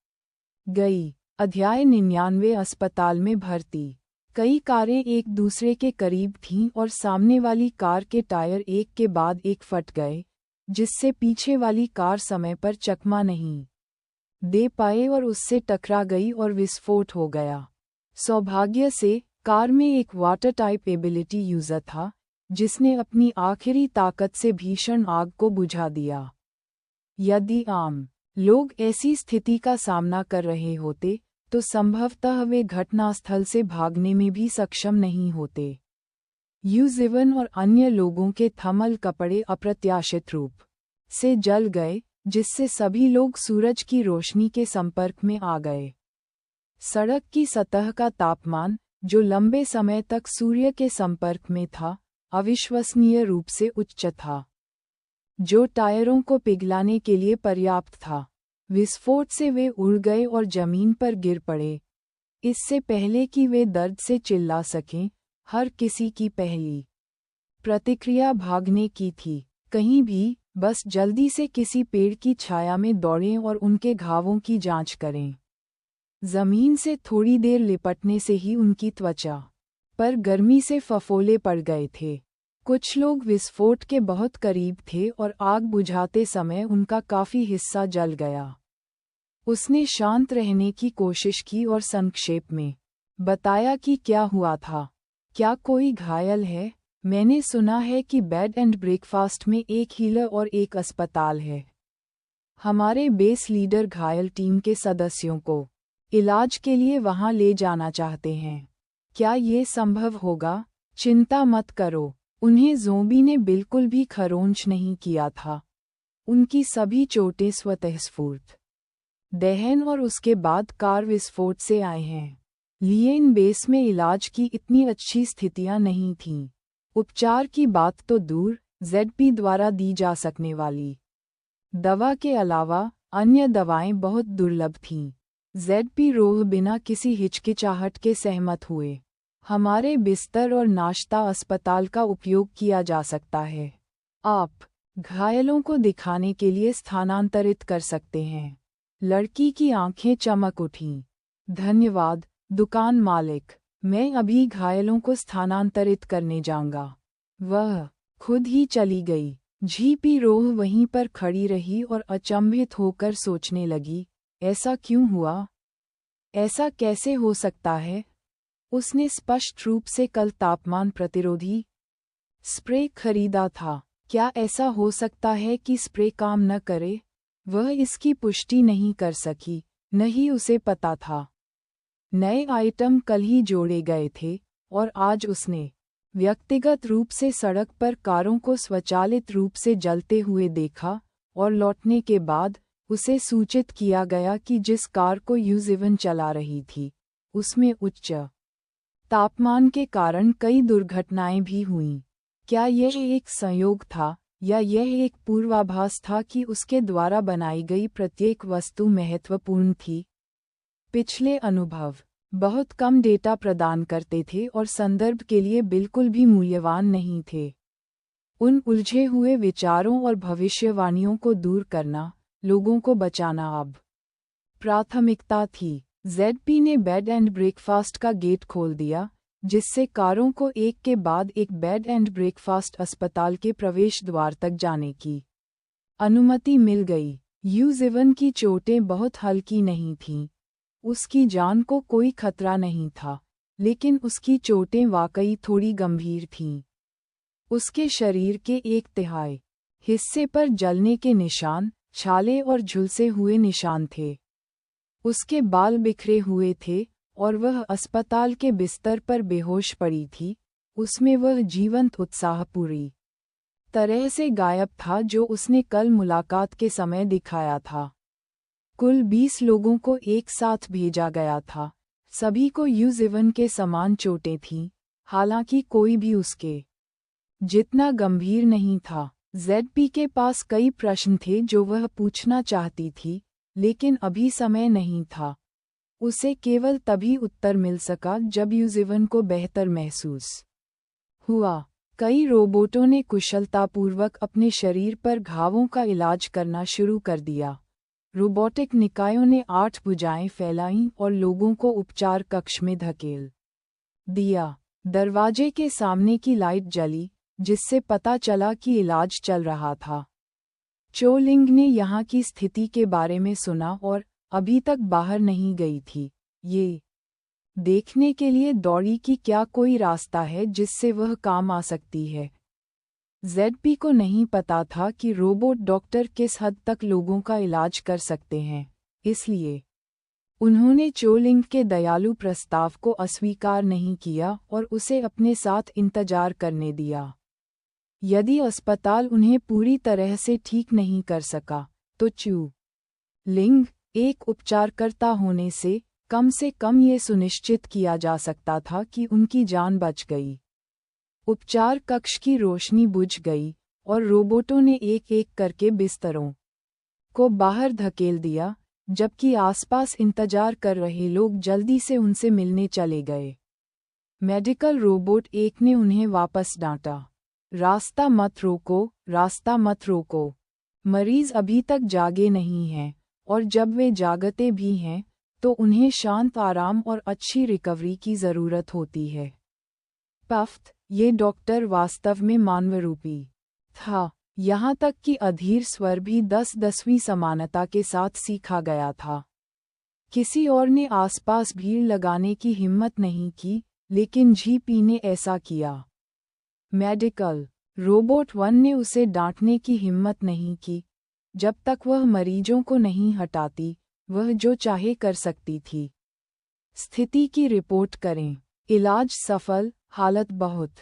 गई। अध्याय 99 अस्पताल में भर्ती। कई कारें एक दूसरे के करीब थीं और सामने वाली कार के टायर एक के बाद एक फट गए, जिससे पीछे वाली कार समय पर चकमा नहीं दे पाए और उससे टकरा गई और विस्फोट हो गया। सौभाग्य से, कार में एक वाटर टाइप एबिलिटी यूजर था, जिसने अपनी आखिरी ताकत से भीषण आग को बुझा दिया। यदि आम लोग ऐसी स्थिति का सामना कर रहे होते तो संभवतः वे घटनास्थल से भागने में भी सक्षम नहीं होते। यूजिवन और अन्य लोगों के थर्मल कपड़े अप्रत्याशित रूप से जल गए, जिससे सभी लोग सूरज की रोशनी के संपर्क में आ गए। सड़क की सतह का तापमान, जो लंबे समय तक सूर्य के संपर्क में था, अविश्वसनीय रूप से उच्च था, जो टायरों को पिघलाने के लिए पर्याप्त था। विस्फोट से वे उड़ गए और जमीन पर गिर पड़े। इससे पहले कि वे दर्द से चिल्ला सकें, हर किसी की पहली प्रतिक्रिया भागने की थी। कहीं भी, बस जल्दी से किसी पेड़ की छाया में दौड़ें और उनके घावों की जांच करें। जमीन से थोड़ी देर लिपटने से ही उनकी त्वचा पर गर्मी से फफोले पड़ गए थे। कुछ लोग विस्फोट के बहुत करीब थे और आग बुझाते समय उनका काफी हिस्सा जल गया। उसने शांत रहने की कोशिश की और संक्षेप में बताया कि क्या हुआ था। क्या कोई घायल है? मैंने सुना है कि बेड एंड ब्रेकफास्ट में एक हीलर और एक अस्पताल है। हमारे बेस लीडर घायल टीम के सदस्यों को इलाज के लिए वहां ले जाना चाहते हैं। क्या ये संभव होगा? चिंता मत करो, उन्हें ज़ोंबी ने बिल्कुल भी खरोंच नहीं किया था। उनकी सभी चोटें स्वतः स्फूर्त दहन और उसके बाद कार विस्फोट से आए हैं। लिएन बेस में इलाज की इतनी अच्छी स्थितियां नहीं थीं। उपचार की बात तो दूर, ZP द्वारा दी जा सकने वाली दवा के अलावा अन्य दवाएं बहुत दुर्लभ थीं। ZP रोह बिना किसी हिचकिचाहट के सहमत हुए। हमारे बिस्तर और नाश्ता अस्पताल का उपयोग किया जा सकता है। आप घायलों को दिखाने के लिए स्थानांतरित कर सकते हैं। लड़की की आंखें चमक उठीं। धन्यवाद, दुकान मालिक। मैं अभी घायलों को स्थानांतरित करने जाऊंगा। वह खुद ही चली गई। झीपी रोह वहीं पर खड़ी रही और अचंभित होकर सोचने लगी, ऐसा क्यों हुआ? ऐसा कैसे हो सकता है? उसने स्पष्ट रूप से कल तापमान प्रतिरोधी स्प्रे खरीदा था। क्या ऐसा हो सकता है कि स्प्रे काम न करे? वह इसकी पुष्टि नहीं कर सकी, नहीं उसे पता था। नए आइटम कल ही जोड़े गए थे और आज उसने व्यक्तिगत रूप से सड़क पर कारों को स्वचालित रूप से जलते हुए देखा और लौटने के बाद उसे सूचित किया गया कि जिस कार को यूजिवन चला रही थी, उसमें उच्च तापमान के कारण कई दुर्घटनाएं भी हुईं। क्या यह एक संयोग था या यह एक पूर्वाभास था कि उसके द्वारा बनाई गई प्रत्येक वस्तु महत्वपूर्ण थी? पिछले अनुभव बहुत कम डेटा प्रदान करते थे और संदर्भ के लिए बिल्कुल भी मूल्यवान नहीं थे। उन उलझे हुए विचारों और भविष्यवाणियों को दूर करना, लोगों को बचाना अब प्राथमिकता थी। ZP ने बेड एंड ब्रेकफास्ट का गेट खोल दिया, जिससे कारों को एक के बाद एक बेड एंड ब्रेकफास्ट अस्पताल के प्रवेश द्वार तक जाने की अनुमति मिल गई। यूजिवन की चोटें बहुत हल्की नहीं थीं। उसकी जान को कोई खतरा नहीं था, लेकिन उसकी चोटें वाकई थोड़ी गंभीर थीं। उसके शरीर के 1/3 हिस्से पर जलने के निशान, छाले और झुलसे हुए निशान थे। उसके बाल बिखरे हुए थे और वह अस्पताल के बिस्तर पर बेहोश पड़ी थी। उसमें वह जीवंत उत्साह पूरी तरह से गायब था जो उसने कल मुलाकात के समय दिखाया था। कुल 20 लोगों को एक साथ भेजा गया था। सभी को यूजिवन के समान चोटें थीं, हालांकि कोई भी उसके जितना गंभीर नहीं था। ZP के पास कई प्रश्न थे जो वह पूछना चाहती थी, लेकिन अभी समय नहीं था। उसे केवल तभी उत्तर मिल सका जब यूजिवन को बेहतर महसूस हुआ। कई रोबोटों ने कुशलतापूर्वक अपने शरीर पर घावों का इलाज करना शुरू कर दिया। रोबोटिक निकायों ने 8 भुजाएं फैलाईं और लोगों को उपचार कक्ष में धकेल दिया। दरवाजे के सामने की लाइट जली, जिससे पता चला कि इलाज चल रहा था। चोलिंग ने यहाँ की स्थिति के बारे में सुना और अभी तक बाहर नहीं गई थी। ये देखने के लिए दौड़ी कि क्या कोई रास्ता है जिससे वह काम आ सकती है। जेडपी को नहीं पता था कि रोबोट डॉक्टर किस हद तक लोगों का इलाज कर सकते हैं, इसलिए उन्होंने चोलिंग के दयालु प्रस्ताव को अस्वीकार नहीं किया और उसे अपने साथ इंतजार करने दिया। यदि अस्पताल उन्हें पूरी तरह से ठीक नहीं कर सका, तो चू लिंग एक उपचारकर्ता होने से कम ये सुनिश्चित किया जा सकता था कि उनकी जान बच गई। उपचार कक्ष की रोशनी बुझ गई और रोबोटों ने एक-एक करके बिस्तरों को बाहर धकेल दिया, जबकि आसपास इंतजार कर रहे लोग जल्दी से उनसे मिलने चले गए। मेडिकल रोबोट एक ने उन्हें वापस डांटा, रास्ता मत रोको, रास्ता मत रोको। मरीज अभी तक जागे नहीं हैं, और जब वे जागते भी हैं, तो उन्हें शांत आराम और अच्छी रिकवरी की ज़रूरत होती है। पफ्त, ये डॉक्टर वास्तव में मानवरूपी था, यहाँ तक कि अधीर स्वर भी 10-10वीं समानता के साथ सीखा गया था। किसी और ने आसपास भीड़ लगाने की हिम्मत नहीं की, लेकिन जीपी ने ऐसा किया। मेडिकल रोबोट 1 ने उसे डांटने की हिम्मत नहीं की, जब तक वह मरीजों को नहीं हटाती, वह जो चाहे कर सकती थी। स्थिति की रिपोर्ट करें। इलाज सफल, हालत बहुत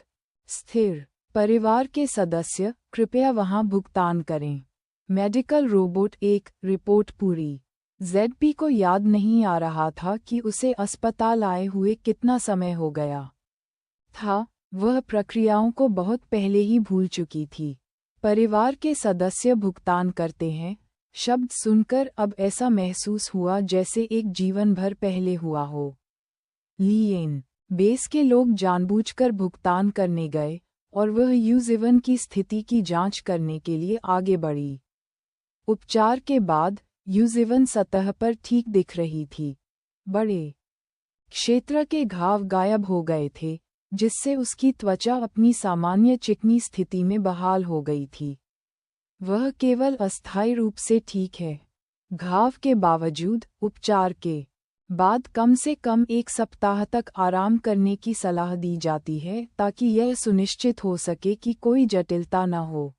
स्थिर। परिवार के सदस्य, कृपया वहां भुगतान करें। मेडिकल रोबोट 1, रिपोर्ट पूरी। जेडपी को याद नहीं आ रहा था कि उसे अस्पताल आए हुए कितना समय हो गया था, वह प्रक्रियाओं को बहुत पहले ही भूल चुकी थी। परिवार के सदस्य भुगतान करते हैं, शब्द सुनकर अब ऐसा महसूस हुआ जैसे एक जीवन भर पहले हुआ हो। लिएन बेस के लोग जानबूझकर भुगतान करने गए, और वह यूजिवन की स्थिति की जांच करने के लिए आगे बढ़ी। उपचार के बाद यूजिवन सतह पर ठीक दिख रही थी। बड़े क्षेत्र के घाव गायब हो गए थे, जिससे उसकी त्वचा अपनी सामान्य चिकनी स्थिति में बहाल हो गई थी। वह केवल अस्थायी रूप से ठीक है। घाव के बावजूद उपचार के बाद कम से कम 1 सप्ताह तक आराम करने की सलाह दी जाती है ताकि यह सुनिश्चित हो सके कि कोई जटिलता न हो।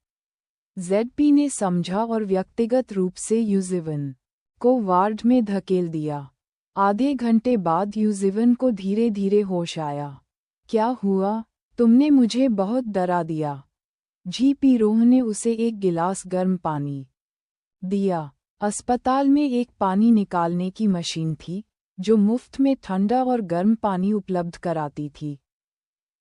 जेडपी ने समझा और व्यक्तिगत रूप से यूजिवन को वार्ड में धकेल दिया। आधे घंटे बाद यूजिवन को धीरे धीरे होश आया। क्या हुआ? तुमने मुझे बहुत डरा दिया। जीपी रोह ने उसे एक गिलास गर्म पानी दिया। अस्पताल में एक पानी निकालने की मशीन थी, जो मुफ्त में ठंडा और गर्म पानी उपलब्ध कराती थी।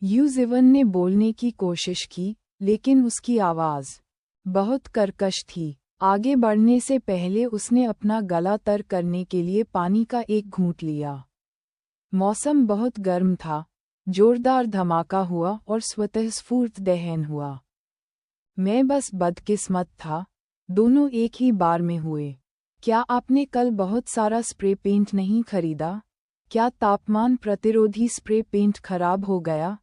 यूजिवन ने बोलने की कोशिश की, लेकिन उसकी आवाज़ बहुत कर्कश थी। आगे बढ़ने से पहले उसने अपना गला तर करने के लिए पानी का एक घूंट लिया। मौसम बहुत गर्म था, जोरदार धमाका हुआ और स्वतः स्फूर्त दहन हुआ। मैं बस बदकिस्मत था, दोनों एक ही बार में हुए। क्या आपने कल बहुत सारा स्प्रे पेंट नहीं खरीदा? क्या तापमान प्रतिरोधी स्प्रे पेंट खराब हो गया?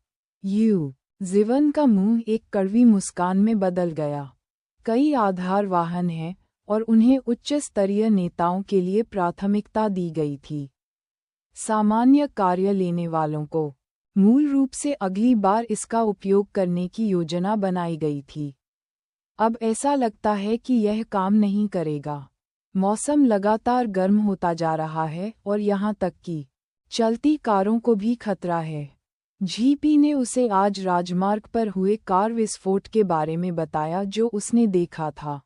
जीवन का मुंह एक कड़वी मुस्कान में बदल गया। कई आधार वाहन हैं, और उन्हें उच्च स्तरीय नेताओं के लिए प्राथमिकता दी गई थी। सामान्य कार्य लेने वालों को मूल रूप से अगली बार इसका उपयोग करने की योजना बनाई गई थी। अब ऐसा लगता है कि यह काम नहीं करेगा। मौसम लगातार गर्म होता जा रहा है और यहाँ तक कि चलती कारों को भी खतरा है। जीपी ने उसे आज राजमार्ग पर हुए कार विस्फोट के बारे में बताया जो उसने देखा था।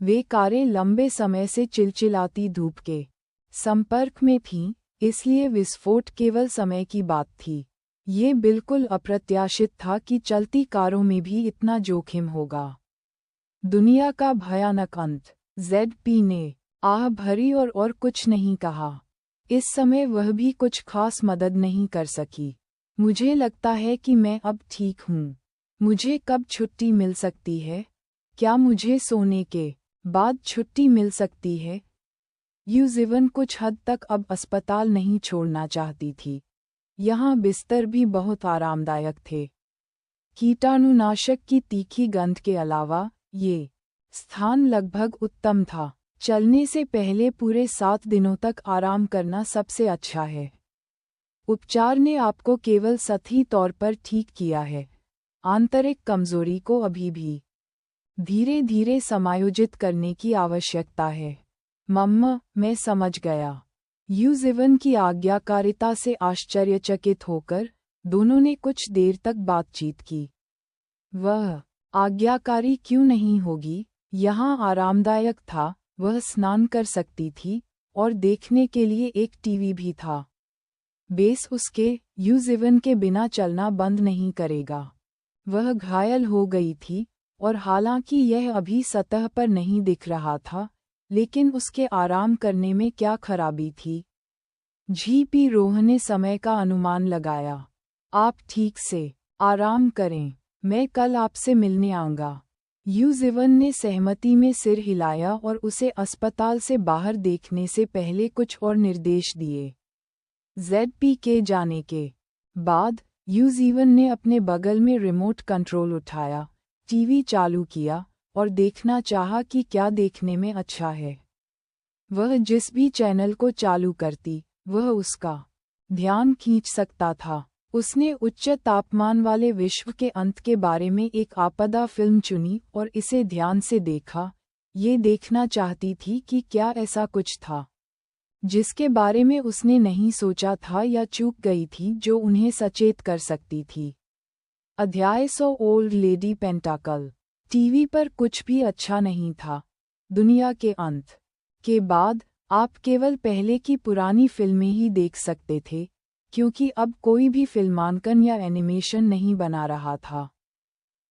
वे कारें लंबे समय से चिलचिलाती धूप के संपर्क में थीं, इसलिए विस्फोट केवल समय की बात थी। ये बिल्कुल अप्रत्याशित था कि चलती कारों में भी इतना जोखिम होगा। दुनिया का भयानक अंत। जेडपी ने आह भरी और कुछ नहीं कहा। इस समय वह भी कुछ खास मदद नहीं कर सकी। मुझे लगता है कि मैं अब ठीक हूँ। मुझे कब छुट्टी मिल सकती है? क्या मुझे सोने के बाद छुट्टी मिल सकती है? यूजिवन कुछ हद तक अब अस्पताल नहीं छोड़ना चाहती थी। यहाँ बिस्तर भी बहुत आरामदायक थे। कीटाणुनाशक की तीखी गंध के अलावा ये स्थान लगभग उत्तम था। चलने से पहले पूरे 7 दिनों तक आराम करना सबसे अच्छा है। उपचार ने आपको केवल सतही तौर पर ठीक किया है, आंतरिक कमजोरी को अभी भी धीरे धीरे समायोजित करने की आवश्यकता है। मम्मा, मैं समझ गया। यूजिवन की आज्ञाकारिता से आश्चर्यचकित होकर दोनों ने कुछ देर तक बातचीत की। वह आज्ञाकारी क्यों नहीं होगी? यहाँ आरामदायक था, वह स्नान कर सकती थी और देखने के लिए एक टीवी भी था। बेस उसके यूजिवन के बिना चलना बंद नहीं करेगा। वह घायल हो गई थी और हालांकि यह अभी सतह पर नहीं दिख रहा था, लेकिन उसके आराम करने में क्या खराबी थी? जी.पी. रोह ने समय का अनुमान लगाया। आप ठीक से आराम करें, मैं कल आपसे मिलने आऊंगा। यूजिवन ने सहमति में सिर हिलाया और उसे अस्पताल से बाहर देखने से पहले कुछ और निर्देश दिए। ZP के जाने के बाद यूजिवन ने अपने बगल में रिमोट कंट्रोल उठाया, टीवी चालू किया और देखना चाहा कि क्या देखने में अच्छा है। वह जिस भी चैनल को चालू करती, वह उसका ध्यान खींच सकता था। उसने उच्च तापमान वाले विश्व के अंत के बारे में एक आपदा फिल्म चुनी और इसे ध्यान से देखा। ये देखना चाहती थी कि क्या ऐसा कुछ था जिसके बारे में उसने नहीं सोचा था या चूक गई थी, जो उन्हें सचेत कर सकती थी। अध्याय 100 ओल्ड लेडी पेंटाकल। टीवी पर कुछ भी अच्छा नहीं था। दुनिया के अंत के बाद आप केवल पहले की पुरानी फिल्में ही देख सकते थे, क्योंकि अब कोई भी फिल्मांकन या एनिमेशन नहीं बना रहा था।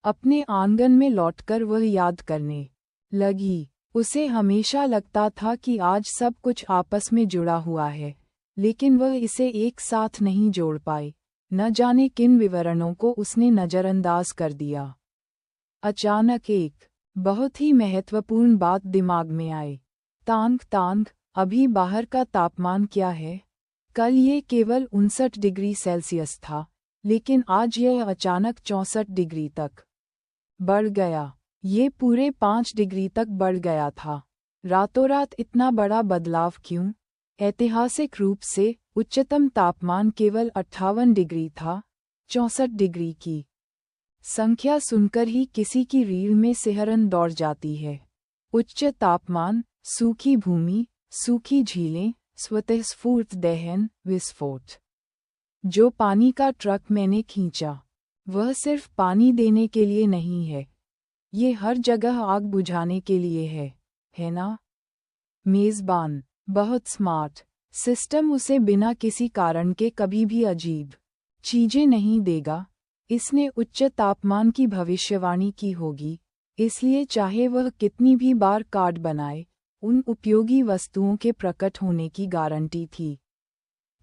अपने आंगन में लौटकर वह याद करने लगी। उसे हमेशा लगता था कि आज सब कुछ आपस में जुड़ा हुआ है, लेकिन वह इसे एक साथ नहीं जोड़ पाई। न जाने किन विवरणों को उसने नज़रअंदाज कर दिया। अचानक एक बहुत ही महत्वपूर्ण बात दिमाग में आई। तांग तांग, अभी बाहर का तापमान क्या है? कल ये केवल 59 डिग्री सेल्सियस था, लेकिन आज यह अचानक 64 डिग्री तक बढ़ गया। ये पूरे 5 डिग्री तक बढ़ गया था। रातों रात इतना बड़ा बदलाव क्यों? ऐतिहासिक रूप से उच्चतम तापमान केवल 58 डिग्री था। 64 डिग्री की संख्या सुनकर ही किसी की रीढ़ में सिहरन दौड़ जाती है। उच्च तापमान, सूखी भूमि, सूखी झीलें, स्वतःस्फूर्त दहन, विस्फोट। जो पानी का ट्रक मैंने खींचा, वह सिर्फ पानी देने के लिए नहीं है, ये हर जगह आग बुझाने के लिए है ना? मेज़बान बहुत स्मार्ट। सिस्टम उसे बिना किसी कारण के कभी भी अजीब चीजें नहीं देगा। इसने उच्च तापमान की भविष्यवाणी की होगी, इसलिए चाहे वह कितनी भी बार कार्ड बनाए, उन उपयोगी वस्तुओं के प्रकट होने की गारंटी थी।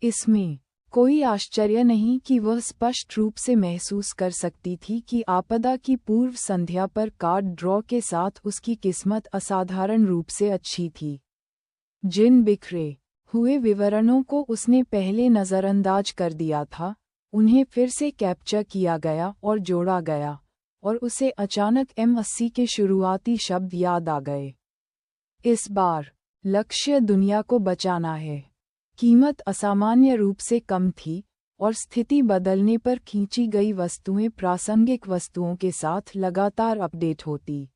इसमें कोई आश्चर्य नहीं कि वह स्पष्ट रूप से महसूस कर सकती थी कि आपदा की पूर्व संध्या पर कार्ड ड्रॉ के साथ उसकी किस्मत असाधारण रूप से अच्छी थी। जिन बिखरे हुए विवरणों को उसने पहले नज़रअंदाज कर दिया था, उन्हें फिर से कैप्चर किया गया और जोड़ा गया, और उसे अचानक M80 के शुरुआती शब्द याद आ गए। इस बार लक्ष्य दुनिया को बचाना है। कीमत असामान्य रूप से कम थी और स्थिति बदलने पर खींची गई वस्तुएं प्रासंगिक वस्तुओं के साथ लगातार अपडेट होती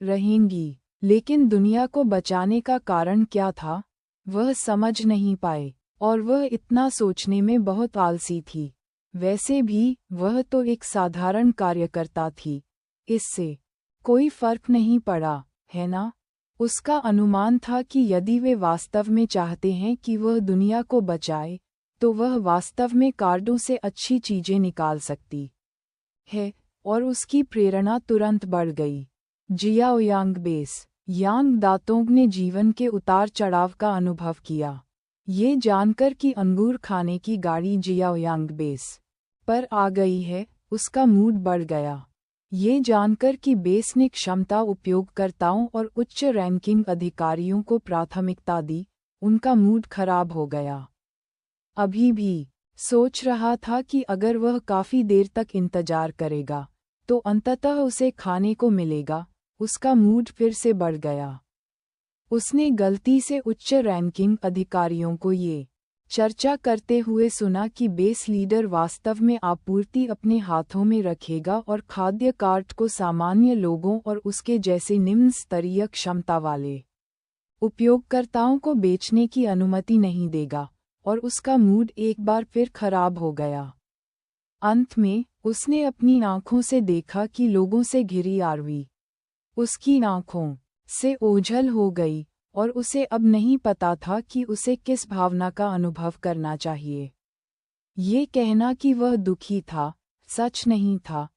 रहेंगी। लेकिन दुनिया को बचाने का कारण क्या था, वह समझ नहीं पाए, और वह इतना सोचने में बहुत आलसी थी। वैसे भी वह तो एक साधारण कार्यकर्ता थी, इससे कोई फर्क नहीं पड़ा, है ना? उसका अनुमान था कि यदि वे वास्तव में चाहते हैं कि वह दुनिया को बचाए, तो वह वास्तव में कार्डों से अच्छी चीजें निकाल सकती है, और उसकी प्रेरणा तुरंत बढ़ गई। जियाओ यांग बेस। यांग दातोंग ने जीवन के उतार चढ़ाव का अनुभव किया। ये जानकर कि अंगूर खाने की गाड़ी जियाओ यांग बेस पर आ गई है, उसका मूड बढ़ गया। ये जानकर कि बेस ने क्षमता उपयोगकर्ताओं और उच्च रैंकिंग अधिकारियों को प्राथमिकता दी, उनका मूड खराब हो गया। अभी भी सोच रहा था कि अगर वह काफी देर तक इंतजार करेगा, तो अंततः उसे खाने को मिलेगा। उसका मूड फिर से बढ़ गया। उसने गलती से उच्च रैंकिंग अधिकारियों को ये चर्चा करते हुए सुना कि बेस लीडर वास्तव में आपूर्ति अपने हाथों में रखेगा और खाद्य कार्ट को सामान्य लोगों और उसके जैसे निम्न स्तरीय क्षमता वाले उपयोगकर्ताओं को बेचने की अनुमति नहीं देगा, और उसका मूड एक बार फिर खराब हो गया। अंत में उसने अपनी आंखों से देखा कि लोगों से घिरी आरवी उसकी आंखों से ओझल हो गई, और उसे अब नहीं पता था कि उसे किस भावना का अनुभव करना चाहिए। ये कहना कि वह दुखी था सच नहीं था,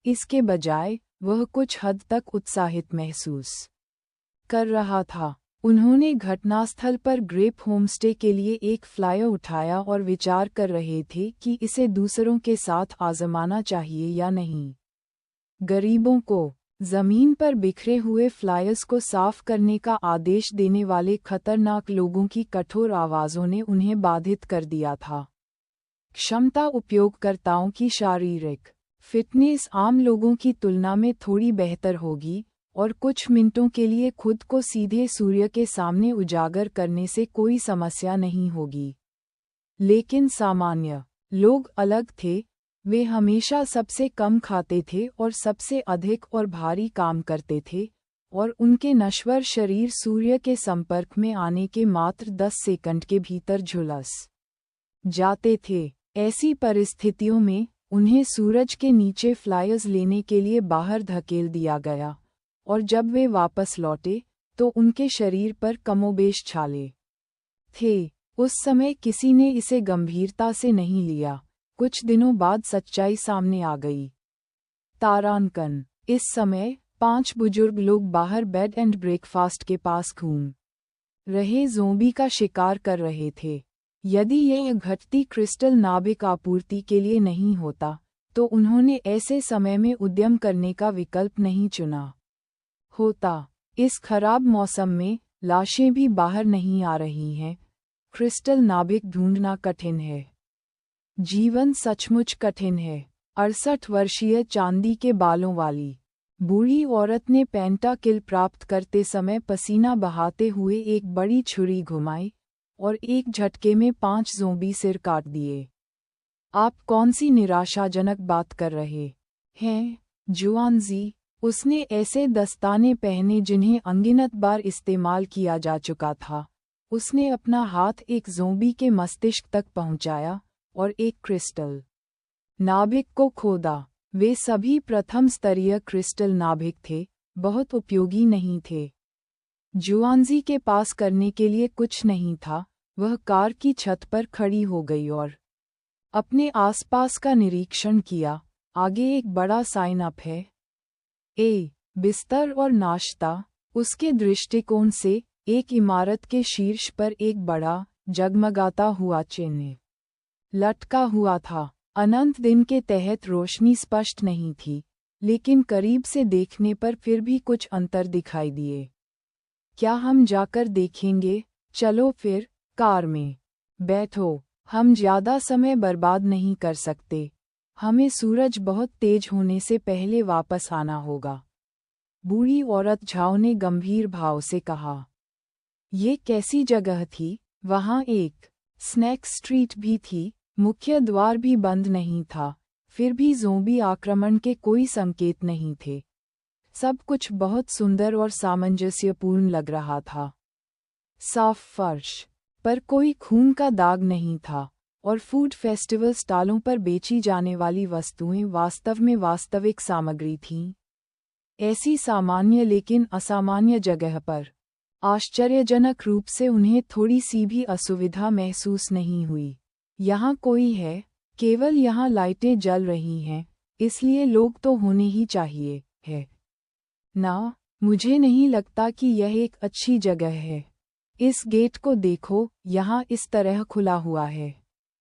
इसके बजाय वह कुछ हद तक उत्साहित महसूस कर रहा था। उन्होंने घटनास्थल पर ग्रेप होमस्टे के लिए एक फ्लायर उठाया और विचार कर रहे थे कि इसे दूसरों के साथ आजमाना चाहिए या नहीं। गरीबों को जमीन पर बिखरे हुए फ्लायर्स को साफ करने का आदेश देने वाले खतरनाक लोगों की कठोर आवाज़ों ने उन्हें बाधित कर दिया था। क्षमता उपयोगकर्ताओं की शारीरिक फिटनेस आम लोगों की तुलना में थोड़ी बेहतर होगी, और कुछ मिनटों के लिए खुद को सीधे सूर्य के सामने उजागर करने से कोई समस्या नहीं होगी। लेकिन सामान्य लोग अलग थे। वे हमेशा सबसे कम खाते थे और सबसे अधिक और भारी काम करते थे, और उनके नश्वर शरीर सूर्य के संपर्क में आने के मात्र 10 सेकंड के भीतर झुलस जाते थे। ऐसी परिस्थितियों में उन्हें सूरज के नीचे फ्लायर्स लेने के लिए बाहर धकेल दिया गया, और जब वे वापस लौटे तो उनके शरीर पर कमोबेश छाले थे। उस समय किसी ने इसे गंभीरता से नहीं लिया। कुछ दिनों बाद सच्चाई सामने आ गई। तारांकन। इस समय 5 बुजुर्ग लोग बाहर बेड एंड ब्रेकफास्ट के पास घूम रहे ज़ोंबी का शिकार कर रहे थे। यदि यह घटती क्रिस्टल नाभिक आपूर्ति के लिए नहीं होता, तो उन्होंने ऐसे समय में उद्यम करने का विकल्प नहीं चुना होता। इस खराब मौसम में लाशें भी बाहर नहीं आ रही हैं। क्रिस्टल नाभिक ढूंढना कठिन है। जीवन सचमुच कठिन है। 68 वर्षीय चांदी के बालों वाली बूढ़ी औरत ने पेंटाकिल प्राप्त करते समय पसीना बहाते हुए एक बड़ी छुरी घुमाई और एक झटके में 5 ज़ोंबी सिर काट दिए। आप कौन सी निराशाजनक बात कर रहे हैं, जुआनजी? उसने ऐसे दस्ताने पहने जिन्हें अनगिनत बार इस्तेमाल किया जा चुका था। उसने अपना हाथ एक ज़ोंबी के मस्तिष्क तक पहुंचाया और एक क्रिस्टल नाभिक को खोदा। वे सभी प्रथम स्तरीय क्रिस्टल नाभिक थे, बहुत उपयोगी नहीं थे। जुआनजी के पास करने के लिए कुछ नहीं था। वह कार की छत पर खड़ी हो गई और अपने आसपास का निरीक्षण किया। आगे एक बड़ा साइन अप है, बिस्तर और नाश्ता। उसके दृष्टिकोण से एक इमारत के शीर्ष पर एक बड़ा जगमगाता हुआ चिन्ह लटका हुआ था। अनंत दिन के तहत रोशनी स्पष्ट नहीं थी, लेकिन करीब से देखने पर फिर भी कुछ अंतर दिखाई दिए। क्या हम जाकर देखेंगे? चलो फिर, कार में बैठो। हम ज्यादा समय बर्बाद नहीं कर सकते। हमें सूरज बहुत तेज होने से पहले वापस आना होगा। बूढ़ी औरत झाओ ने गंभीर भाव से कहा। ये कैसी जगह थी? वहाँ एक स्नैक स्ट्रीट भी थी। मुख्य द्वार भी बंद नहीं था। फिर भी ज़ोंबी आक्रमण के कोई संकेत नहीं थे। सब कुछ बहुत सुंदर और सामंजस्यपूर्ण लग रहा था। साफ फर्श पर कोई खून का दाग नहीं था, और फूड फेस्टिवल स्टॉलों पर बेची जाने वाली वस्तुएं वास्तव में वास्तविक सामग्री थीं। ऐसी सामान्य लेकिन असामान्य जगह पर आश्चर्यजनक रूप से उन्हें थोड़ी सी भी असुविधा महसूस नहीं हुई। यहाँ कोई है, केवल यहाँ लाइटें जल रही हैं, इसलिए लोग तो होने ही चाहिए है ना? मुझे नहीं लगता कि यह एक अच्छी जगह है। इस गेट को देखो, यहाँ इस तरह खुला हुआ है।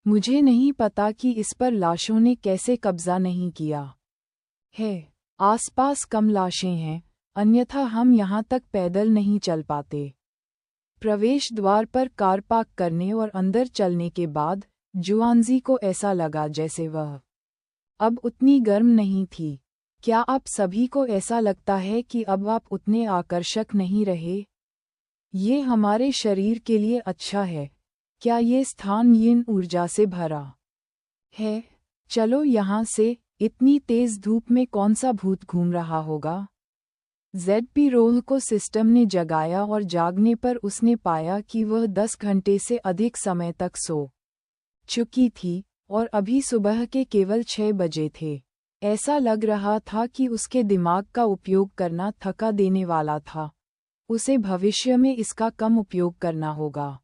मुझे नहीं पता कि इस पर लाशों ने कैसे कब्जा नहीं किया है। आसपास कम लाशें हैं, अन्यथा हम यहाँ तक पैदल नहीं चल पाते। प्रवेश द्वार पर कार पार्क करने और अंदर चलने के बाद जुआनजी को ऐसा लगा जैसे वह अब उतनी गर्म नहीं थी। क्या आप सभी को ऐसा लगता है कि अब आप उतने आकर्षक नहीं रहे? ये हमारे शरीर के लिए अच्छा है, क्या ये स्थान यिन ऊर्जा से भरा है? चलो यहाँ से, इतनी तेज धूप में कौन सा भूत घूम रहा होगा? जेडपी रोह को सिस्टम ने जगाया और जागने पर उसने पाया कि वह 10 घंटे से अधिक समय तक सो चुकी थी और अभी सुबह के केवल 6 बजे थे। ऐसा लग रहा था कि उसके दिमाग का उपयोग करना थका देने वाला था। उसे भविष्य में इसका कम उपयोग करना होगा।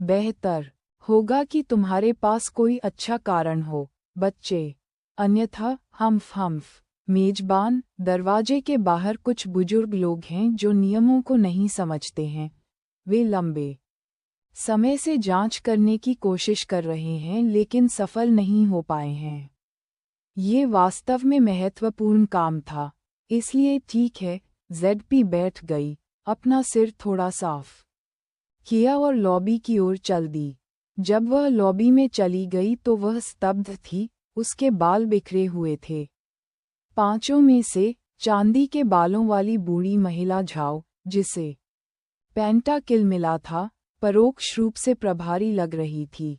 बेहतर होगा कि तुम्हारे पास कोई अच्छा कारण हो, बच्चे। अन्यथा हम्फ मेजबान, दरवाजे के बाहर कुछ बुजुर्ग लोग हैं जो नियमों को नहीं समझते हैं। वे लंबे समय से जांच करने की कोशिश कर रहे हैं लेकिन सफल नहीं हो पाए हैं। ये वास्तव में महत्वपूर्ण काम था, इसलिए ठीक है। जेडपी बैठ गई, अपना सिर थोड़ा साफ किया और लॉबी की ओर चल दी। जब वह लॉबी में चली गई तो वह स्तब्ध थी, उसके बाल बिखरे हुए थे। पांचों में से चांदी के बालों वाली बूढ़ी महिला झाओ, जिसे पेंटाकिल मिला था, परोक्ष रूप से प्रभारी लग रही थी।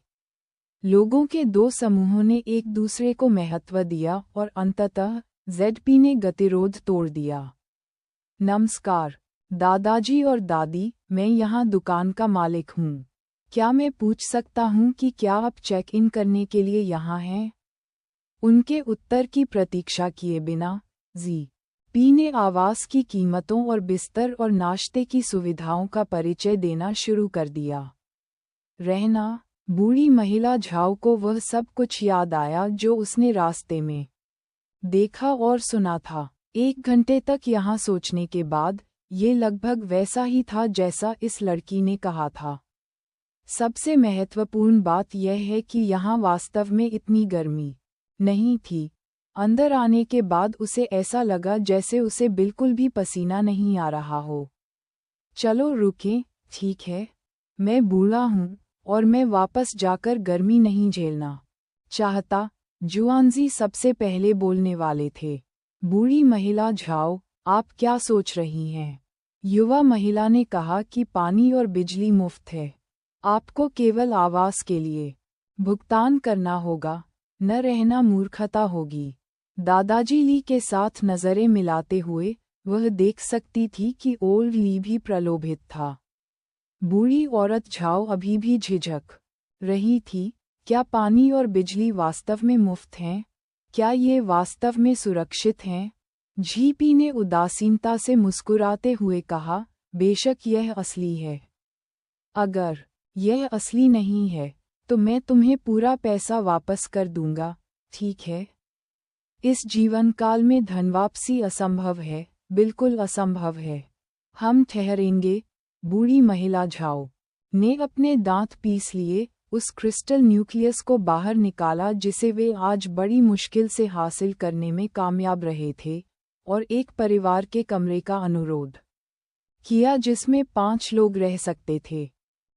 लोगों के दो समूहों ने एक दूसरे को महत्व दिया और अंततः जेडपी ने गतिरोध तोड़ दिया। नमस्कार दादाजी और दादी, मैं यहाँ दुकान का मालिक हूँ। क्या मैं पूछ सकता हूँ कि क्या आप चेक इन करने के लिए यहाँ हैं? उनके उत्तर की प्रतीक्षा किए बिना जी.पी ने आवास की कीमतों और बिस्तर और नाश्ते की सुविधाओं का परिचय देना शुरू कर दिया। रहना, बूढ़ी महिला झाओ को वह सब कुछ याद आया जो उसने रास्ते में देखा और सुना था। 1 घंटे तक यहाँ सोचने के बाद, ये लगभग वैसा ही था जैसा इस लड़की ने कहा था। सबसे महत्वपूर्ण बात यह है कि यहाँ वास्तव में इतनी गर्मी नहीं थी। अंदर आने के बाद उसे ऐसा लगा जैसे उसे बिल्कुल भी पसीना नहीं आ रहा हो। चलो रुकें, ठीक है। मैं बूढ़ा हूँ और मैं वापस जाकर गर्मी नहीं झेलना चाहता। जुआनजी सबसे पहले बोलने वाले थे। बूढ़ी महिला झाओ, आप क्या सोच रही हैं? युवा महिला ने कहा कि पानी और बिजली मुफ्त है। आपको केवल आवास के लिए भुगतान करना होगा, न रहना मूर्खता होगी। दादाजी ली के साथ नज़रें मिलाते हुए वह देख सकती थी कि ओल्ड ली भी प्रलोभित था। बूढ़ी औरत झाओ अभी भी झिझक रही थी। क्या पानी और बिजली वास्तव में मुफ्त हैं? क्या ये वास्तव में सुरक्षित हैं? जी.पी ने उदासीनता से मुस्कुराते हुए कहा, बेशक यह असली है। अगर यह असली नहीं है तो मैं तुम्हें पूरा पैसा वापस कर दूंगा, ठीक है? इस जीवन काल में धनवापसी असंभव है, बिल्कुल असंभव है। हम ठहरेंगे। बूढ़ी महिला झाओ ने अपने दांत पीस लिए, उस क्रिस्टल न्यूक्लियस को बाहर निकाला जिसे वे आज बड़ी मुश्किल से हासिल करने में कामयाब रहे थे, और एक परिवार के कमरे का अनुरोध किया जिसमें 5 लोग रह सकते थे।